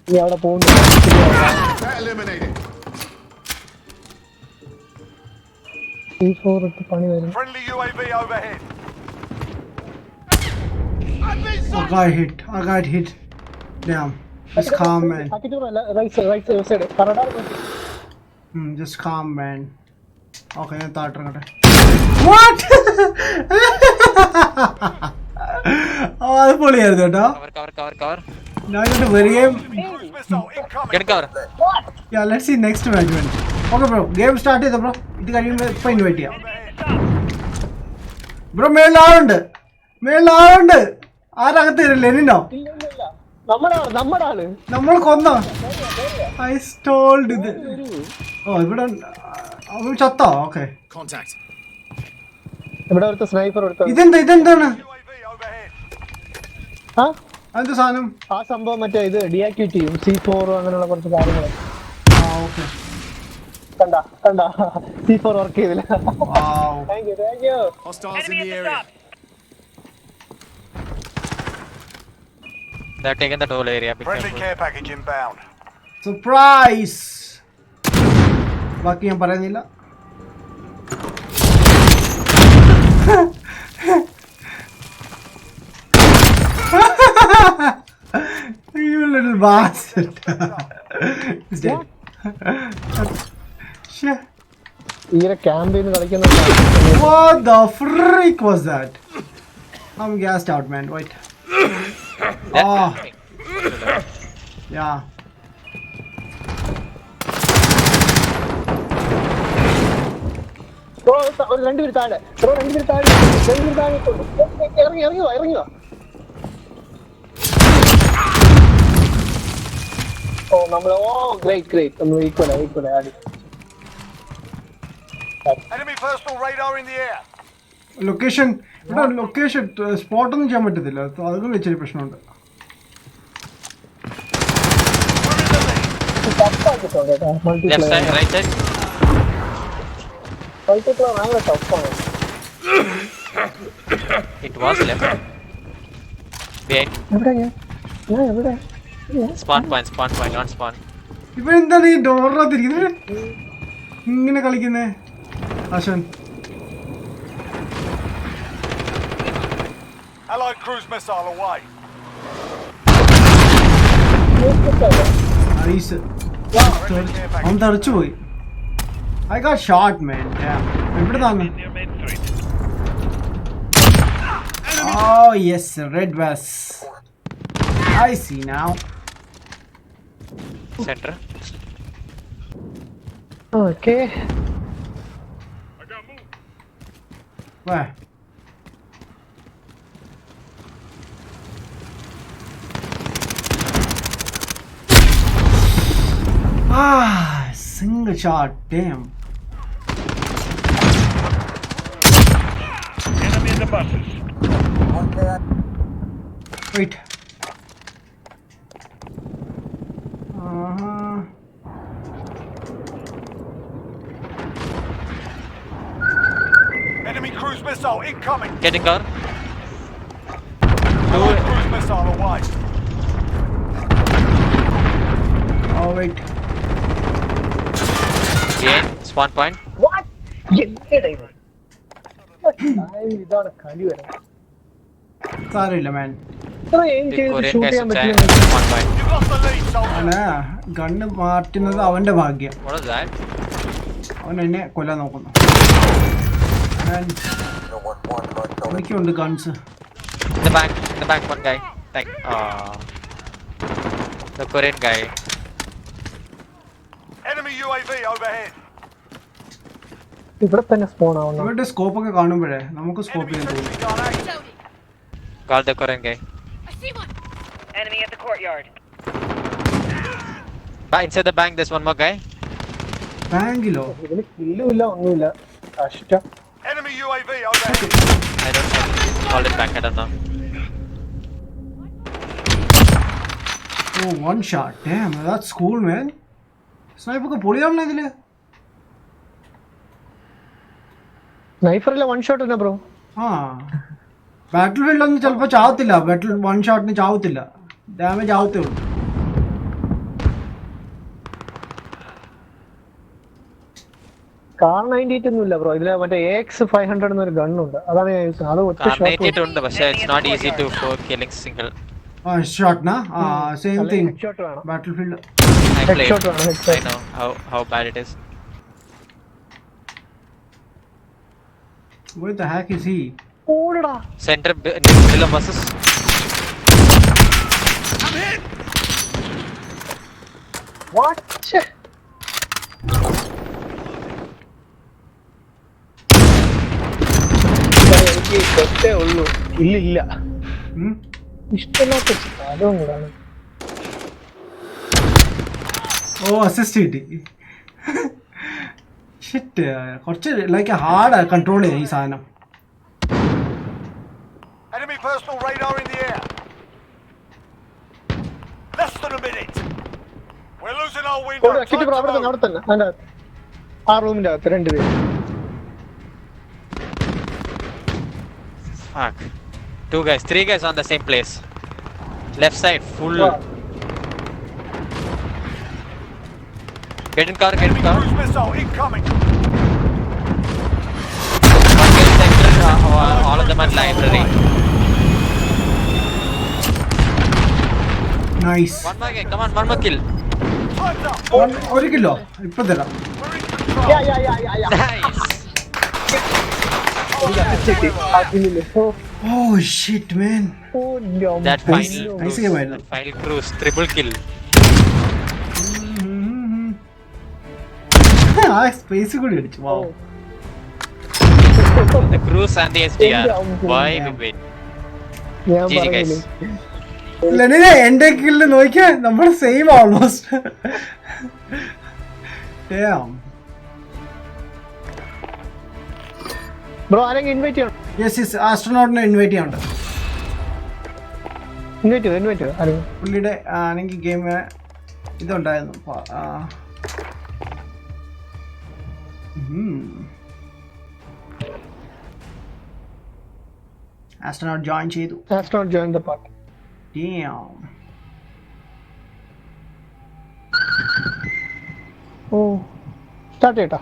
നീ അവിടെ പോകുന്നു. Threat eliminated. C4 ഇട്ട് പണി വരും. Friendly UAV overhead. I got hit. Damn. Just calm, man. Right side. Just calm, man. Okay, ഞാൻ താട്ടിറങ്ങട്ടെ. What? അത് പൊളിയായിരുന്നു കേട്ടോ. Cover. Now you have to vary Cruise missile incoming. Get cover. Yeah, let's see next match. Okay, bro. Game start ചെയ്തോ bro. ഇത് കഴിയുമ്പോൾ ഇപ്പൊ invite ചെയ്യാം. Bro മേളിൽ ആളുണ്ട്. ആരകത്ത് വരില്ലേ? നിന്നോ? നമ്മുടെ ആള് നമ്മൾ കൊന്നോ? ഐ സ്റ്റോൾഡ് ഇത്. ഓ, ഇവിടെ അവൻ ചത്തോ? ഓക്കെ. Contact. ഇവിടെ ഒരു സ്നൈപ്പർ എടുത്തു. ഇതെന്താണ്? UAV overhead. അതെന്ത് സാധനം? ആ സംഭവം മറ്റേ ഇത് ഡീആക്ടിവേറ്റ് ചെയ്യും. C4 അങ്ങനെയുള്ള കുറച്ച് കാര്യങ്ങൾ. ഓക്കെ. കണ്ട C4 വർക്ക് ചെയ്തില്ല. Thank you. Hostiles in Enemy the at the area. top. They're taking the whole area. Be Friendly careful. care package inbound. Surprise. ബാക്കി ഞാൻ പറയുന്നില്ല. You little bastard. He's dead. Shit. ഈരെ campaign കളിക്കുന്ന. What the freak was that? I'm gassed out, man. Wait. Oh. Yeah. ഒരു രണ്ടുപേര് താഴെ. ഇറങ്ങിയോ. ഓ നമ്മൾ great നമ്മൾ ഈക്വൽ ആടി. Enemy personal radar in the air. Location ഇവിടെ ലൊക്കേഷൻ സ്പോട്ടൊന്നും ചെയ്യാൻ പറ്റത്തില്ല. അതൊക്കെ വെച്ചൊരു പ്രശ്നമുണ്ട്. Left side, right side. It was left. Behind. Spawn point, not spawn. ഇപ്പൊ എന്താണ് ഈ ഡോറിനകത്തിരിക്കുന്നത് ഇങ്ങനെ കളിക്കുന്നേ? ആശാൻ Allied cruise missile away. ഐസ് അവൻ തെറിച്ചു പോയി. I got shot, man. എവിടെ താന്ന്? Oh yes, red vest. I see now. Center. Okay. Where? Single shot, damn. Enemy in the buses. Wait. Enemy cruise missile incoming. Getting car. Allied cruise missile away. Oh wait. Behind. Spawn point. ഇതാണ് കളി വരെ. സാരമില്ല മാൻ. The Korean guys attack. Spawn point. You've lost the lead, soldier. അവന് gun മാറ്റുന്നത് അവന്റെ ഭാഗ്യം. What was that? അവൻ എന്നെ കൊല്ലാൻ നോക്കുന്നു. എനിക്കുണ്ട് guns. In the back, one guy. Like, the Korean guy. Enemy UAV overhead. ഇവിടെ തന്നെ സ്പോൺ ആവുന്നു. ഇവരുടെ സ്കോപ്പ് ഒക്കെ കാണുമ്പോഴേ നമുക്ക് സ്കോപ്പ് Enemy ചെയ്യാൻ തോന്നും. sentry gun A. Call the Korean guy. Enemy at the courtyard. Inside the bank, there's one more guy. ബാങ്കിലോ? ഇതിന് കില്ലും ഇല്ല ഒന്നുമില്ല. കഷ്ടം. Enemy UAV overhead. I don't know. Call it back, I don't know. Oh, one shot. Damn, that's cool, man. Sniper ഒക്കെ പൊളിയാണല്ലോ ഇതില്. സ്നൈപ്പറിലെ one shot തന്നെ bro. ബാറ്റിൽ ഫീൽഡൊന്നും ചിലപ്പോൾ ചാവത്തില്ല. ബാറ്റിൽ one ഷോട്ടിന് ചാവത്തില്ല, damage ആവത്തേ ഉള്ളൂ. Car 98 ഒന്നും ഇല്ല ബ്രോ. ഇതിലെ മറ്റേ AX 500 എന്നൊരു ഗണ്ണുണ്ട്. അതാണ് ഞാൻ യൂസ് ചെയ്യുന്നത്. അത് ഒറ്റ ഷോട്ട് ഉണ്ട്, പക്ഷേ it's not easy to for killing single. Shot same thing. Shot വേണം. Battlefield I played. Headshot വേണം, headshot. I know how bad it is. Where the heck is he? ഓടടാ. Center middle of buses. What? എനിക്ക് ഇഷ്ടേ ഉള്ളൂ. ഇല്ല ഇഷ്ടമില്ലാത്ത സ്ഥലവും കൂടാണ്. ഓ assist കിട്ടി. Shit, കുറച്ച് ലൈക്ക് ഹാർഡ് കൺട്രോൾ ചെയ്യാം ഈ സാധനം. Enemy personal radar in the air. Less than a minute. We're losing our window. അവിടെ തന്നെ അവിടെ തന്നെ അതിൻ്റെ അകത്ത് ആ റൂമിൻ്റെ അകത്ത് രണ്ടുപേരും. Fuck. 2 guys, 3 guys on the same place. Left side full. Wow. Get in car. Enemy cruise missile incoming. One guy center, all of them at library. Nice. One more guy, come on, one more kill. Time's up. ഒരു kilo ഇപ്പൊ തരാം. We're in control. Nice. Oh shit, man. That final Nice cruise, game ആയിരുന്നു. that final cruise, triple kill. ആ space കൂടി അടിച്ചു. Wow. The cruise and the SDR. Why we win? ഞാൻ GG guys. ലെനിനെ എന്റെ kill നോക്കിയാ നമ്മൾ സെയിം ഓൾമോസ്റ്റ്. ബ്രോ ആരെങ്കിലും invite ചെയ്യണം. യെസ് യെസ് ആസ്ട്രോനോട്ടിനെ ഇൻവൈറ്റ് ചെയ്യാനുണ്ട്. ഇൻവൈറ്റ് ചെയ്തു. പുള്ളിയുടെ ആണെങ്കിൽ ഗെയിം ഇതുണ്ടായിരുന്നു. ആസ്ട്രോനോട്ട് ജോയിൻ ചെയ്തു. Astronaut join the party. Oh start ചെയ്യട്ടാ.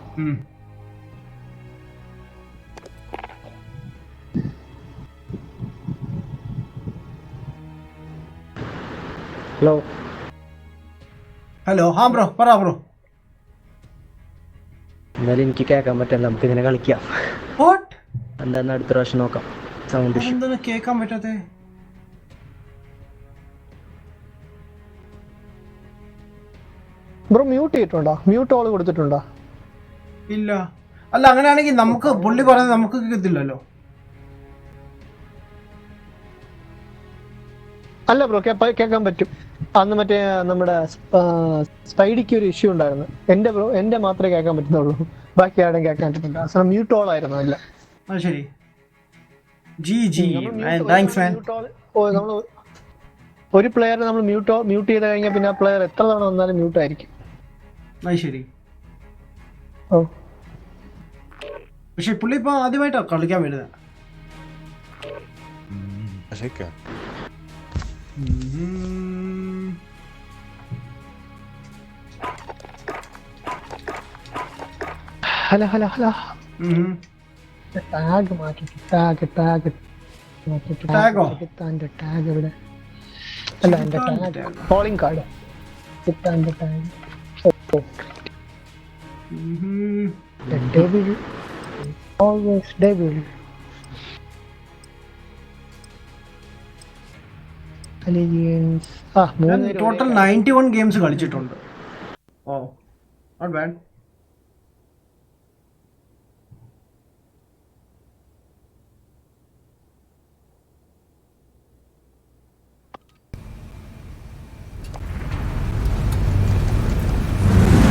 ഹലോ ബ്രോ പറ ബ്രോ. എന്നാലും എനിക്ക് കേൾക്കാൻ പറ്റില്ല, നമുക്ക് ഇതിനെ കളിക്കാം. എന്താന്ന് അടുത്ത പ്രാവശ്യം നോക്കാം. സൗണ്ട് കേൾക്കാൻ പറ്റാത്തെ ബ്രോ മ്യൂട്ട് ചെയ്തിട്ടുണ്ടോ? മ്യൂട്ട് ഓൾ കൊടുത്തിട്ടുണ്ടോ? ഇല്ല. അല്ല അങ്ങനെയാണെങ്കിൽ നമുക്ക് പുള്ളി പറയുന്നത് നമുക്ക് കേൾക്കത്തില്ലല്ലോ. അല്ല ബ്രോ കേൾക്കാൻ പറ്റും. അന്ന് മറ്റേ നമ്മുടെ സ്പൈഡിക്ക് ഒരു ഇഷ്യൂ ഉണ്ടായിരുന്നു. എന്റെ മാത്രമേ കേൾക്കാൻ പറ്റുന്നുള്ളൂ, ബാക്കി ആരും കേൾക്കാൻ പറ്റുന്നില്ല. മ്യൂട്ട് ഓൾ ആയിരുന്നു. അല്ല ശരി. Thanks man. നമ്മൾ ഒരു പ്ലെയറെ നമ്മൾ മ്യൂട്ട് ചെയ്ത് കഴിഞ്ഞാൽ പിന്നെ ആ പ്ലെയർ എത്ര തവണ വന്നാലും മ്യൂട്ട് ആയിരിക്കും. ശരി. പക്ഷെ പുള്ളി ഇപ്പൊ ആദ്യമായിട്ടാ കളിക്കാൻ വരുന്നത്. ഹലോ ടാഗ് മാറ്റി. ടാഗ് ടാഗ് ഇവിടെ അല്ല, എന്റെ tag calling card. Tag devil always devil. Allegiance. Total 91 games കളിച്ചിട്ടുണ്ട്. ഓ നോട്ട് ബാഡ്.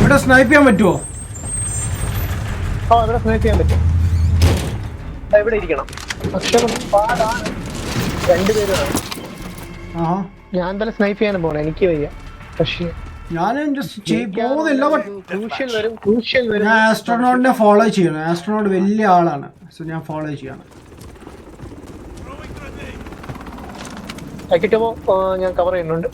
ഇവിടെ സ്നൈപ്പ് ചെയ്യാൻ പറ്റുമോ? ഇവിടെ സ്നൈപ്പ് ചെയ്യാൻ പറ്റും. ഇവിടെ ഇരിക്കണം. പക്ഷെ പാടാണ്. രണ്ടുപേരും ഞാൻ എന്തായാലും സ്നൈപ്പ് ചെയ്യാനും പോണേ, എനിക്ക് വയ്യ. പക്ഷേ ഞാൻ ആസ്ട്രോനോട്ടിനെ ഫോളോ ചെയ്യണം. ആസ്ട്രോനോട്ട് വലിയ ആളാണ്, സോ ഞാൻ ഫോളോ ചെയ്യണം. ഞാൻ കവർ ചെയ്യുന്നുണ്ട്.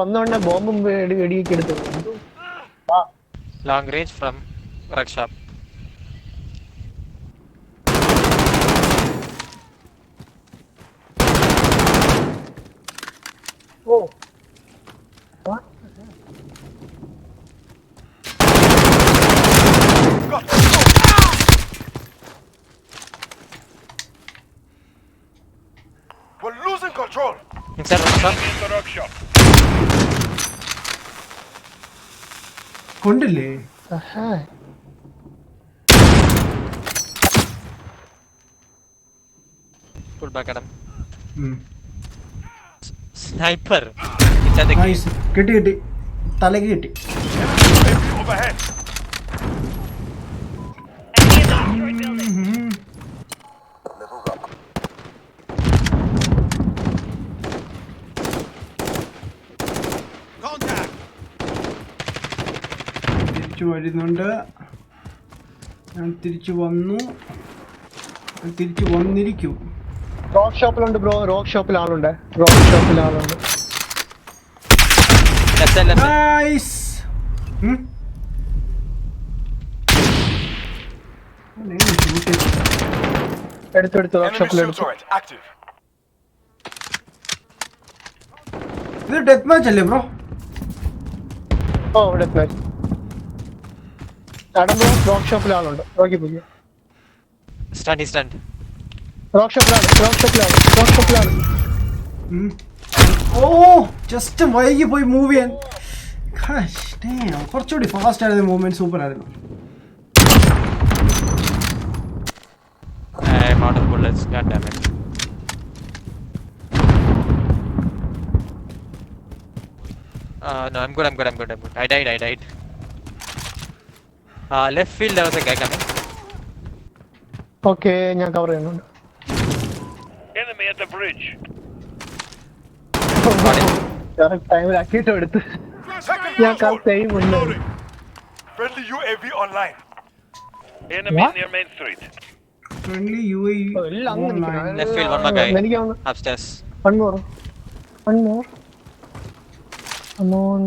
വന്നോണ്ടേ ബോംബും വെടിയൊക്കെ എടുത്തു. Long range from red shop. Oh We're losing control. Inside workshop. കൊണ്ടില്ലേ? Pull back at him. Sniper. കിട്ടി തലക്ക് കിട്ടി. Overhead. തിരിച്ചു വരുന്നുണ്ട്. ഞാൻ തിരിച്ചു വന്നിരിക്കും. Rock ഷോപ്പിലുണ്ട് bro. റോക്ക് ഷോപ്പിൽ ആളുണ്ട്. റോക്ക് ഷോപ്പിൽ ആളുണ്ട്. നൈസ്. എടുത്തു റോക്ക് ഷോപ്പിൽ എടുത്തു. ഇത് ഡെത്ത് മാച്ച് അല്ലേ ബ്രോ? ഓ ഡെത്ത് മാച്ച്. റോക്ക് ഷോപ്പിൽ ആളുണ്ട്. റോക്കി പോയി. Stand. റോക്ക് ഷോപ്പിലാണ്. ഓ ജസ്റ്റ് വൈകി പോയി മൂവ് ചെയ്യാൻ. കുറച്ചുകൂടി ഫാസ്റ്റ് ആയിരുന്നു മൂവ്മെന്റ്. സൂപ്പർ ആയിരുന്നു. I'm out of bullets. God damn it. No, I'm good. I died. Left field there was a guy coming. Okay ഞാൻ കവർ ചെയ്യുന്നുണ്ട്. Enemy at the bridge. ടൈമിലാക്കിയിട്ട് എടുത്ത് ഞാൻ ടൈം ഉണ്ട്. Friendly UAV online. Enemy near Main Street. Friendly UAV. എല്ലാം അങ്ങ് നിൽക്കണം. Left field, one more guy. എനിക്ക് തോന്നുന്നു Upstairs. one more. Come on.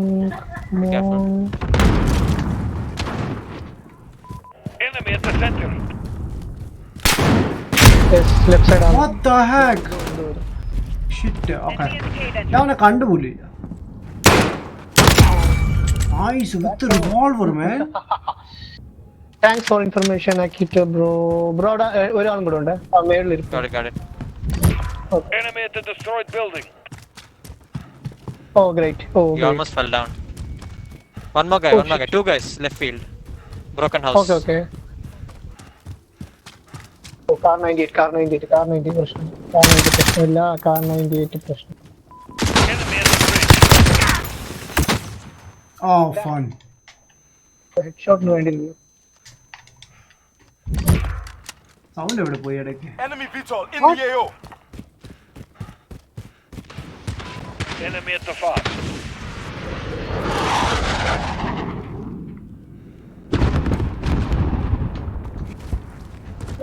Careful. Enemy at the center. Yes, left side ആണ്. What the heck? Shit. Okay. ഞാൻ അവനെ കണ്ടുപോലില്ല. Nice with the revolver, man. Thanks for information, Akita bro. Bro, ഒരാളും കൂടെ ഉണ്ട്. ആ മേളിൽ ഇരിക്കും. Got it. Enemy at the destroyed building. Oh, great. Oh, You great. almost fell down. One more guy. Two guys, left field. Broken house. Okay. Oh, car 98 പ്രശ്നം. car 98 പ്രശ്നമില്ല. car 98 പ്രശ്നം. Enemy at the bridge. Oh, fun. ഹെഡ്ഷോട്ടിന് വേണ്ടിയില്ല. Sound എവിടെ പോയി ഇടയ്ക്ക്? Enemy VTOL in the AO. Enemy at the far.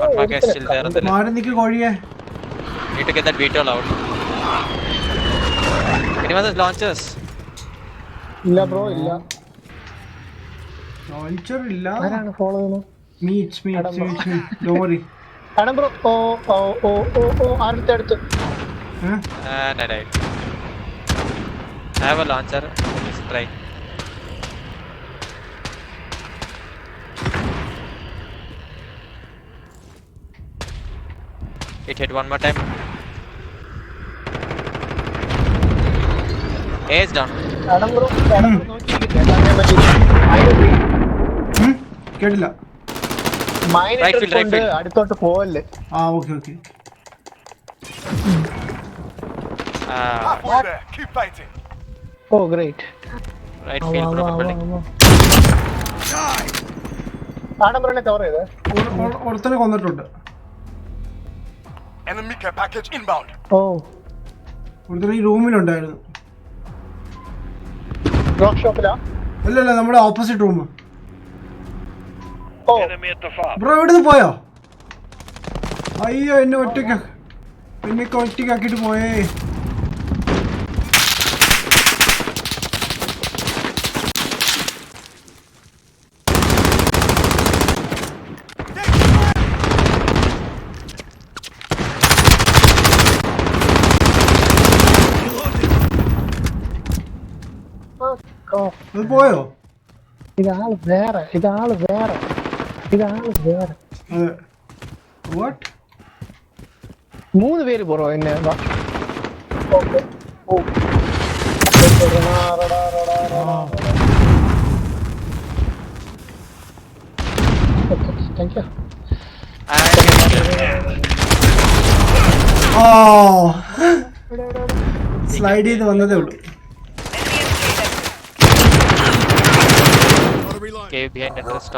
One more guy still there. മാറി നിൽക്ക് കോഴിയെ. Need to get that VTOL out. Anyone has launchers? ഇല്ല bro ഇല്ല. Launcher ഇല്ല. ആരാണ് ഫോളോ ചെയ്യുന്നത്? Me. Don't worry. ആടം ബ്രോ. ഓ അടുത്ത്. And I died. I have a launcher. Let's try. It hit one more time. A is down. Adam bro കേട്ടില്ല. Right field. അടുത്തോട്ട് പോവല്ലേ. Okay. Halfway there. Keep fighting. Oh, great. Right field, broken building. Adam ബ്രോനെ cover ചെയ്തേ. ഒരുത്തനെ കൊന്നിട്ടുണ്ട്. Enemy care package inbound. ഒരുത്തനെ ഈ റൂമിലുണ്ടായിരുന്നു. Drop ഷോപ്പിലാ? അല്ലല്ല, നമ്മുടെ opposite room. Enemy at the far. Bro എവിടുന്ന് പോയോ? അയ്യോ, എന്നെ ഒറ്റയ്ക്കാക്കിട്ട് പോയേ. അത് പോയോ? ഇതാള് വേറെ. What? 3 പേര് പോറോ എന്നെ. Thank you. സ്ലൈഡ് ചെയ്ത് വന്നതേ ഉള്ളൂ.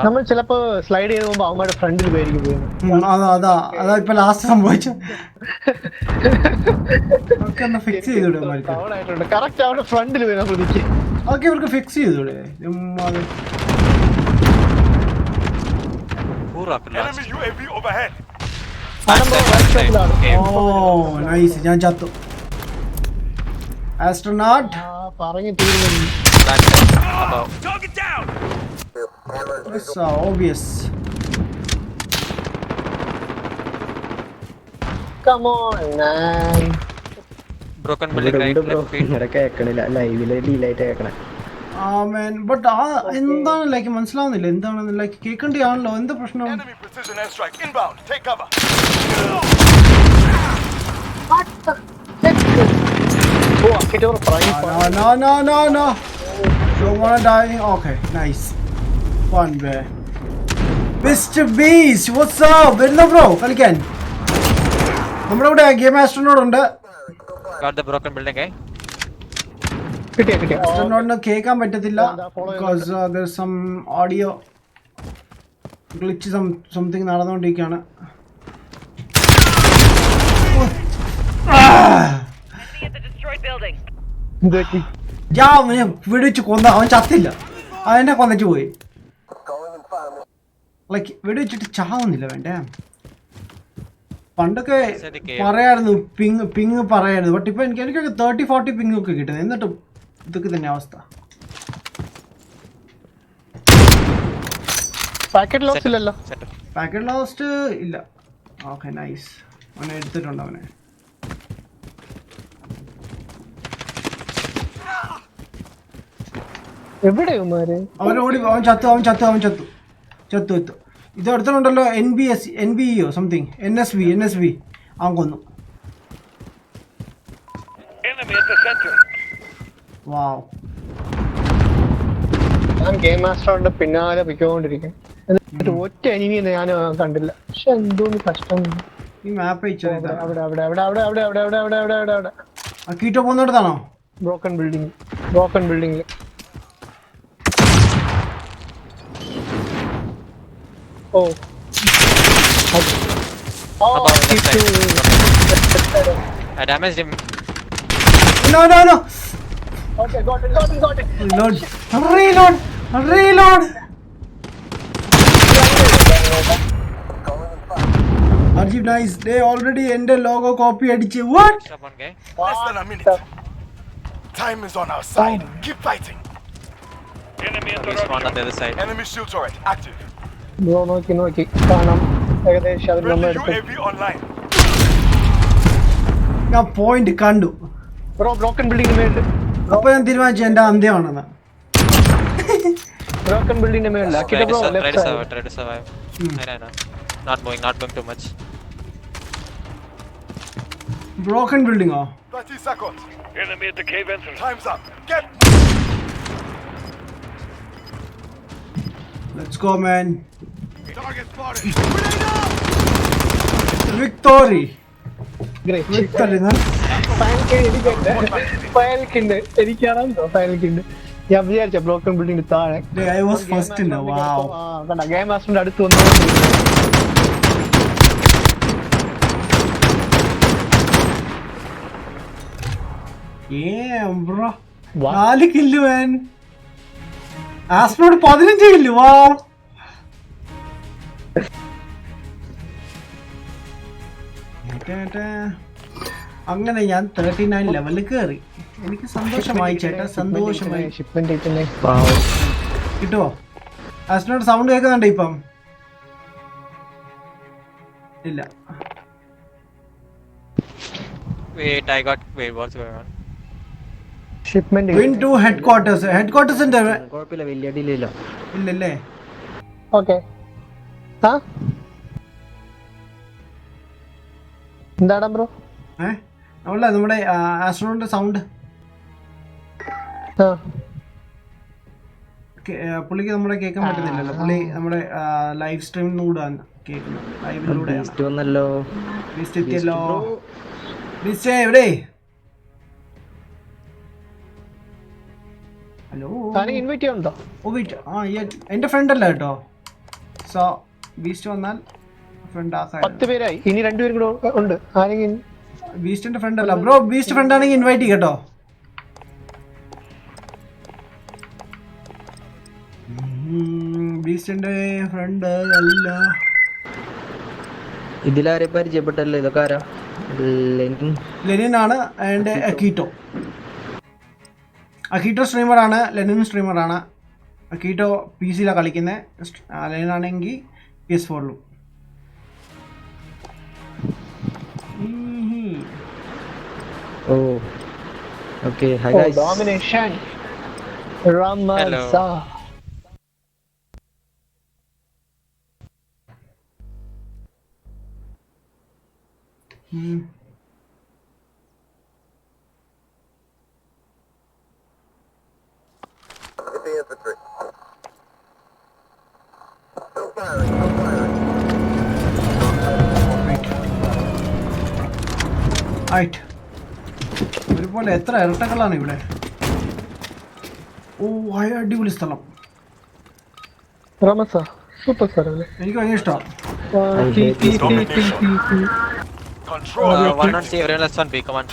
നമ്മൾ ചിലപ്പോ സ്ലൈഡ് ചെയ്ത് പോകുമ്പോ അവന്മാരുടെ ഫ്രണ്ടിൽ പേരിക്ക് പോകുന്നു. അതാ ഇപ്പൊ ലാസ്റ്റ് സംഭവിച്ചു. ഫിക്സ് ചെയ്തൂടെ? കറക്റ്റ് അവരുടെ ഫ്രണ്ടിൽ പോയി പ്രതിക്ക്. അതൊക്കെ ഇവർക്ക് ഫിക്സ് ചെയ്തൂടെ? Enemy UAV overhead. നൈസ്. ഞാൻ ചത്തു. ആസ്ട്രോനോട്ട് പറഞ്ഞു തീരുന്നു. Target down. It's obvious. Come on, man. Broken building right. ഇവിടെ കേക്കണില്ല, ലൈവില് ഡിലൈറ്റ് കേക്കണേ. ബട്ട് എന്താണ് ലൈക്ക് മനസ്സിലാവുന്നില്ല. എന്താണ് ലൈക്ക് കേൾക്കേണ്ടിയാണല്ലോ. എന്താ പ്രശ്നം? Enemy precision airstrike inbound. Take cover. What the heck? Oh, I hit over prime. No. Don't wanna die. Okay, nice. Fun way. Mr. Beast, what's up? വരുന്നോ bro കളിക്കാൻ? നമ്മുടെ ഇവിടെ ഗെയിം ആസ്ട്രോനോട്ട് ഉണ്ട്. Got the broken building, eh? കിട്ടിയ. ആസ്ട്രോനോട്ടിന് കേൾക്കാൻ പറ്റത്തില്ല because there's some audio glitch, something നടന്നുകൊണ്ടിരിക്കുകയാണ്. ഞാൻ അവനെ വെടിവെച്ച് കൊന്ന, അവൻ ചത്തില്ല, അവനെ കൊന്നിട്ട് പോയി. ലൈക്ക് വെടിവെച്ചിട്ട് ചാവുന്നില്ല. വേണ്ടേ പണ്ടൊക്കെ പറയായിരുന്നു പിങ് പറയായിരുന്നു, ബട്ട് ഇപ്പൊ എനിക്കൊക്കെ 30-40 പിങ് ഒക്കെ കിട്ടുന്നത്. എന്നിട്ടും ഇതൊക്കെ തന്നെ അവസ്ഥ. പാക്കറ്റ് ലോസ്റ്റ് ഇല്ലല്ലോ. പാക്കറ്റ് ലോസ്റ്റ് ഇല്ല. Okay nice. അവനെ എടുത്തിട്ടുണ്ട്. അവനെ അവൻ ഓടി, അവൻ ചത്തു. ഇത് അടുത്തുണ്ടല്ലോ NBEO സംതിങ്, NSV അവൻ കൊന്നു. വാവ്. ഞാൻ ഗെയിം മാസ്റ്ററുടെ പിന്നാലെ പൊയ്ക്കൊണ്ടിരിക്കും. എന്നിട്ട് ഒറ്റ എനിമി ഞാൻ കണ്ടില്ല. പക്ഷെ എന്തോന്ന് കഷ്ടം. ഈ മാപ്പ് അവിടെ കീറ്റോ പോകുന്നിടത്താണോ? Broken building. Oh. I damaged him. No. Okay, got it. Reload. Arjib, nice. They already ended logo copy adiche. What? Less than a minute. Time is on our side. Keep fighting. Enemy on the other side. Enemy shield turret active. Bro നോക്കി കാണാം. ഏകദേശം അതിൽ നമ്മൾ UAV online. ഞാൻ point കണ്ടു. Bro broken ബിൽഡിംഗിന് മേളിൽ. അപ്പൊ ഞാൻ തീരുമാനിച്ചു എന്റെ അന്ത്യമാണെന്ന്. ബ്രോക്കൺ ബിൽഡിംഗിന് മേളിൽ. Try to survive. I know. Not moving too much. Broken building. 30 seconds. Enemy at the cave entrance. Time's up. Get. Let's go, man. Target spotted. Victory. Great. Victory. എനിക്കാണെന്തോ ഞാൻ വിചാരിച്ച broken ബിൽഡിംഗിന് താഴെ. I was first in the wow. Game മാസ്റ്ററിന്റെ അടുത്ത് വന്നു. Yeah, bro. 4 kill, man. ആസ്ട്രോഡ് 15 kill. Wow. അങ്ങനെ ഞാൻ 39 ലെവലിൽ കയറി. എനിക്ക് സന്തോഷമായി ചേട്ടാ, സന്തോഷമായി. കിട്ടുമോ? ആസ്ട്രോഡ് സൗണ്ട് കേൾക്കുന്നുണ്ട് ഇപ്പം? ഇല്ല. What's going on? Win to headquarters. Headquartersന്റെ കുഴപ്പമില്ല, വലിയ ഡിലേ ഇല്ല. ഇല്ലല്ലേ? ഓക്കെ. എന്താടാ ബ്രോ? അവളെ നമ്മുടെ ആസ്ട്രോണിന്റെ സൗണ്ട് പുള്ളിക്ക് നമ്മളെ കേൾക്കാൻ പറ്റുന്നില്ലല്ലോ. പുള്ളി നമ്മുടെ ലൈവ് സ്ട്രീമിലൂടെ കേൾക്കുന്നത്. ലൈവിലൂടെയാണല്ലോ. എത്തിയല്ലോ. എവിടെ? ഹലോ, ഇൻവൈറ്റ് ചെയ്യണ്ടോ? എന്റെ ഫ്രണ്ട് അല്ല കേട്ടോ. സോ ബീസ്റ്റ് വന്നാൽ ഫ്രണ്ട് ആക്കാൻ 10 പേരായി. ഇനി 2 പേരും കൂടെ ഉണ്ട്. ആരെങ്കിലും ബീസ്റ്റിന്റെ ഫ്രണ്ട് അല്ല ബ്രോ. ബീസ്റ്റ് ഫ്രണ്ട് ആണെങ്കിൽ ഇൻവൈറ്റ് ചെയ്യട്ടോ. ബീസ്റ്റിന്റെ ഫ്രണ്ട് അല്ല. ഇതിലാരെ പരിചയപ്പെട്ടല്ലോ? ഇതൊക്കെ ആരാ? ലെനിൻ ആണ്. ആൻഡ് അക്കീറ്റോ സ്ട്രീമറാണ്. ലെനിൻ സ്ട്രീമറാണ്. അക്കീറ്റോ PC-ലാണ് കളിക്കുന്നത്. ലെനിൻ ആണെങ്കിൽ PS4-ലും. Okay, hi guys. Domination. Ramazza. The infantry. ഒരുപോലെ എത്ര ഇരട്ടകളാണ് ഇവിടെ. ഓ, അടിപൊളി സ്ഥലം. സൂപ്പർ സ്ഥലം. എനിക്ക് ഭയങ്കര ഇഷ്ടമാണ്. One on C, everyone let's on B. Come on.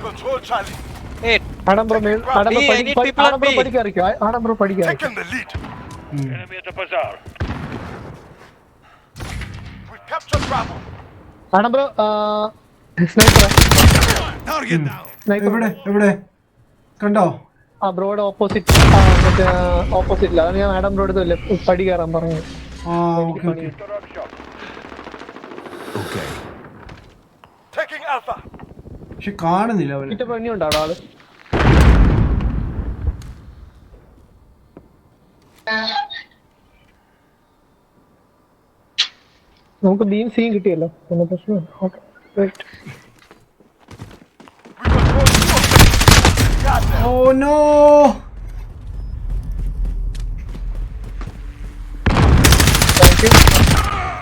control Charlie. Hey, Adam bro, B, I need people on B. Adam bro, Taking the lead. Enemy at the bazaar. We captured Bravo. Adam bro, sniper. Target down. Sniper. എവിടെ കണ്ടോ? ആ ബ്രോയുടെ opposite മറ്റേ ഓപ്പോസിറ്റില്ല. അത് ഞാൻ Adam ബ്രോയുടെ അടുത്തല്ലേ പടി കയറാൻ പറഞ്ഞു. ആ okay okay. Okay. Taking Alpha. പക്ഷെ കാണുന്നില്ല അവന്. ഇറ്റ പണിയുണ്ടോ അവിടെ ആള്? നമുക്ക് ബീം സീൻ കിട്ടിയല്ലോ. ഒന്നും പ്രശ്നമില്ല. Okay right. Oh no!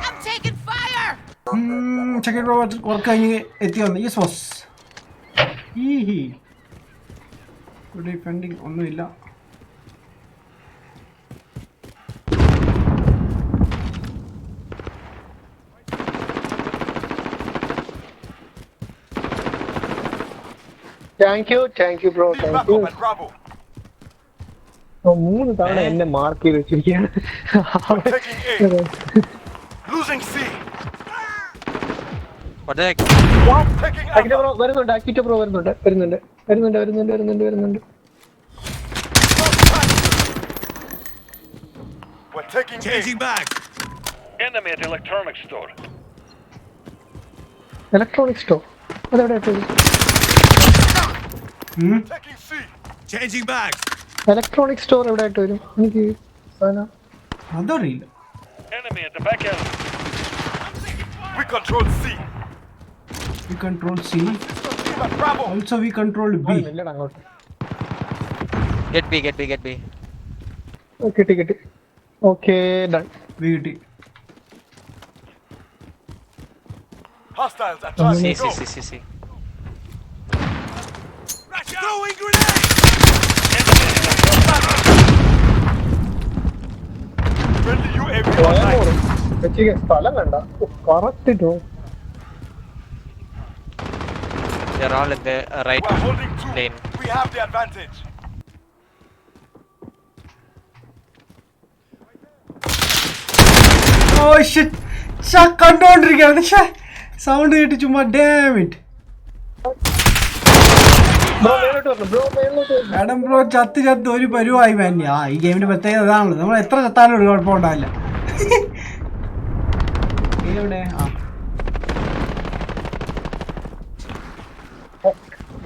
I'm taking fire! Second robot work കഴിഞ്ഞ് എത്തി വന്നു. Yes boss. ഇവിടെ ഡിഫെൻഡിങ് ഒന്നുമില്ല. Thank you bro, thank you. Bravo. 3 തവണ എന്നെ മാർക്ക് ചെയ്ത് വെച്ചിരിക്കുകയാണ്. Taking A. Losing C. What the heck? Taking അക്കിറ്റ Alpha. Bro വരുന്നുണ്ട്, അക്കിറ്റ ബ്രോ വരുന്നുണ്ട്. We're taking A. Changing back. Enemy at electronics store. Electronic store അതെവിടെ ആയിട്ടത്? Taking C. Changing back. Electronic store എവിടെ ആയിട്ട് വരും? എനിക്ക് അതറിയില്ല. Enemy at the back alley. We control C. We control C. Team at Bravo. Also we control B. ഇല്ലടാ അങ്ങോട്ട്. Get B. കിട്ടി. Okay done. B കിട്ടി. Hostiles at Charlie. Go. See. Throwing grenade. Friendly UAV online. വെച്ചിരിക്കാൻ സ്ഥലം വേണ്ട. Correct draw. They're all in the right We're holding 2. lane. We have the advantage. Oh shit! കണ്ടോണ്ടിരിക്കുകയാണ്. Sound കേട്ട് ചുമ്മാ damn it. Bro മേലോട്ട് വരണം, bro മേലോട്ട് വരണം. Madam bro ചത്ത് ഒരു പരുവായി വേണ്ടി. ഈ ഗെയിമിന്റെ പ്രത്യേകത അതാണല്ലോ, നമ്മൾ എത്ര ചത്താലും ഒരു കുഴപ്പമുണ്ടാവില്ല. എവിടെ?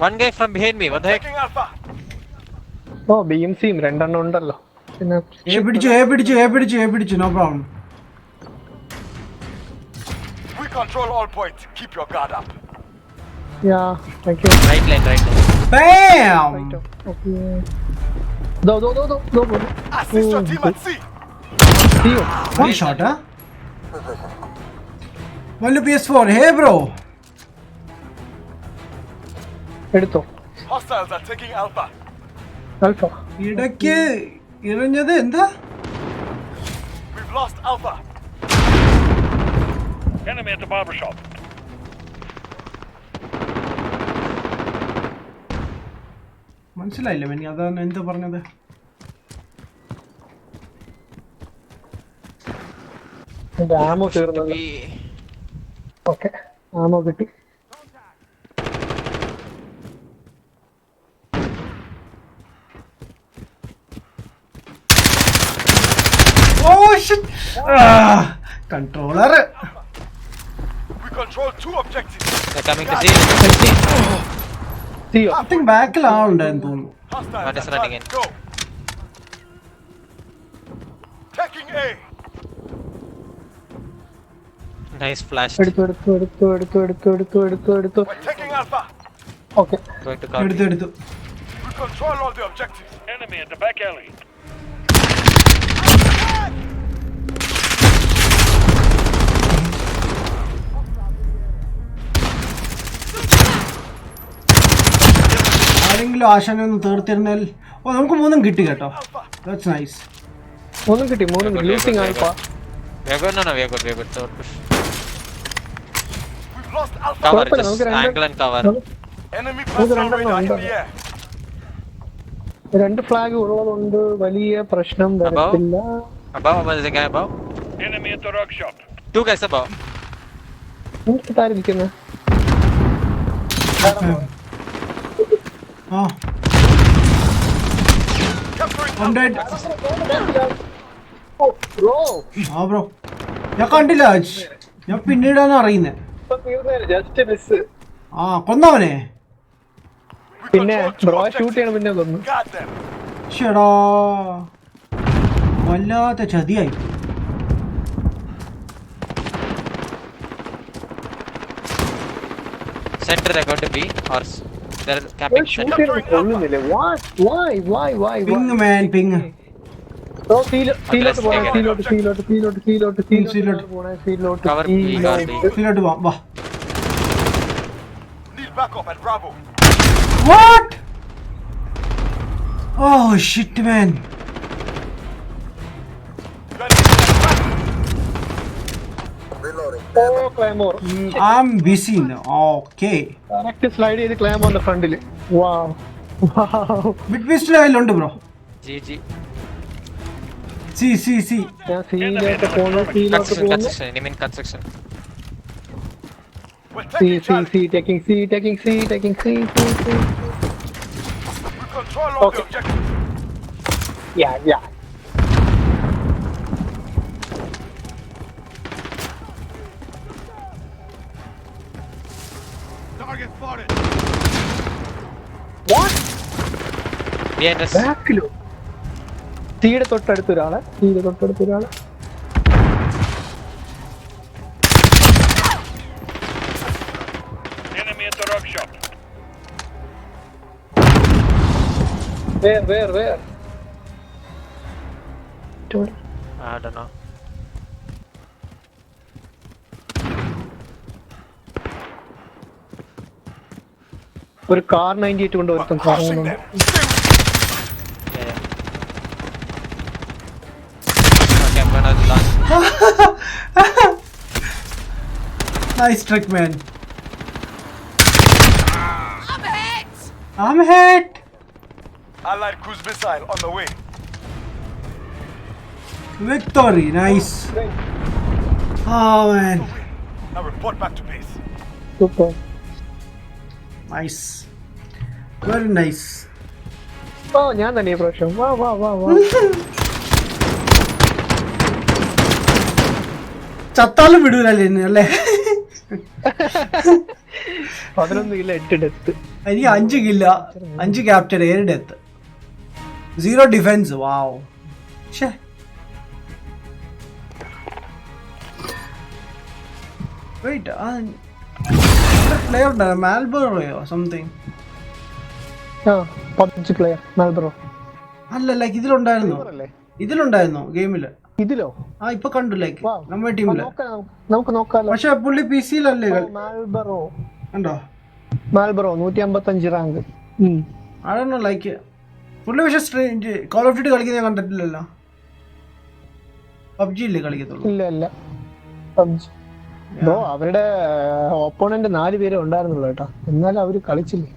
One guy from behind me. What the heck? Taking Alpha. ഓ BMCയും 2 ഉണ്ടല്ലോ. പിന്നെ പിടിച്ചു no problem. We control all points. Keep your guard up. Yeah thank you. Right lane. Bam! Okay ദോ Assist your team at C. സിയോ One shot, huh? One PS4. Hey bro. എടുത്തോ. Hostiles are taking Alpha. Alpha ഇടയ്ക്ക് ഇറഞ്ഞത് എന്താ? We've lost Alpha. Enemy at the barber shop. മനസ്സിലായില്ല many, അതാണ് എന്താ പറഞ്ഞത്? എന്റെ ആമോ തീർന്നത്. ഓക്കെ ആമോ കിട്ടി. Controller. We control 2 objectives. They're coming to C. സിയോ I think ബാക്കിൽ ആളുണ്ടായെന്ന് തോന്നുന്നു. Hostiles One is at running Charlie. Go. Taking A. Nice flash. എടുത്തു. We're taking Alpha. Okay Going to cover. എടുത്തു. We control all the objectives. Enemy at the back alley. ആരെങ്കിലും ആശാനെ ഒന്ന് തീർത്തിരുന്നാൽ. ഓ നമുക്ക് 3 കിട്ടി കേട്ടോ. That's nice. 3 കിട്ടി. Losing alpha. We are good. We are good. So push. We've lost Alpha. Cover. കുഴപ്പമില്ല, Just നമുക്ക് രണ്ട് angle and cover. Enemy personnel radar in the air. രണ്ട് ഫ്ലാഗ് ഉള്ളതുകൊണ്ട് വലിയ പ്രശ്നം വരത്തില്ല. Enemy at the workshop. 2 guys above. താരിരിക്കുന്നത് bro ഞാൻ കണ്ടില്ല, ഞാൻ പിന്നീടാണ് അറിയുന്നത്. ആ കൊന്നവനെ പിന്നെ ബ്രോ ഷൂട്ട് ചെയ്യണം പിന്നെ കൊന്നു. ഷെടാ വല്ലാത്ത ചതിയായി. Center they're going to be or they're camping center. Ping man ping. Cover B, cover B. സീലോട്ട് പോവാം വാ. Need backup at Bravo. What? Oh shit man. I'm busy now. Okay. Correct slide ചെയ്ത് ക്ലാം ഓൺ ദ ഫ്രണ്ടില്. വാവ് വാവ്. Big pistol കയ്യിലുണ്ട് bro. GG. C ഞാൻ സീലോട്ട് പോകുന്നു. Construction. Enemy in construction. We're C taking Charlie. taking C. We control all the objectives. Yeah. Target spotted. Behind us. ബാക്കിലോ സിയുടെ തൊട്ടടുത്തൊരാള്. Enemy at the workshop. Where? I don't know. ഒരു car 98 കൊണ്ട് ഒരുത്തം കറങ്ങുന്നുണ്ട്. Yeah. Okay, I'm gonna launch. Nice trick man. I'm hit! I'm hit. Allied cruise missile on the way. Victory. Nice. Oh man. Now report back to base. Super. Nice. Very nice. ഞാൻ തന്നെ ഈ പ്രാവശ്യം. വാ. ചത്താലും വിടൂലല്ലേ അല്ലേ? 11 കില്ല 8 death. എനിക്ക് 5 കില്ല 5 capture 7 death 0 defence. വാവ്. Wait player ഉണ്ടായിരുന്നു മാൽബറോയോ something. PUBG player മാൽബ്രോ അല്ല ലൈക്ക് ഇതിലുണ്ടായിരുന്നു ഗെയിമില്. ഇതിലോ? ആ ഇപ്പൊ കണ്ടു ലൈക്ക് നമ്മുടെ ടീമില്. നമുക്ക് നോക്കാലോ. പക്ഷെ പുള്ളി PC-ലല്ലേ മാൽബ്രോ കണ്ടോ? 155 റാങ്ക്. ആണോ ലൈക്ക് പുള്ളി. പക്ഷെ കോൾ ഓഫ് ഡ്യൂട്ടി കളിക്കുന്ന ഞാൻ കണ്ടിട്ടില്ലല്ലോ. പബ്ജി ഇല്ലേ കളിക്കത്തുള്ളൂ? ഇല്ല പബ്ജി ബ്രോ. അവരുടെ ഓപ്പോണന്റ് 4 പേരെ ഉണ്ടായിരുന്നുള്ളൂ കേട്ടോ. എന്നാലും അവര് കളിച്ചില്ലേ.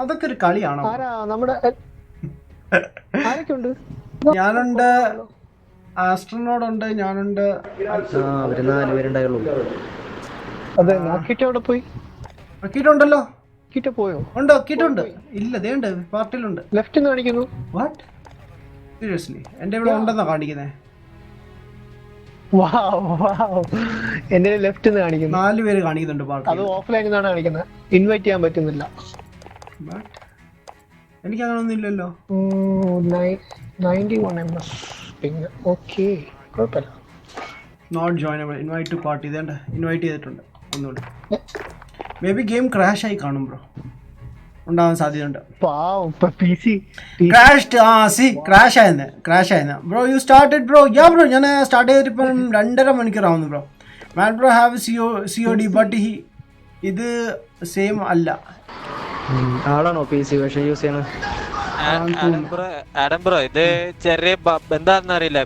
അതൊക്കെ ഒരു കളിയാണോ? ആരാ നമ്മുടെ ആരൊക്കെ ഉണ്ട്? ഞാനുണ്ട്, ആസ്ട്രോനോടുണ്ട്, ഞാനുണ്ട്. അവര് 4 പേരുണ്ടായുള്ളൂ. അതെ. നോക്കിട്ട് അവിടെ പോയി. നോക്കിയിട്ടുണ്ടല്ലോ. കിட்ட പോയോ? ഉണ്ട് നോക്കിയിട്ടുണ്ട്. ഇല്ല ദേണ്ട് പാർട്ടിയിലുണ്ട്. ലെഫ്റ്റ് കാണിക്കുന്നു. വാട്ട്? സീരിയസ്ലി എന്റെ ഇവിടെ ഉണ്ടെന്നാ കാണിക്കുന്നേ. എന്റെ ലെഫ്റ്റ് കാണിക്കുന്നു. 4 പേര് കാണിക്കുന്നുണ്ട് പാർട്ടി. അത് ഓഫ്ലൈനിൽ നിന്നാണ് കാണിക്കുന്നത്. ഇൻവൈറ്റ് ചെയ്യാൻ പറ്റുന്നില്ല. എനിക്ക് അങ്ങനൊന്നും ഇല്ലല്ലോ. 91 ms പിങ്. ഓക്കേ കുഴപ്പമില്ല. Not joinable. Invite to party. ഇതേണ്ട ഇൻവൈറ്റ് ചെയ്തിട്ടുണ്ട്. ഒന്നുകൂടി മേ ബി ഗെയിം ക്രാഷ് ആയി കാണും ബ്രോ. ഉണ്ടാവാൻ സാധ്യതയുണ്ട്. ക്രാഷ് ആയെന്ന് bro. You started bro? Yeah bro ഞാൻ സ്റ്റാർട്ട് ചെയ്തിട്ട് ഇപ്പം 2.5 മണിക്കൂറാവുന്നു bro. Man bro have COD but ഇത് സെയിം അല്ല. ആളാണോ PC പക്ഷേ യൂസ് ചെയ്യണത്? ആഡം ബ്രോ ഇത് ചെറിയ എന്താണെന്ന് അറിയില്ല.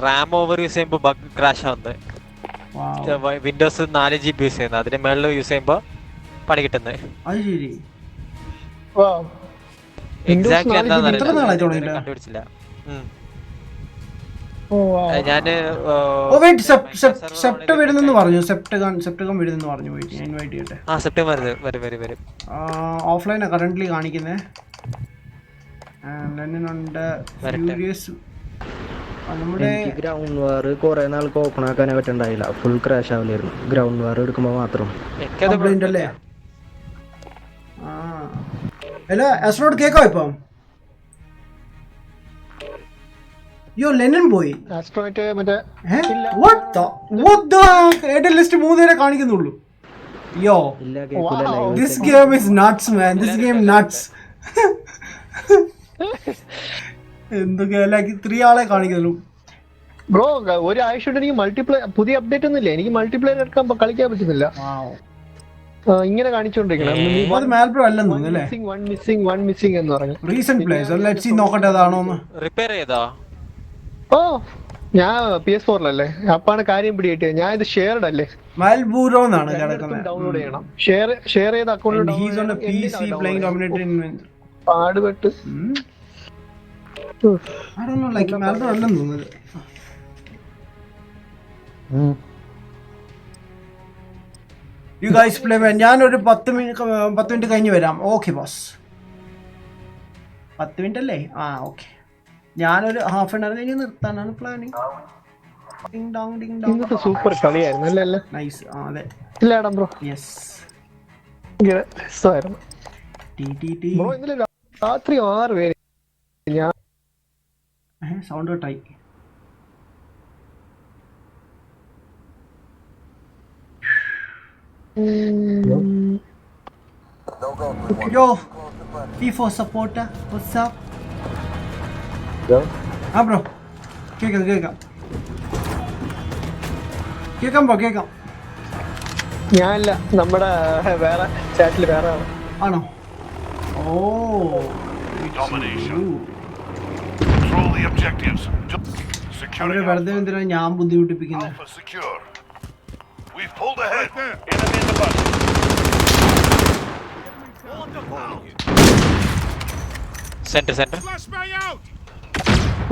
റാം ഓവർ യൂസ് ചെയ്യുമ്പോ ബഗ് ക്രാഷ് ആവുന്നത്. വിൻഡോസ് 4 GB യൂസ് ചെയ്യുന്നത്. അതിന് മേളിൽ യൂസ് ചെയ്യുമ്പോ പണി കിട്ടുന്നത്. അത് ശരി. എക്സാക്ട്ലി എന്താണെന്ന് കണ്ടുപിടിച്ചില്ല. ഞാന് സെപ്റ്റ വരുന്നെന്ന് പറഞ്ഞു. സെപ്റ്റഗൺ വരുന്നെന്ന് പറഞ്ഞു. പോയിട്ട് ഞാൻ ഇൻവൈറ്റ് ചെയ്യട്ടെ. സെപ്റ്റംബർ വരും. ഓഫ്ലൈനാണ് കറന്റ്ലി കാണിക്കുന്നത്. നമ്മുടെ ഗ്രൗണ്ട് വാർ കുറെ നാൾക്ക് ഓപ്പൺ ആക്കാനേ പറ്റണ്ടായില്ല. ഫുൾ ക്രാഷ് ആവില്ലായിരുന്നു. ഗ്രൗണ്ട് വാർ എടുക്കുമ്പോ മാത്രം. അല്ലേ? ഹലോ ആസ്ട്രോഡ് കേൾക്കാം ഇപ്പം? യോ ലെനൻ പോയി. ലിസ്റ്റ് 3 പേരെ കാണിക്കുന്നുള്ളൂ. Yo this game is nuts man. This game nuts. എന്തൊക്കെയല്ല 3 ആളെ കാണിക്കുന്നുള്ളൂ. ബ്രോ ഒരു ആഴ്ച എനിക്ക് മൾട്ടിപ്ലെയർ പുതിയ അപ്ഡേറ്റ് ഒന്നും ഇല്ല. എനിക്ക് മൾട്ടിപ്ലെയർ എടുക്കാൻ കളിക്കാൻ പറ്റുന്നില്ല. ഇങ്ങനെ കാണിച്ചോണ്ടിരിക്കണം. ഓ ഞാൻ PS4 അപ്പാണ് കാര്യം പിടിയിട്ട്. ഞാൻ ഇത് ഷെയർഡ് അല്ലേ, ഡൗൺലോഡ് ചെയ്യണം. ഷെയർ ചെയ്ത അക്കൗണ്ട് പാടുപെട്ട്. You guys play man. ഞാനൊരു 10 മിനിറ്റ് കഴിഞ്ഞ് വരാം. Okay boss. 10 മിനിറ്റ് അല്ലേ? ഓക്കെ. ഞാനൊരു ഹാഫ് ആൻ അവർ കഴിഞ്ഞ് നിർത്താനാണ് പ്ലാനിങ്. സൂപ്പർ കളിയായിരുന്നു അല്ലേ? നൈസ്. അതെ ബ്രോ. യെസ്. ബ്രോ ഇന്നലെ രാത്രി 6 പേര് ഞാൻ സൗണ്ട് കട്ടായി. Yo, FIFA supporter, what's up? Bro, കേക്കാം bro. ഞാനല്ല, നമ്മുടെ വേറെ ചാറ്റിൽ വേറെ ആണോ? ഓ Control the objectives. അവരെ വെറുതെ എന്തിനാണ് ഞാൻ ബുദ്ധിമുട്ടിപ്പിക്കുന്നത്? We've pulled ahead. Enemy in the bus. Center.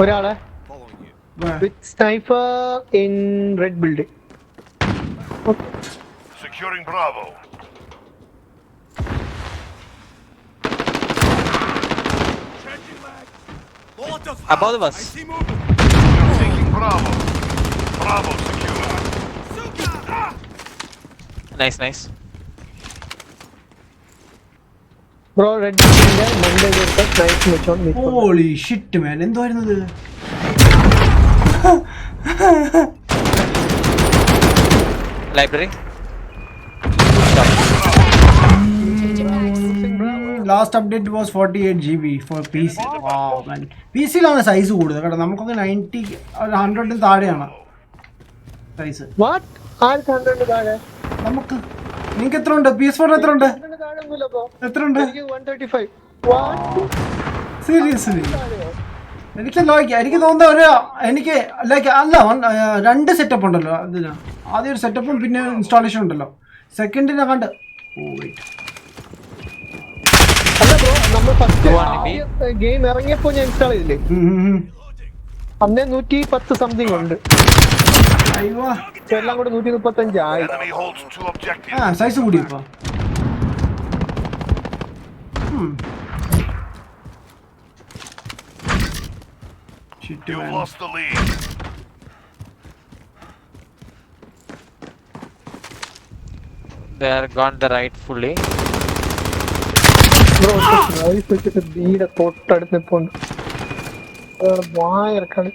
ഒരാളെ with sniper in red building. Okay. Securing Bravo. Above the bus. Taking Bravo. Bravo secure. Nice. Bro, red building Monday എടുത്ത snipe വെച്ചോണ്ട് നിൽക്കുന്നു. Holy shit man, എന്തായിരുന്നു ഇത്? Library. Last update was 48 GB for PC. Wow man. PC ലാണ് size കൂടുതൽ കേട്ടോ. നമുക്കൊക്കെ 90 100 താഴെയാണ് സൈസ്. What? 100 താഴെ നമുക്ക്. നിങ്ങൾക്ക് എത്ര ഉണ്ട്? PS4 എത്ര ഉണ്ട്? എത്ര ഉണ്ട്? 135. സീരിയസ്ലി എനിക്ക് തോന്നുന്ന എനിക്ക് അല്ല 2 സെറ്റപ്പ് ഉണ്ടല്ലോ അതിന്. ആദ്യം ഒരു സെറ്റപ്പും പിന്നെ ഇൻസ്റ്റാളേഷൻ ഉണ്ടല്ലോ. സെക്കൻഡിനെ കണ്ട് അല്ല ബ്രോ, നമ്മൾ ഫസ്റ്റ് ഗെയിം ഇറങ്ങിയപ്പോ ഞാൻ ഇൻസ്റ്റാൾ ചെയ്തില്ലേ, അന്നേ 110 സംതിങ് ഉണ്ട്. എല്ലാം കൂടെ 135 ആയി. സൈസ് കൂടി ഇപ്പൊ. You lost the lead. They are gone the right fully. Bro, nice വെച്ചിട്ട് ബീടെ തൊട്ടടുത്ത് നിൽപ്പുണ്ട്. വായർക്കാണ്.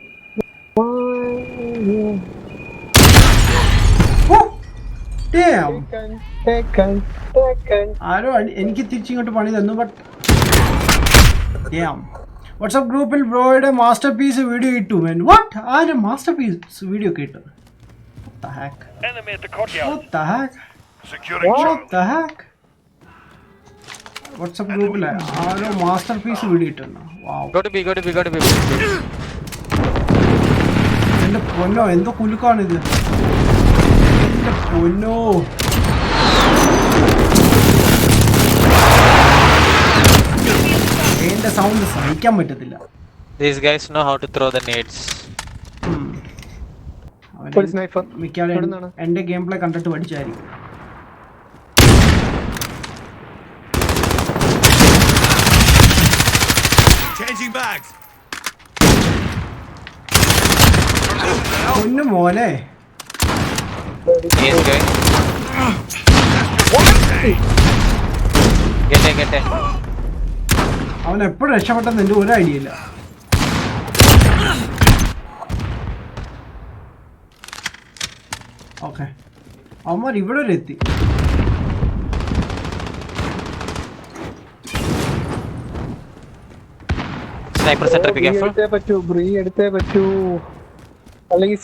ആരോ എനിക്ക് തിരിച്ചിങ്ങോട്ട് പണി തന്നു. ബട്ട് വാട്സ്ആപ്പ് ഗ്രൂപ്പിൽ ബ്രോയുടെ മാസ്റ്റർ പീസ് വീഡിയോ ഇട്ടു. വാട്ട്? ആര് മാസ്റ്റർ പീസ് വീഡിയോ ഒക്കെ ഇട്ടു? വാട്സ്ആപ്പ് ഗ്രൂപ്പിലെ ആരോ മാസ്റ്റർ പീസ് വീഡിയോ ഇട്ടുണ്ടോ? എന്റെ പൊന്നോ, എന്തോ കുലുക്കാണിത്. എന്റെ പൊന്നോ. അതിന്റെ സൗണ്ട് സഹിക്കാൻ പറ്റത്തില്ല. These guys know how to throw the nades. മിക്കവാറും എന്റെ ഗെയിം പ്ലേ കണ്ടിട്ട് പഠിച്ചായിരിക്കും. Changing bags. പൊന്നു മോനെ. He is going. Get it. അവൻ എപ്പോഴും രക്ഷപ്പെട്ടെന്ന് എന്റെ ഒരു ഐഡിയ ഇല്ല. ഓക്കെ, അവന്മാർ ഇവിടെ വരെ എത്തി. Sniper center, be careful. എടുത്തേ പറ്റൂ അല്ലെങ്കിൽ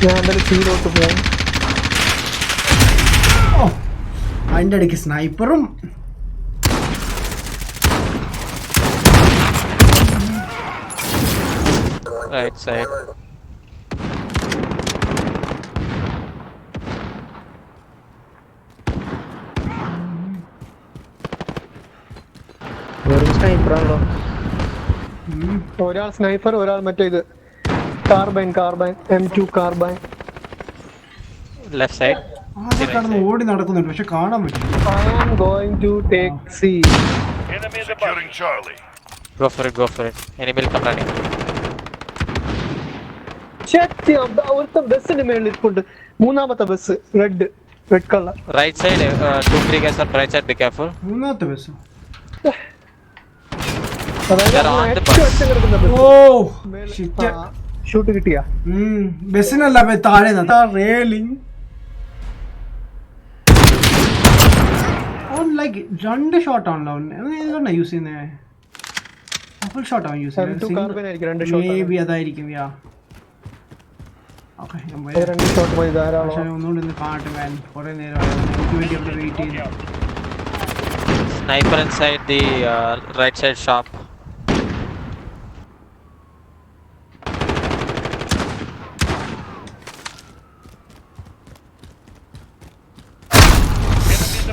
ഞാൻ എന്തായാലും സീലോട്ട് പോകും. അതിന്റെ ഇടയ്ക്ക് സ്നൈപ്പറും. Right side. വെറും സ്നൈപ്പറാണല്ലോ. ഒരാൾ സ്നൈപ്പർ, ഒരാൾ മറ്റേ ഇത് carbine M2 carbine. Left side. ഓടി നടക്കുന്നുണ്ട്, പക്ഷെ കാണാൻ പറ്റും. I am going to take C. Securing Charlie. Go for it. Enemy will come running. ഒരുത്തം ബസ്സിന്റെ മേളിൽ ഇരിപ്പുണ്ട്. മൂന്നാമത്തെ bus red colour. Right side, 2-3 guys on right side, be careful. മൂന്നാമത്തെ ബസ്. ഷൂട്ട് കിട്ടിയാ ബസ്സിനല്ല താഴെ റേലിംഗ്. ലൈക്ക് 2 ഷോട്ടാണല്ലോ അവൻ യൂസ് ചെയ്യുന്നത്. ഡബിൾ ഷോട്ട് അവൻ യൂസ് ചെയ്യുന്നത്. മേ ബി അതായിരിക്കും. ഒന്നുകൂടി ഒന്ന് കാണട്ടെ മാൻ. കുറെ നേരം എനിക്ക് വേണ്ടി അവിടെ വെയിറ്റ് ചെയ്തു. Sniper inside the right side shop.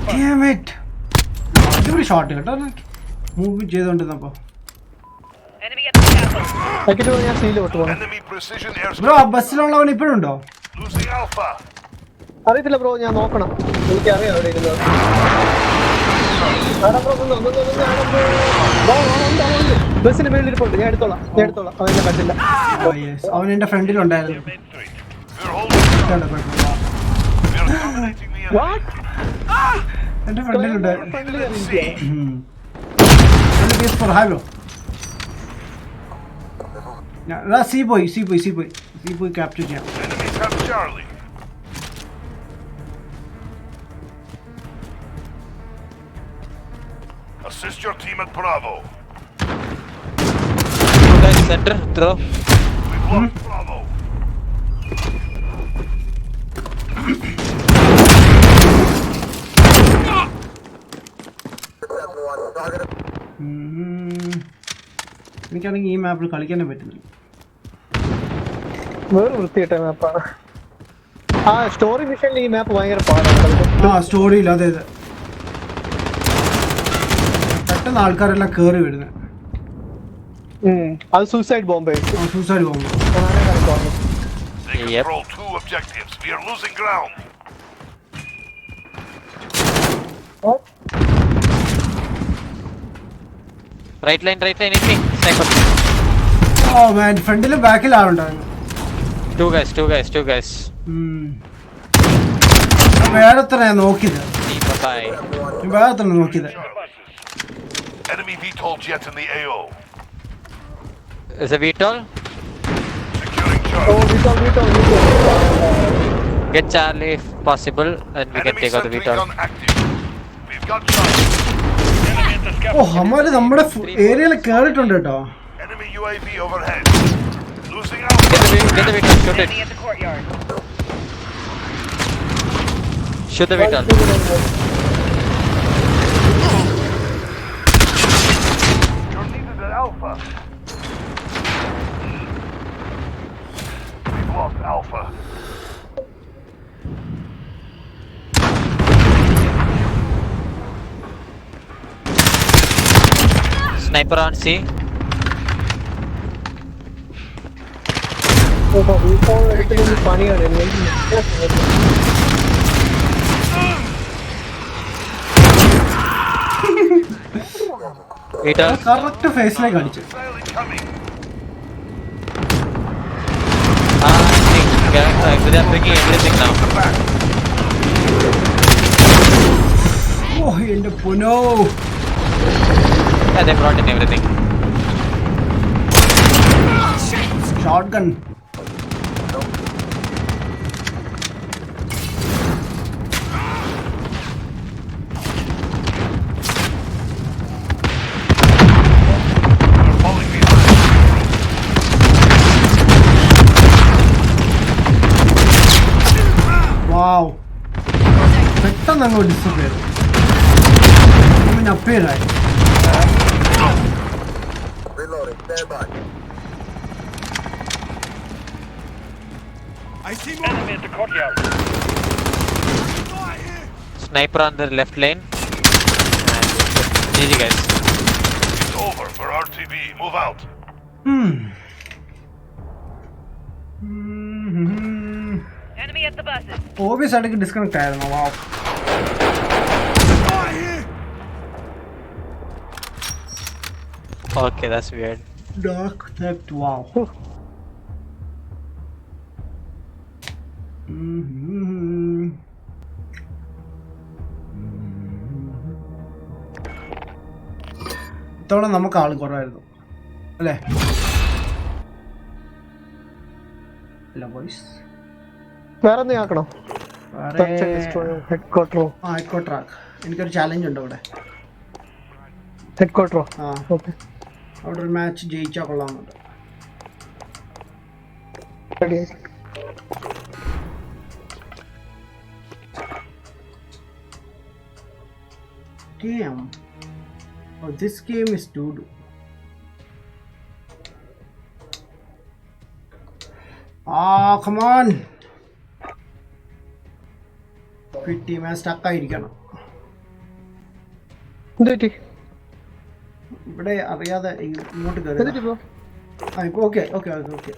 Damn it. അടിപൊളി ഷോട്ട് കേട്ടോ, മൂവ് ചെയ്തോണ്ടിരുന്നപ്പോ. ബ്രോ ആ ബസ്സിലുള്ളവൻ ഇപ്പോഴുണ്ടോ? അറിയത്തില്ല ബ്രോ, ഞാൻ നോക്കണം. എനിക്കറിയാം അവിടെ ഇരുന്നത്. ബസ്സിന്റെ മേളിൽ ഇരിപ്പുണ്ട്. ഞാൻ എടുത്തോളാം. അവനെ കണ്ടില്ല. അവൻ എന്റെ ഫ്രണ്ടിലുണ്ടായിരുന്നു. എന്റെ ഫ്രണ്ടിലുണ്ടായിരുന്നു. സി പോയി ക്യാപ്ചർ ചെയ്യാം. Assist your team at Bravo. Guys, center, throw. We've lost Bravo. എനിക്കാണെങ്കിൽ ഈ മാപ്പിൽ കളിക്കാനേ പറ്റുന്നില്ല. വേറെ വൃത്തിയിട്ട മാപ്പാണ്. ആ സ്റ്റോറി മിഷനിൽ ഈ മാപ്പ് ഭയങ്കര പാടാണ്. സ്റ്റോറിയിൽ അതെ പെട്ടെന്ന് ആൾക്കാരെല്ലാം കേറി വരുന്നത്. അത് suicide bomb. They control 2 objectives. We are losing ground. Right line, enemy. Sniper. Oh man, ഫ്രണ്ടിലും ബാക്കിൽ ആളുണ്ടായിരുന്നു. Two guys. വേറെത്ര നോക്കിയത്. Enemy VTOL jet in the AO. Is a VTOL? Securing Charlie. VTOL. Get Charlie if possible, and we can take out the VTOL. We've got Charlie. ഹമാര് നമ്മുടെ ഏരിയയിൽ കേറിട്ടുണ്ട് കേട്ടോ. Enemy UAV overhead. Losing out. Get the VTOL, shoot it. Shoot the VTOL. You're needed at Alpha. We've lost Alpha. Sniper on C. Correct ഫേസിലേക്ക് അടിച്ചു. They are bringing everything now. Oh, എന്റെ പൊന്നോ. Yeah, they brought in everything. Shotgun. Wow. പെട്ടെന്ന് അങ്ങ് disappear. അപ്പിയറായി. Sniper on the left lane. GG guys. It's over for RTV. Move out. Enemy at the buses. Obvious ആയിട്ട് disconnect ആയിരുന്നു. Wow. Okay, that's weird. Dark theft. Wow. ഇത്തവണ നമുക്ക് ആള് കുറവായിരുന്നു അല്ലേ? അല്ല ബോയ്സ്, വേറെ എന്തെങ്കിലും ആക്കണോ? ഹെഡ് ക്വാർട്ടറോ? ഹെഡ് ക്വാർട്ടർ ആക്ക്. എനിക്കൊരു ചാലഞ്ച് ഉണ്ട് അവിടെ. ഹെഡ് ക്വാർട്ടറോ? ആ, ഓക്കെ. അവിടെ ഒരു മാച്ച് ജയിച്ചാൽ കൊള്ളാമെന്നുണ്ട്. Damn. Oh, this game is doo-doo. Ah, come on. Quit team stuck ആയിരിക്കണം. എന്തുപറ്റി? ഇവിടെ അറിയാതെ ഇങ്ങോട്ട് കയറി. Okay okay okay okay.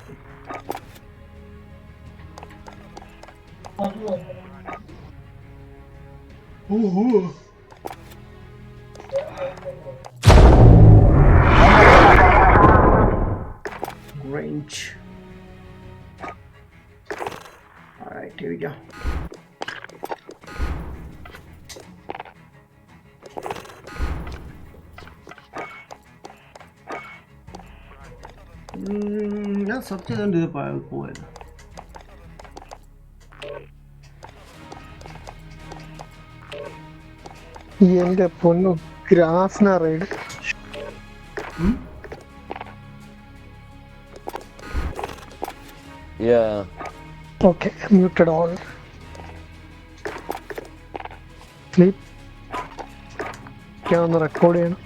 Range. All right, here we go. ഞാൻ സെർച്ച് ചെയ്തോണ്ട് ഇത് പോയത്. എന്റെ പൊന്നു ഗ്രാസ്ന ride. Yeah. Okay, muted all. Sleep. ഞാൻ ഒന്ന് റെക്കോർഡ് ചെയ്യണം.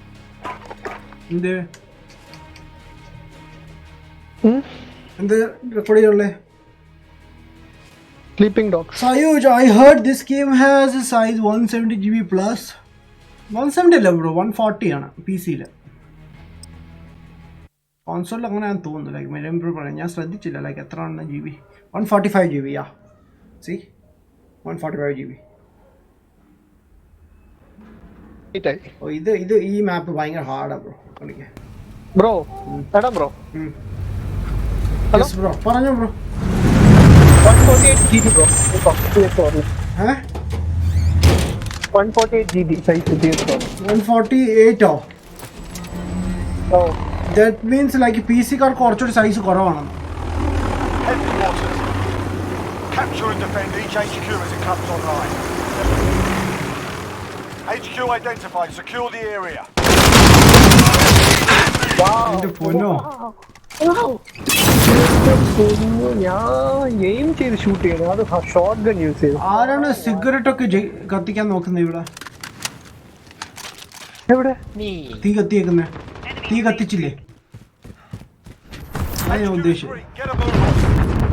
എന്ത് record ചെയ്യാനുള്ളേ? Sleeping Dogs. Sayoj, I heard this game has a size 170 GB plus. 170 അല്ല ബ്രോ, 140 ആണ് PC-യിൽ. കോൺസോളിൽ അങ്ങനെയാണെന്ന് തോന്നുന്നു. ലൈക്ക് മെയിൻ പറയാം, ഞാൻ ശ്രദ്ധിച്ചില്ല ലൈക്ക് എത്ര ആണ് GB. 145 GB. യാ സി 145 GB. ഓ ഇത് ഈ മാപ്പ് ഭയങ്കര ഹാർഡാ ബ്രോ കളിക്കാൻ. ബ്രോ എടാ ബ്രോ. യെസ് ബ്രോ, പറഞ്ഞോ bro. 148 GB bro. Huh? 148 GB size PS4. 148 oh? Oh. That means like PC കാർക്ക് കുറച്ചൊരു സൈസ് കുറവാണ്. Headquarters. Capture and defend each HQ as it comes online. HQ identified. Secure the area. Wow. എന്റെ പൊന്നോ. ഞാൻ aim ചെയ്ത് shoot ചെയ്യണം. അത് shot gun use ചെയ്തു. ആരാണ് സിഗരറ്റ് ഒക്കെ കത്തിക്കാൻ നോക്കുന്നത് ഇവിടെ? എവിടെ തീ കത്തിയേക്കുന്നേ? തീ കത്തിച്ചില്ലേ? ഞാൻ ഉദ്ദേശിച്ചു.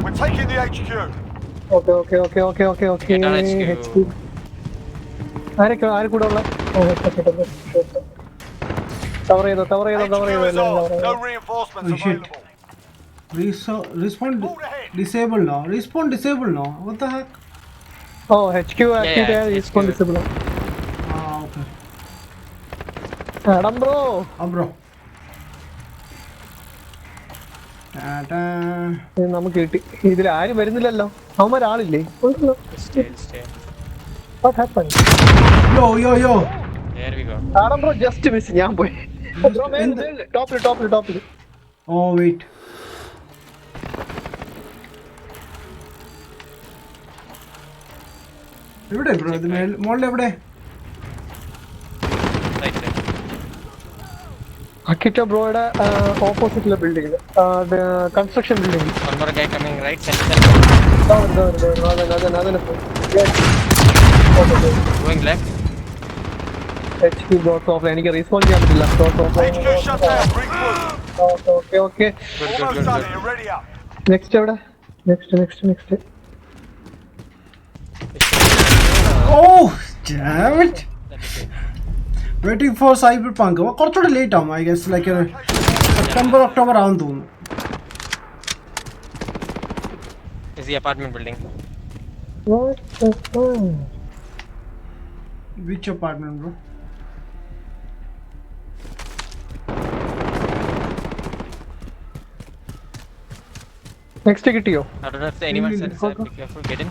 We're taking the HQ. Okay okay okay okay okay okay. ആരെ കൂടെ ഉള്ള Cover ചെയ്തോ. HQ is ours. No reinforcements available. Respawn disabled now. Respawn disabled now. What the heck? Oh, HQ active है, respawn disable. Okay. Adam bro. Bro. നമുക്ക് കിട്ടി. ഇതിൽ ആരും വരുന്നില്ലല്ലോ. അവന്മാർ ആളില്ലേ? What happened? Yo. There we go. Adam bro just miss. ഞാൻ പോയി. Bro man, top. Oh wait. എവിടെ ബ്രോ ഇത് മോളിൽ എവിടെ? അക്കിറ്റോ ബ്രോയുടെ ഓപ്പോസിറ്റിലെ building, construction building. One more guy coming right center. Going left. HQ got off. എനിക്ക് respawn ചെയ്യാൻ പറ്റില്ല. HQ shut down. Regroup. Okay. Almost done here. Ready up. Next എവിടെ? Next. Oh damn it. Waiting for Cyberpunk. കുറച്ചുകൂടി late ആവും I guess, like September October ആവും തോന്നുന്നു. Is the apartment building. What the fuck? Which apartment bro? Next കിട്ടിയോ? I don't know if anyone's inside. Be careful. Get in.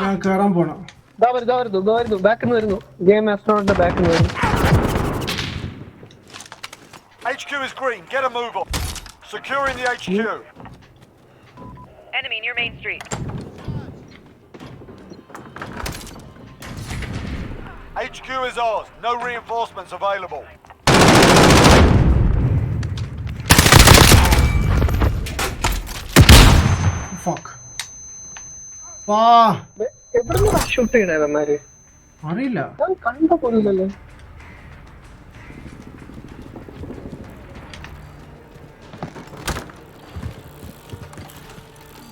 ഞാൻ കേറാൻ പോണം. ദാ വരുന്നു. ബാക്കിൽ നിന്ന് വരുന്നു. ഗെയിം ആസ്ട്രോണോട്ടിന്റെ ബാക്കിൽ നിന്ന് വരുന്നു. HQ is green. Get a move on. Securing the HQ. Enemy near Main Street. HQ is ours. No reinforcements available. Fuck. എവിടുന്നാ ഷൂട്ട് ചെയ്യണവന്മാര്? അറിയില്ല. ഞാൻ കണ്ട പോലുമില്ലല്ലോ.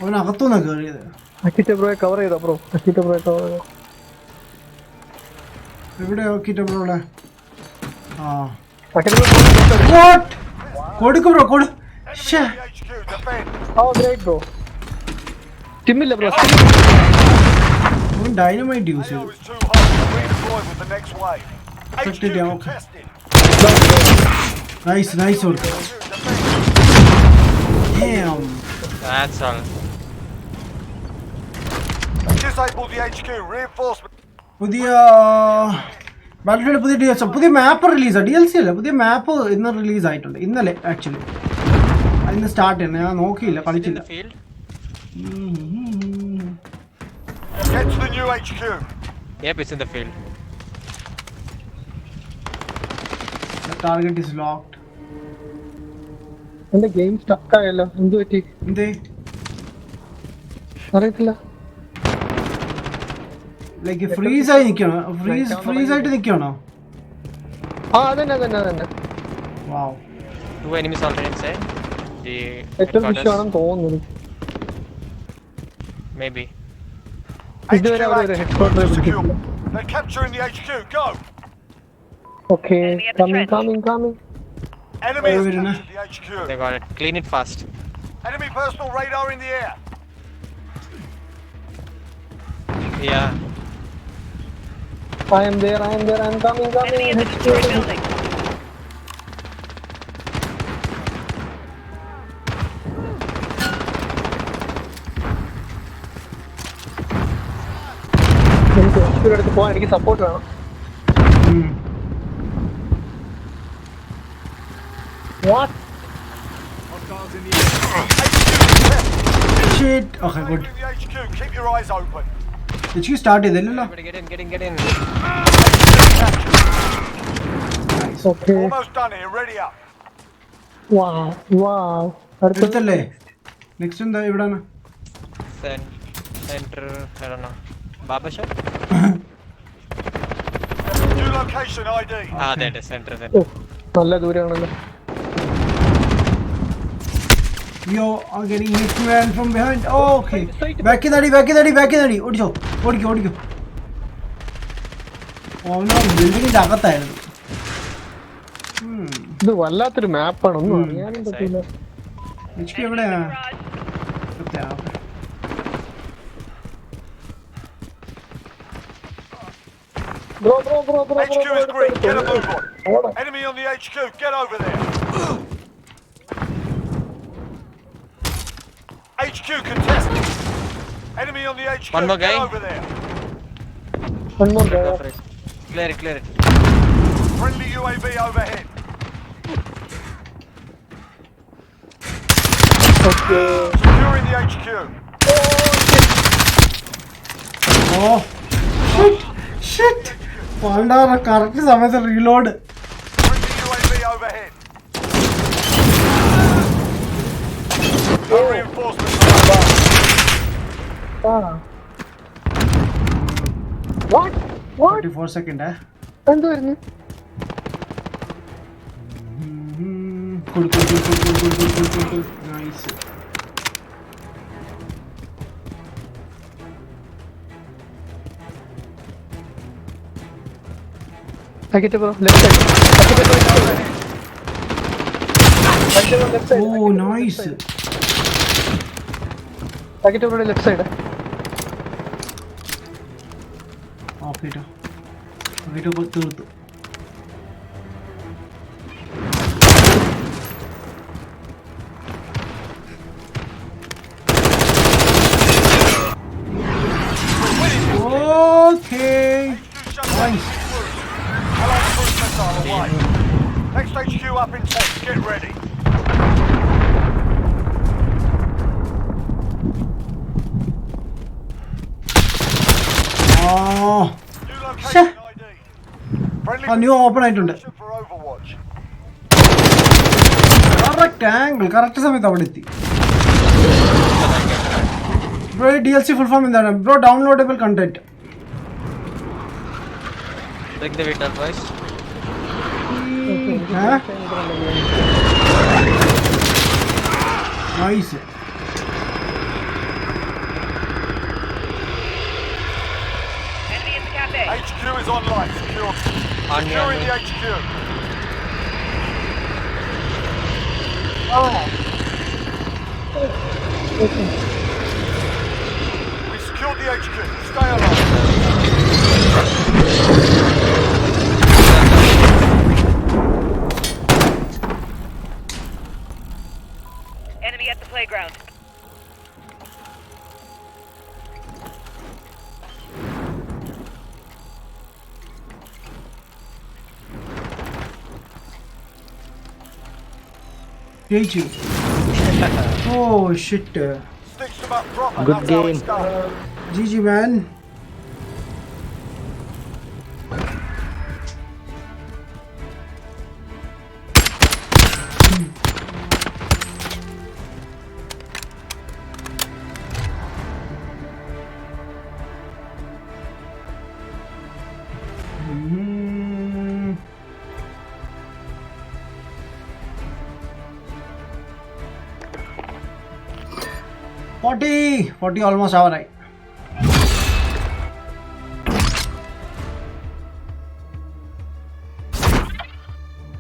അവനകത്തുനിന്നാ കേറിയത്. അക്കിറ്റോ ബ്രോയെ കവർ ചെയ്തോ ബ്രോ? എവിടെയോ കിറ്റ ബ്രോടെ? അക്കിറ്റോ ബ്രോ What? കൊടുക്ക് ബ്രോ കൊടു. Enemy in the HQ. Defend. Oh great bro. Timilla bro. Dynamite use AO is too hot. Redeploy with the next wave. HQ contested. Nice work. Damn. That's all. Disable the HQ. Reinforcement. പുതിയ ബാറ്റിൽ പുതിയ മാപ്പ് റിലീസാണ്. DLC അല്ല, പുതിയ മാപ്പ് ഇന്ന് release ആയിട്ടുണ്ട്. ഇന്നലെ actually അതിന് start ചെയ്യണം. ഞാൻ നോക്കിയില്ല, കളിച്ചില്ല. Get to the new HQ. Yep, it's in the field. The target is locked. എന്റെ ഗെയിം സ്റ്റക്ക് ആയല്ലോ. എന്ത് പറ്റി? എന്തേ അറിയത്തില്ല. ലൈക്ക് ഫ്രീസ് ആയി നിൽക്കണോ? ഫ്രീസ് ആയിട്ട് നിൽക്കണോ? അതന്നെ. Wow. 2 enemies already inside. The ഏറ്റവും വിഷയമാണെന്ന് തോന്നുന്നു. Maybe. ഇതുവരെ അവര് ഹെഡ്ക്വാർട്ടർ പിടിച്ചിട്ടില്ല. They're capturing the HQ. Go. Okay, coming. Enemy has captured the HQ. They got it. Clean it fast. Enemy personal radar in the air. Yeah. I am there. I'm coming. Enemy in the destroyed building. അടുത്ത് പോവാൻ എനിക്ക് support വേണം. What? Shit. Okay, good. The HQ. Keep your eyes open. HQ start ചെയ്തില്ലല്ലോ. Get in. Okay. Almost done here. Ready up. Wow. അടുത്തല്ലേ? Next എന്താ ഇവിടാണ്? Center. I don't know. Baba shop? New location ID. That is center. നല്ല ദൂരമാണല്ലോ. Yo, I'm getting hit man from behind. Oh, okay. Back in the ഓടിക്കോ. അവന് ബിൽഡിങ്ങിന്റെ അകത്തായിരുന്നു. ഇത് വല്ലാത്തൊരു മാപ്പാണ്, ഒന്നും അറിയാനും പറ്റില്ല. HP എവിടെയാ? HQ is green. Get a move on. Enemy on the HQ. Get over there. HQ contested. Enemy on the HQ. One more guy. Get over there. One more guy. Clear it, clear it. Friendly UAV overhead. Okay. Securing the HQ. Oh, shit. Pandara correct സമയത്ത് reload. Friendly UAV overhead. No reinforcements. What? 44 second. എന്തുവായിരുന്നു? Cool. Nice. Packet bro, left side. Left side. Oh, nice. Packet bro, left side. Okay, തീർത്തു. Okay. Nice. Next HQ up in 10. Get ready. Oh. New location ID. Friendly new open ആയിട്ടുണ്ട്. for Overwatch. Correct സമയത്ത് അവിടെ എത്തി. Bro DLC full form എന്താണ് bro? Downloadable content. Bring the winter boys. Nice. Enemy in the cafe. HQ is online. Securing the HQ. We secured the HQ. Stay alive. Enemy at the playground. GG. Oh shit. Stitch them up proper. Good That's how game. it's done. GG man. Mm-hmm. 40 almost ആവാറായി.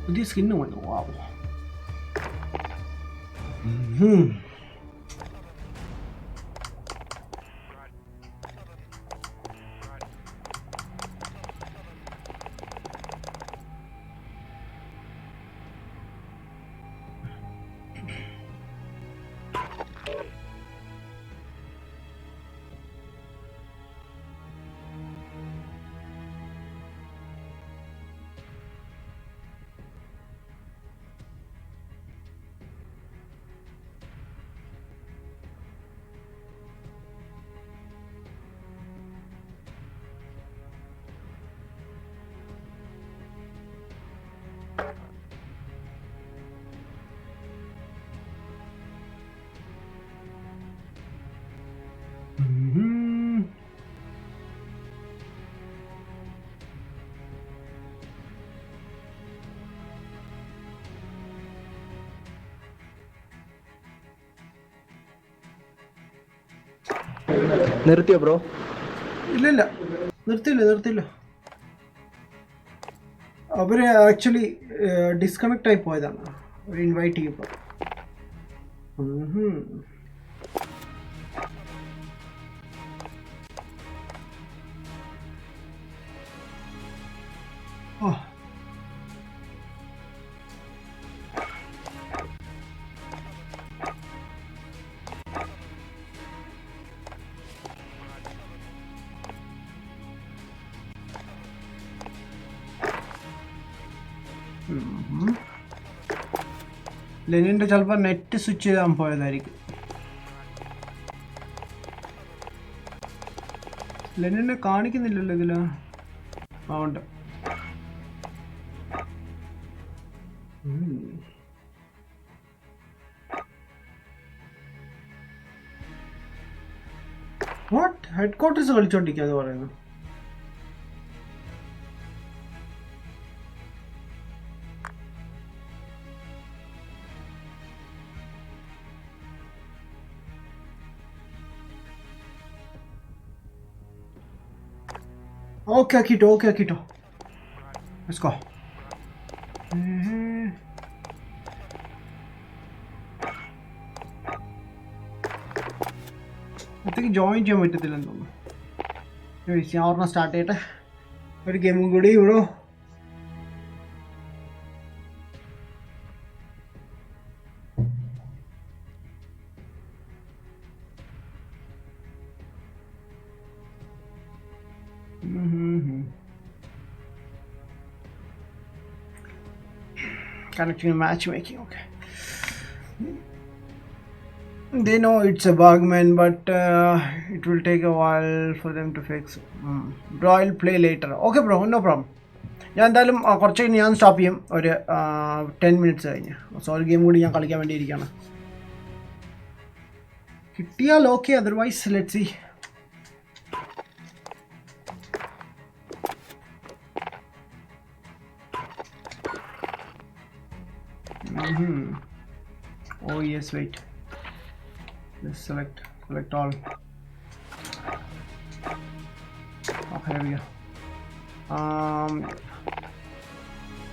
പുതിയ skin വന്നു. വാവ്. നിർത്തിയോ bro? ഇല്ല നിർത്തില്ല. അവർ actually disconnect ആയി പോയതാണ് അവർ invite ചെയ്യുമ്പോൾ. ലെനിൻ്റെ ചിലപ്പോൾ net switch ചെയ്താൽ പോയതായിരിക്കും. ലെനിനെ കാണിക്കുന്നില്ലല്ലോ ഇതിൽ. ഉണ്ട്. വാട്ട് ഹെഡ് ക്വാർട്ടേഴ്സ് കളിച്ചോണ്ടിരിക്കാന്ന് പറയുന്നു. Okay, Akito. Let's go. I think join ചെയ്യാൻ പറ്റത്തില്ലെന്ന് തോന്നുന്നു. ഞാൻ ഒരെണ്ണം സ്റ്റാർട്ട് ചെയ്യട്ടെ. ഒരു ഗെയിമും കൂടി bro. Connecting to matchmaking. Okay. They know it's a bug, man, but it will take a while for them to fix. Bro, I'll play later. Okay, bro, no problem. ഞാൻ എന്തായാലും കുറച്ച് കഴിഞ്ഞ് ഞാൻ സ്റ്റോപ്പ് ചെയ്യും. ഒരു 10 minutes കഴിഞ്ഞ്. So ഒരു game കൂടി ഞാൻ കളിക്കാൻ വേണ്ടിയിരിക്കുകയാണ്. കിട്ടിയാൽ okay, otherwise let see. Oh yes, wait. Let's select all. Oh, here we go.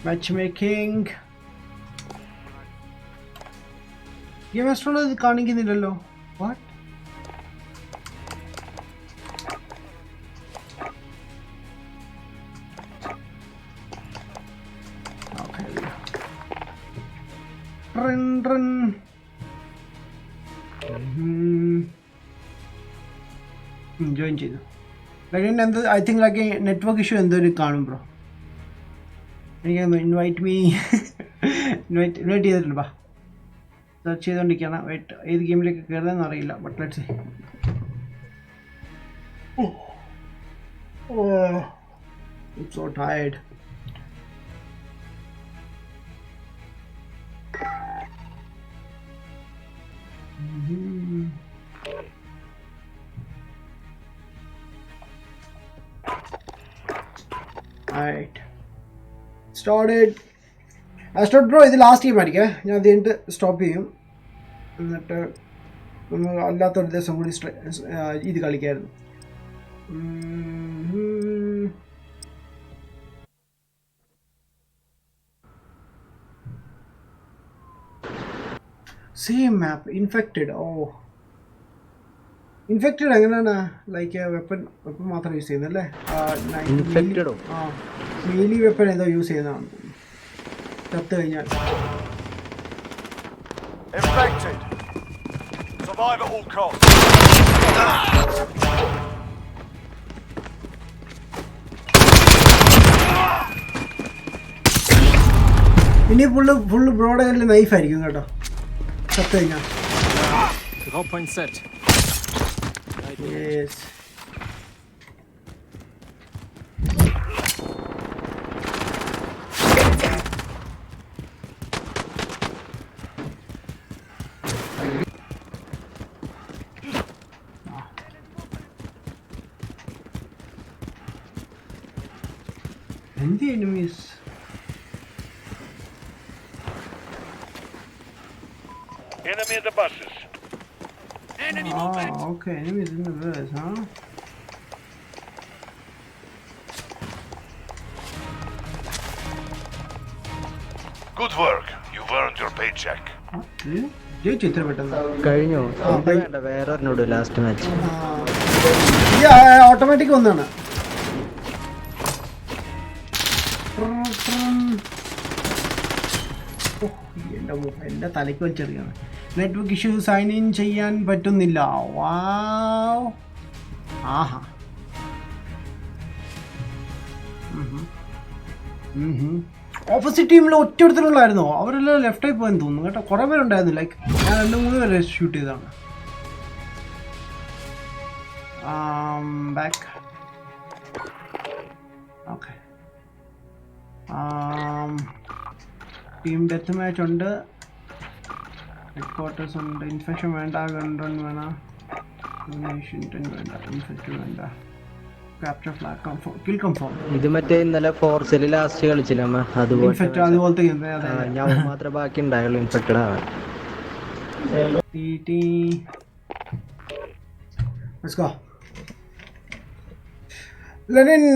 Matchmaking. Game astrology കാണിക്കുന്നില്ലല്ലോ. What? Run. Join ചെയ്തു. എന്ത് I think like network issue എന്തോ ഒരു കാണും ബ്രോ. എനിക്കൊന്ന് ഇൻവൈറ്റ് ചെയ്തിട്ടുണ്ട്. ബാ സെർച്ച് ചെയ്തുകൊണ്ടിരിക്കുകയാണ്. വെയിറ്റ്, ഏത് ഗെയിമിലേക്ക് കയറുന്നതെന്ന് അറിയില്ല. But let's see. It's so tired. Alright. Started. Started bro, ഇത് ലാസ്റ്റ് ഗെയിം ആയിരിക്കും. ഞാൻ അത് കഴിഞ്ഞിട്ട് സ്റ്റോപ്പ് ചെയ്യും. എന്നിട്ട് നമ്മൾ അല്ലാത്തൊരു ദിവസം കൂടി ഇത് കളിക്കായിരുന്നു. സെയിം മാപ്പ്. ഇൻഫെക്റ്റഡ്. ഇൻഫെക്റ്റഡ് എങ്ങനെയാണ്? ലൈക്ക് വെപ്പൺ മാത്രം യൂസ് ചെയ്യുന്നല്ലേ? മീലി വെപ്പൺ ഏതോ യൂസ് ചെയ്യുന്നതാണ് ചത്ത് കഴിഞ്ഞാൽ. ഇനി ഫുള്ള് ബ്രോഡ് കയ്യിൽ നൈഫായിരിക്കും കേട്ടോ ചത്ത് കഴിഞ്ഞാൽ. Yes. And the enemies. Enemy at the buses. Okay, enemies in the bus, huh? Good work. You've earned your paycheck. ജയിച്ചു ഇത്ര പെട്ടെന്ന്. കഴിഞ്ഞു. വേണ്ട വേറെ ഒരെണ്ണോട് ലാസ്റ്റ് മാച്ച്. ഓട്ടോമാറ്റിക് ഒന്നാണ്. എന്റെ തലയ്ക്ക് വെച്ചെറിയാണ്. നെറ്റ്വർക്ക് ഇഷ്യൂ, സൈൻ ഇൻ ചെയ്യാൻ പറ്റുന്നില്ല. വാവ്. ആഹാ. ഓപ്പോസിറ്റ് ടീമിൽ ഒറ്റ അവരെല്ലാം ലെഫ്റ്റായി പോയെന്ന് തോന്നുന്നു കേട്ടോ. കുറേ പേരുണ്ടായിരുന്നു. ലൈക്ക് ഞാൻ 2-3 പേരെ ഷൂട്ട് ചെയ്തതാണ്. Back. Okay. Team death match ഉണ്ട്. ഹെഡ് ക്വാർട്ടേഴ്സ് ഉണ്ട്. ഇൻഫെക്ഷൻ വേണ്ട. ഗൺറൺ വേണം. വേണ്ട. ഇൻഫെക്ഷൻ വേണ്ട. Capture flag confirm. Kill confirm. ഇത് മറ്റേ ഇന്നലെ ഫോർസിൽ ലാസ്റ്റ് കളിച്ചില്ല അതുപോലത്തെ ഞാൻ മാത്രമേ ബാക്കി ഉണ്ടായുള്ളൂ ഇൻഫെക്റ്റഡ് ആവാൻ.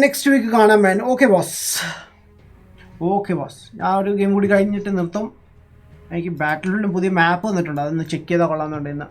നെക്സ്റ്റ് വീക്ക് കാണാൻ വേണം. Okay boss. ഞാൻ ഒരു ഗെയിം കൂടി കഴിഞ്ഞിട്ട് നിർത്തും. എനിക്ക് ബാറ്റിലും പുതിയ മാപ്പ് വന്നിട്ടുണ്ട്. അതൊന്ന് ചെക്ക് ചെയ്താൽ കൊള്ളാമെന്നുണ്ട് ഇന്ന്.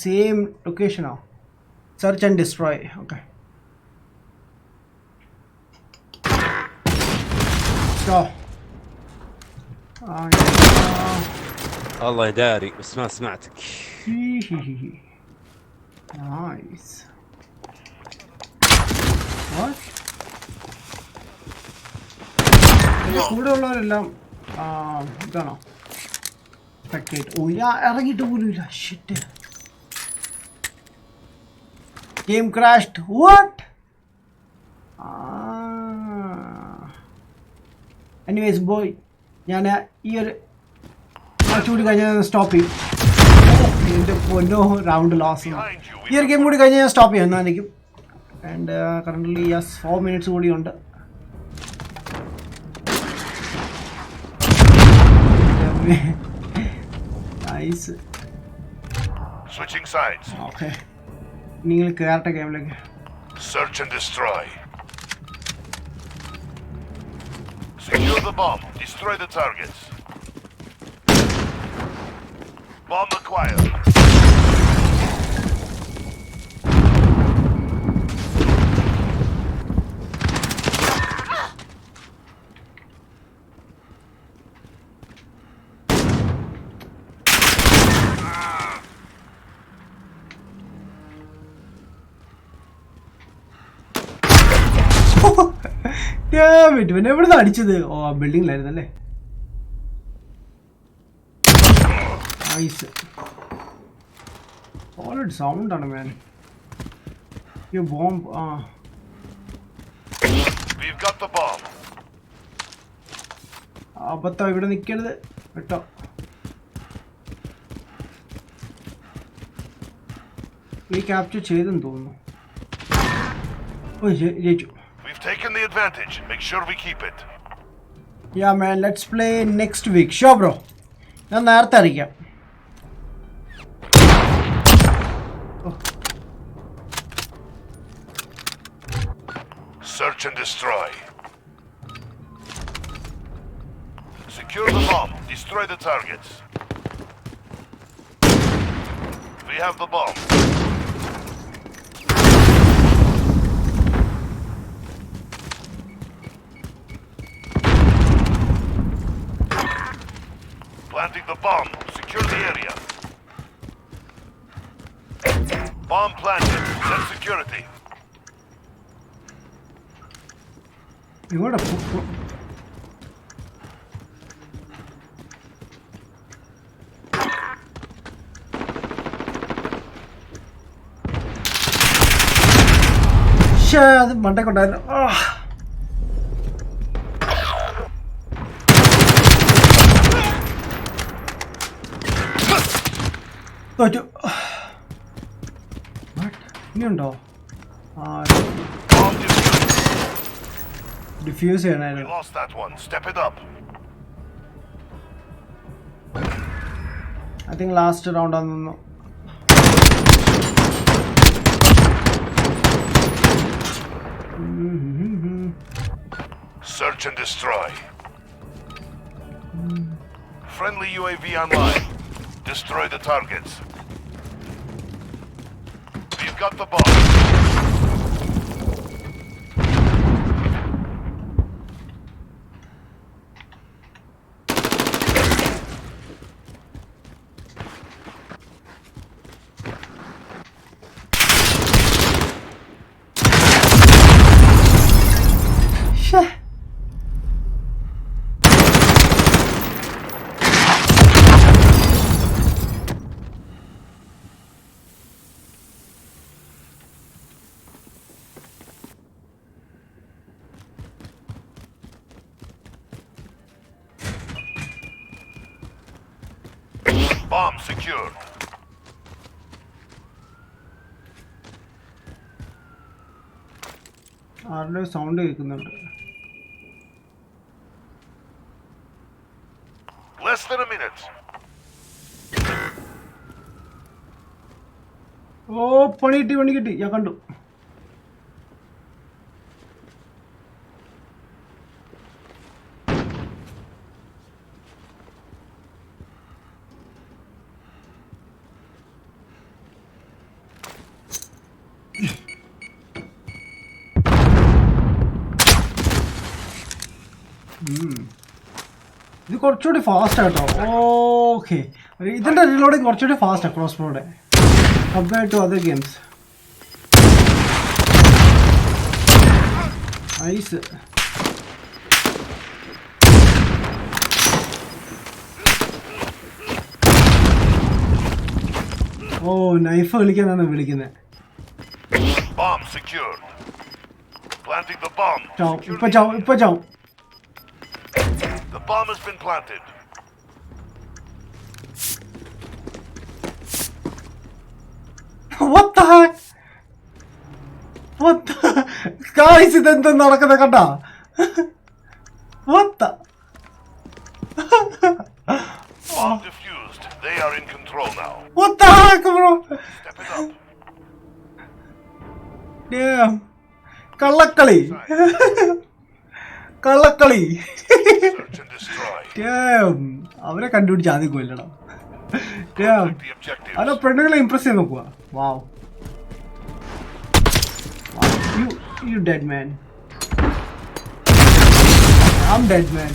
Same location now. Search and destroy. Okay. So. الله يداري بس ما سمعتك. Nice. What? കൂടെ ഉള്ളവരെല്ലാം ഇതാണോ? Spectate. Oh yeah, ഇറങ്ങിയിട്ട് പോലും ഇല്ല. Shit. Game crashed. What? Anyways, boy, ഞാൻ ഈ ഒരു മാച്ച് കൂടി കഴിഞ്ഞാൽ സ്റ്റോപ്പ് ചെയ്യും. എൻ്റെ പൊന്നോ, റൗണ്ട് ലോസ്. ഈ ഒരു ഗെയിം കൂടി കഴിഞ്ഞാൽ ഞാൻ സ്റ്റോപ്പ് ചെയ്യും എന്നായിരിക്കും. ആൻഡ് കറൻ്റ്ലി 4 minutes കൂടി ഉണ്ട്. Nice. Switching sides. Okay. നിങ്ങൾ കേറട്ടെ ഗെയിമിലേക്ക്. Search and destroy. Secure the bomb. Destroy the targets. Bomb acquired. പിന്നെ എവിടുന്ന് അടിച്ചത്? ഓ, ആ ബിൽഡിങ്ങിലായിരുന്നല്ലേ. നൈസ്. സോളിഡ് സൗണ്ട് ആണ് മാൻ. ഈ ബോംബ്. അബദ്ധം, ഇവിടെ നിൽക്കരുത് കേട്ടോ. ഈ ക്യാപ്ചർ ചെയ്തെന്ന് തോന്നുന്നു. ഓ, ജയിച്ചു. Taken the advantage. Make sure we keep it. Yeah man, let's play next week. Sure bro. ഞാൻ നേരത്തെ അറിയിക്കാം. Search and destroy. Secure the bomb. Destroy the targets. We have the bomb. Planting the bomb. Secure the area. Bomb planted. Set security. അത് മണ്ടക്കൊണ്ടായിരുന്നു. തോറ്റു. ഇനിയുണ്ടോ? Diffuse ചെയ്യണായിരുന്നു. We lost that one. Step it up. I think last round ആണെന്ന്. Search and destroy. Friendly UAV online. Destroy the targets. We've got the bomb. Bomb secured. ആരുടെ sound കേൾക്കുന്നുണ്ട്. Less than a minute. ഓ പണി കിട്ടി ഞാൻ കണ്ടു. ഇത് കുറച്ചുകൂടി fast ആട്ടോ. ഓക്കെ, ഇതിൻ്റെ റീലോഡിങ് കുറച്ചുകൂടി ഫാസ്റ്റാണ് ക്രോസ് ബോയുടെ compared to other games. Nice. ഓ നൈഫ് കളിക്കാനാണ് വിളിക്കുന്നത്. Bomb secured. Planting the bomb. ഇപ്പൊ ചാവും. The bomb has been planted. What the heck? What the? Guys, ഇതെന്താ നടക്കുന്നത് കണ്ടാ? What the? Bomb defused. They are in control now. What the heck, bro? Step it up. Damn. കള്ളക്കളി. Search and destroy. Damn. അവരെ കണ്ടുപിടിച്ച് ആദ്യം കൊല്ലണം. Damn. The objective. അല്ല പെണ്ണുങ്ങളെ ഇംപ്രസ് ചെയ്ത് നോക്കുക. Wow. You dead man. I'm dead man.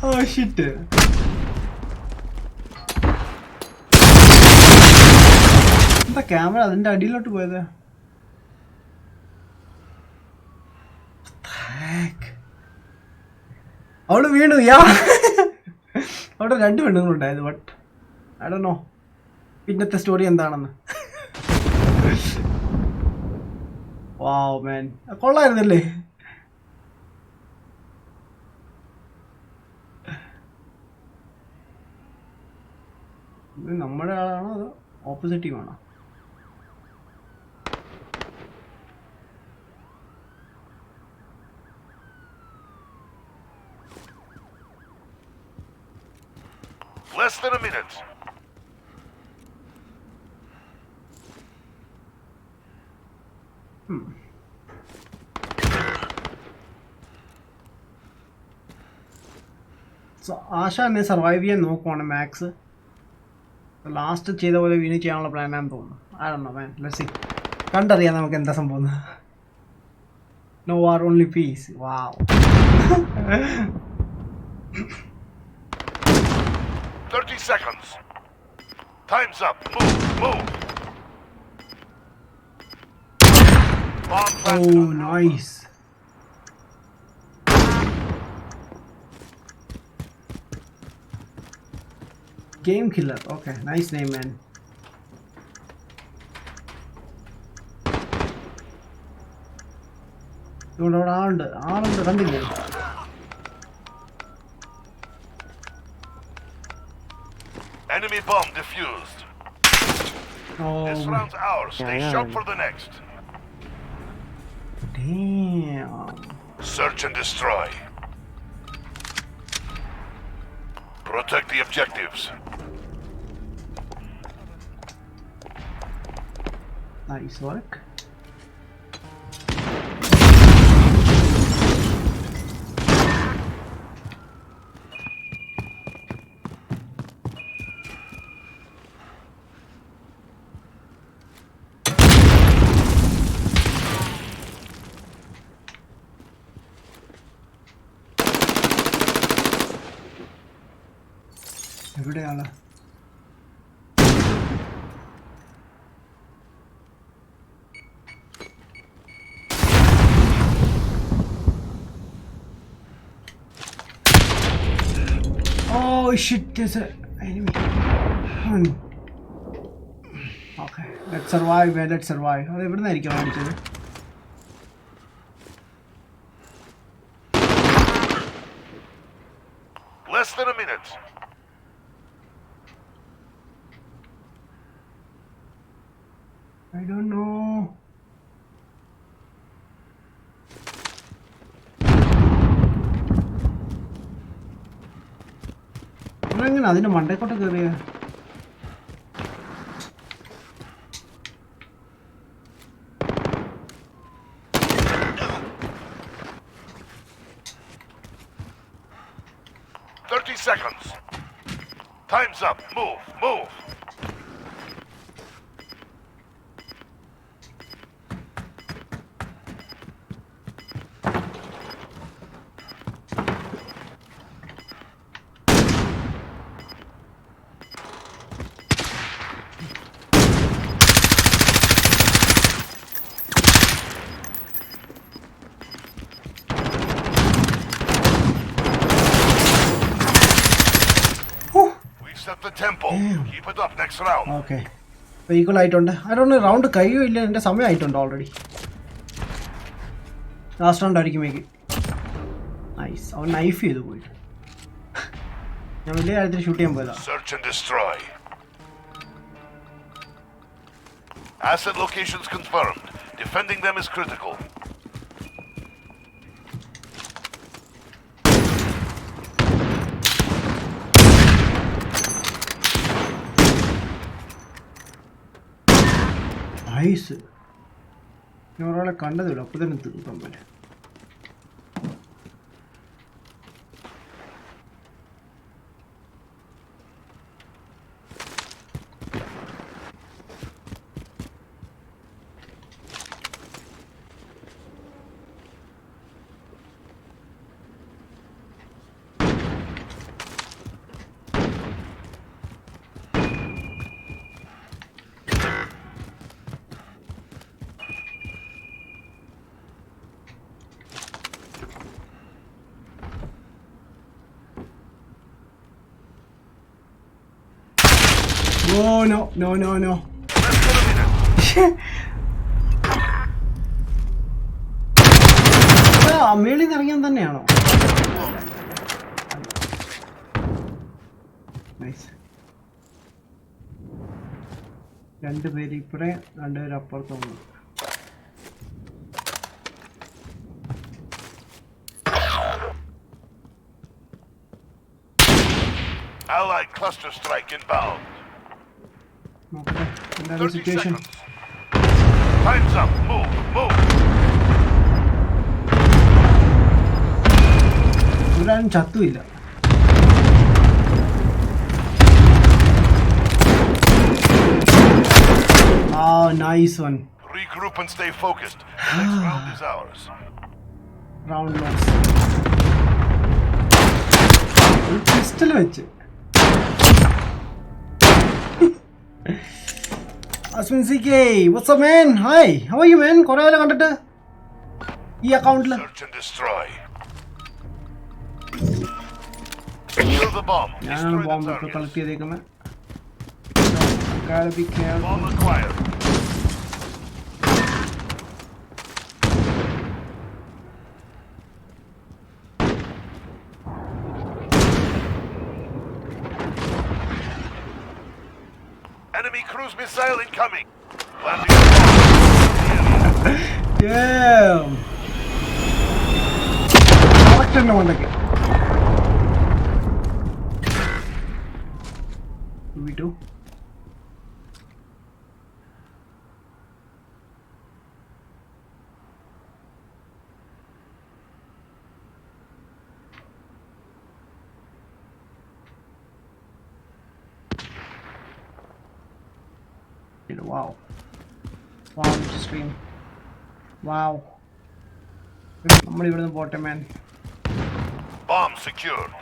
Oh shit. എന്താ ക്യാമറ അതിന്റെ അടിയിലോട്ട് പോയത്? അവള് വീണു. അവിടെ 2 പെണ്ണുങ്ങളുണ്ടായത്. ബട്ട് ഐ ഡോണ്ട് നോ പിന്നത്തെ സ്റ്റോറി എന്താണെന്ന്. വാവ് മാൻ, കൊള്ളായിരുന്നല്ലേ? ഇത് നമ്മുടെ ആളാണോ അതോ ഓപ്പോസിറ്റ് ടീമാണോ? Less than a minute. ആശ എന്നെ സർവൈവ് ചെയ്യാൻ നോക്കുവാണ് മാക്സ്. ലാസ്റ്റ് ചെയ്ത പോലെ വീണ് ചെയ്യാനുള്ള പ്ലാനാണെന്ന് തോന്നുന്നു. ആണോ മാൻ, ലെറ്റ്സ് സീ. കണ്ടറിയാം നമുക്ക് എന്താ സംഭവം. നോ വാർ ഓൺലി പീസ്. വാവ്. 30 seconds. Time's up. Move. Bomb planted. Oh, nice. Game killer. Okay, nice name, man. ഇവിടെ ആളുണ്ട് കണ്ടില്ലേ? Enemy bomb defused. This round's ours. Stay sharp for the next. Damn. Search and destroy. Protect the objectives. Nice work. എവിടെയാണ്? Oh shit, there's an enemy. Okay, let's survive, man, let's survive. അത് എവിടെ നിന്നായിരിക്കും അടിച്ചത്? Less than a minute. I don't know. എങ്ങനെ അതിന്റെ മണ്ടേക്കോട്ട് കയറിയ? Seconds. Time's up. Move. Set the tempo. Keep it up next round. Okay. Vehicle ആയിട്ടുണ്ട്. I don't know round കഴിയില്ല, എൻ്റെ സമയമായിട്ടുണ്ട് ഓൾറെഡി. ലാസ്റ്റ് റൗണ്ട് ആയിരിക്കും മേക്ക്. നൈസ്. അവൻ നൈഫ് ചെയ്തു പോയിട്ട്. ഞാൻ വലിയ കാര്യത്തിൽ ഷൂട്ട് ചെയ്യാൻ പോയതാ. Search and destroy. Asset locations confirmed. Defending them is critical. Nice. ഞാൻ ഒരാളെ കണ്ടതില്ല, അപ്പോൾ തന്നെ തീർക്കാൻ പറ്റും. Oh no. മേളിൽ നിന്ന് ഇറങ്ങിയാൻ തന്നെയാണോ? നൈസ്. രണ്ടുപേര് ഇപ്പഴേ, രണ്ടുപേര് അപ്പുറത്തുണ്ട്. Allied cluster strike inbound. നോക്കട്ടെ എന്താണ് സിറ്റുവേഷൻ. Time's up. Move. ഒരാളും ചത്തുമില്ല. Nice one. Regroup and stay focused. Next round is ours. Round loss. Pistol വെച്ച്. Asmin CK, what's up man? Hi, how are you man? കുറേ കാലം കണ്ടിട്ട് ഈ അക്കൗണ്ടിൽ. Search and destroy. Secure the bomb. ഞാനാണ് bomb ഇപ്പോൾ collect ചെയ്തേക്കുന്നത്. Bomb acquired. cruise missile incoming. Landing the bomb. Damn. Correct in one again. 2v2. Wow. Wow, stream. Wow. Somebody with the bottom man. Bomb secured.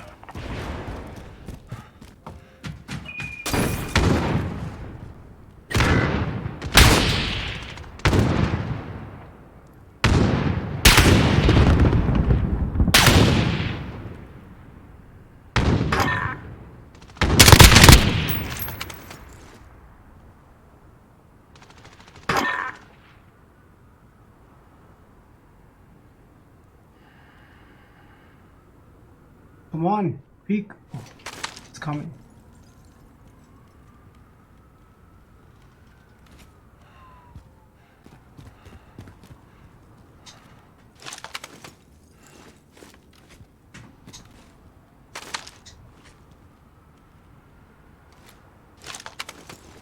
Come on, peek. It's coming.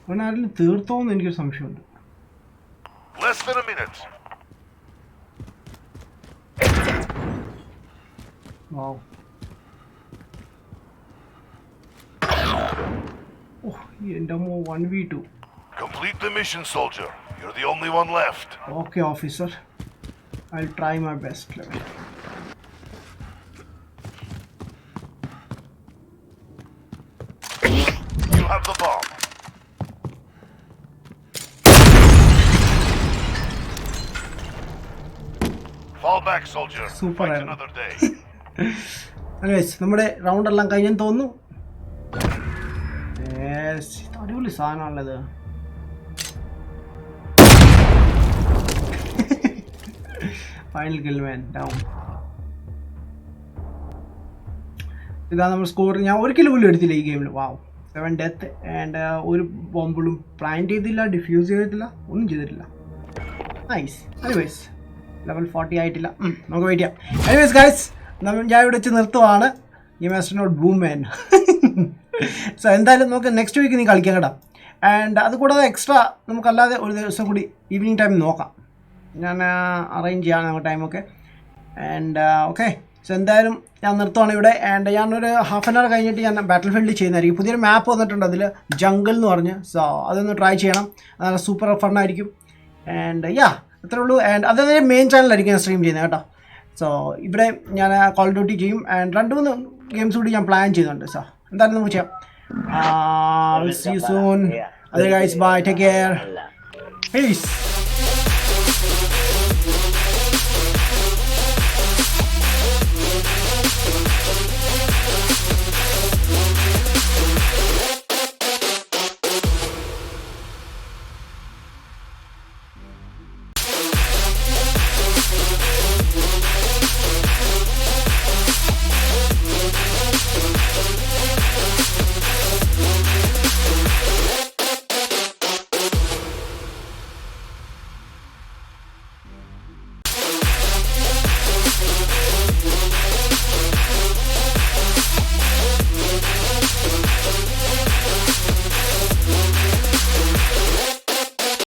അവനാരിലും തീർത്തോന്ന് എനിക്കൊരു സംശയമുണ്ട്. Less than a minute. Wow. Oh, Endamo 1v2. Complete the mission, soldier. You're the only one left. Okay, officer. I'll try my best level. You have the bomb. Fall back, soldier. Super. Fight another day. Anyways, നമ്മുടെ round എല്ലാം കഴിഞ്ഞെന്ന് തോന്നുന്നു. അടിപൊളി സാധനമാണത്. Final kill മാൻ down. ഇതാ നമ്മൾ score. ഞാൻ ഒരു kilo പോലും എടുത്തില്ല ഈ ഗെയിമിൽ. വാവ്, 7 ഡെത്ത് ആൻഡ് ഒരു ബോംബിളും പ്ലാൻ ചെയ്തില്ല, ഡിഫ്യൂസ് ചെയ്തിട്ടില്ല, ഒന്നും ചെയ്തിട്ടില്ല. നൈസ്. എനിവേസ് ലെവൽ 40 ആയിട്ടില്ല, നമുക്ക് വെയിറ്റ് ചെയ്യാം. എനിവേസ് ഗൈസ്, ഞാൻ ഇവിടെ വെച്ച് നിർത്തുവാണ്. ഈ മാസ്റ്ററിനോട് ബൂം മാൻ. സോ എന്തായാലും നമുക്ക് നെക്സ്റ്റ് വീക്ക് നീ കളിക്കാം കേട്ടോ. ആൻഡ് അതുകൂടാതെ എക്സ്ട്രാ നമുക്കല്ലാതെ ഒരു ദിവസം കൂടി ഈവനിങ് ടൈം നോക്കാം. ഞാൻ അറേഞ്ച് ചെയ്യാം നമുക്ക് ടൈമൊക്കെ. ആൻഡ് ഓക്കെ, സോ എന്തായാലും ഞാൻ നിർത്തുവാണ് ഇവിടെ. ആൻഡ് ഞാനൊരു ഹാഫ് ആൻ അവർ കഴിഞ്ഞിട്ട് ഞാൻ ബാറ്റിൽ ഫീൽഡിൽ ചെയ്യുന്നതായിരിക്കും. പുതിയൊരു മാപ്പ് വന്നിട്ടുണ്ട്, അതിൽ ജംഗിൾ എന്ന് പറഞ്ഞ്. സോ അതൊന്ന് ട്രൈ ചെയ്യണം, നല്ല സൂപ്പർ ഫണ്ണായിരിക്കും. ആൻഡ് യാ, അത്രേ ഉള്ളൂ. ആൻഡ് അതായത് മെയിൻ ചാനലായിരിക്കും ഞാൻ സ്ട്രീം ചെയ്യുന്നത് കേട്ടോ. സോ ഇവിടെ ഞാൻ കോൾ ഓഫ് ഡ്യൂട്ടി ചെയ്യും. ആൻഡ് 2-3 ഗെയിംസ് കൂടി ഞാൻ പ്ലാൻ ചെയ്യുന്നുണ്ട്. സോ എന്തായാലും നമുക്ക് ചെയ്യാം. See you soon. Other guys, bye. Take care. Peace.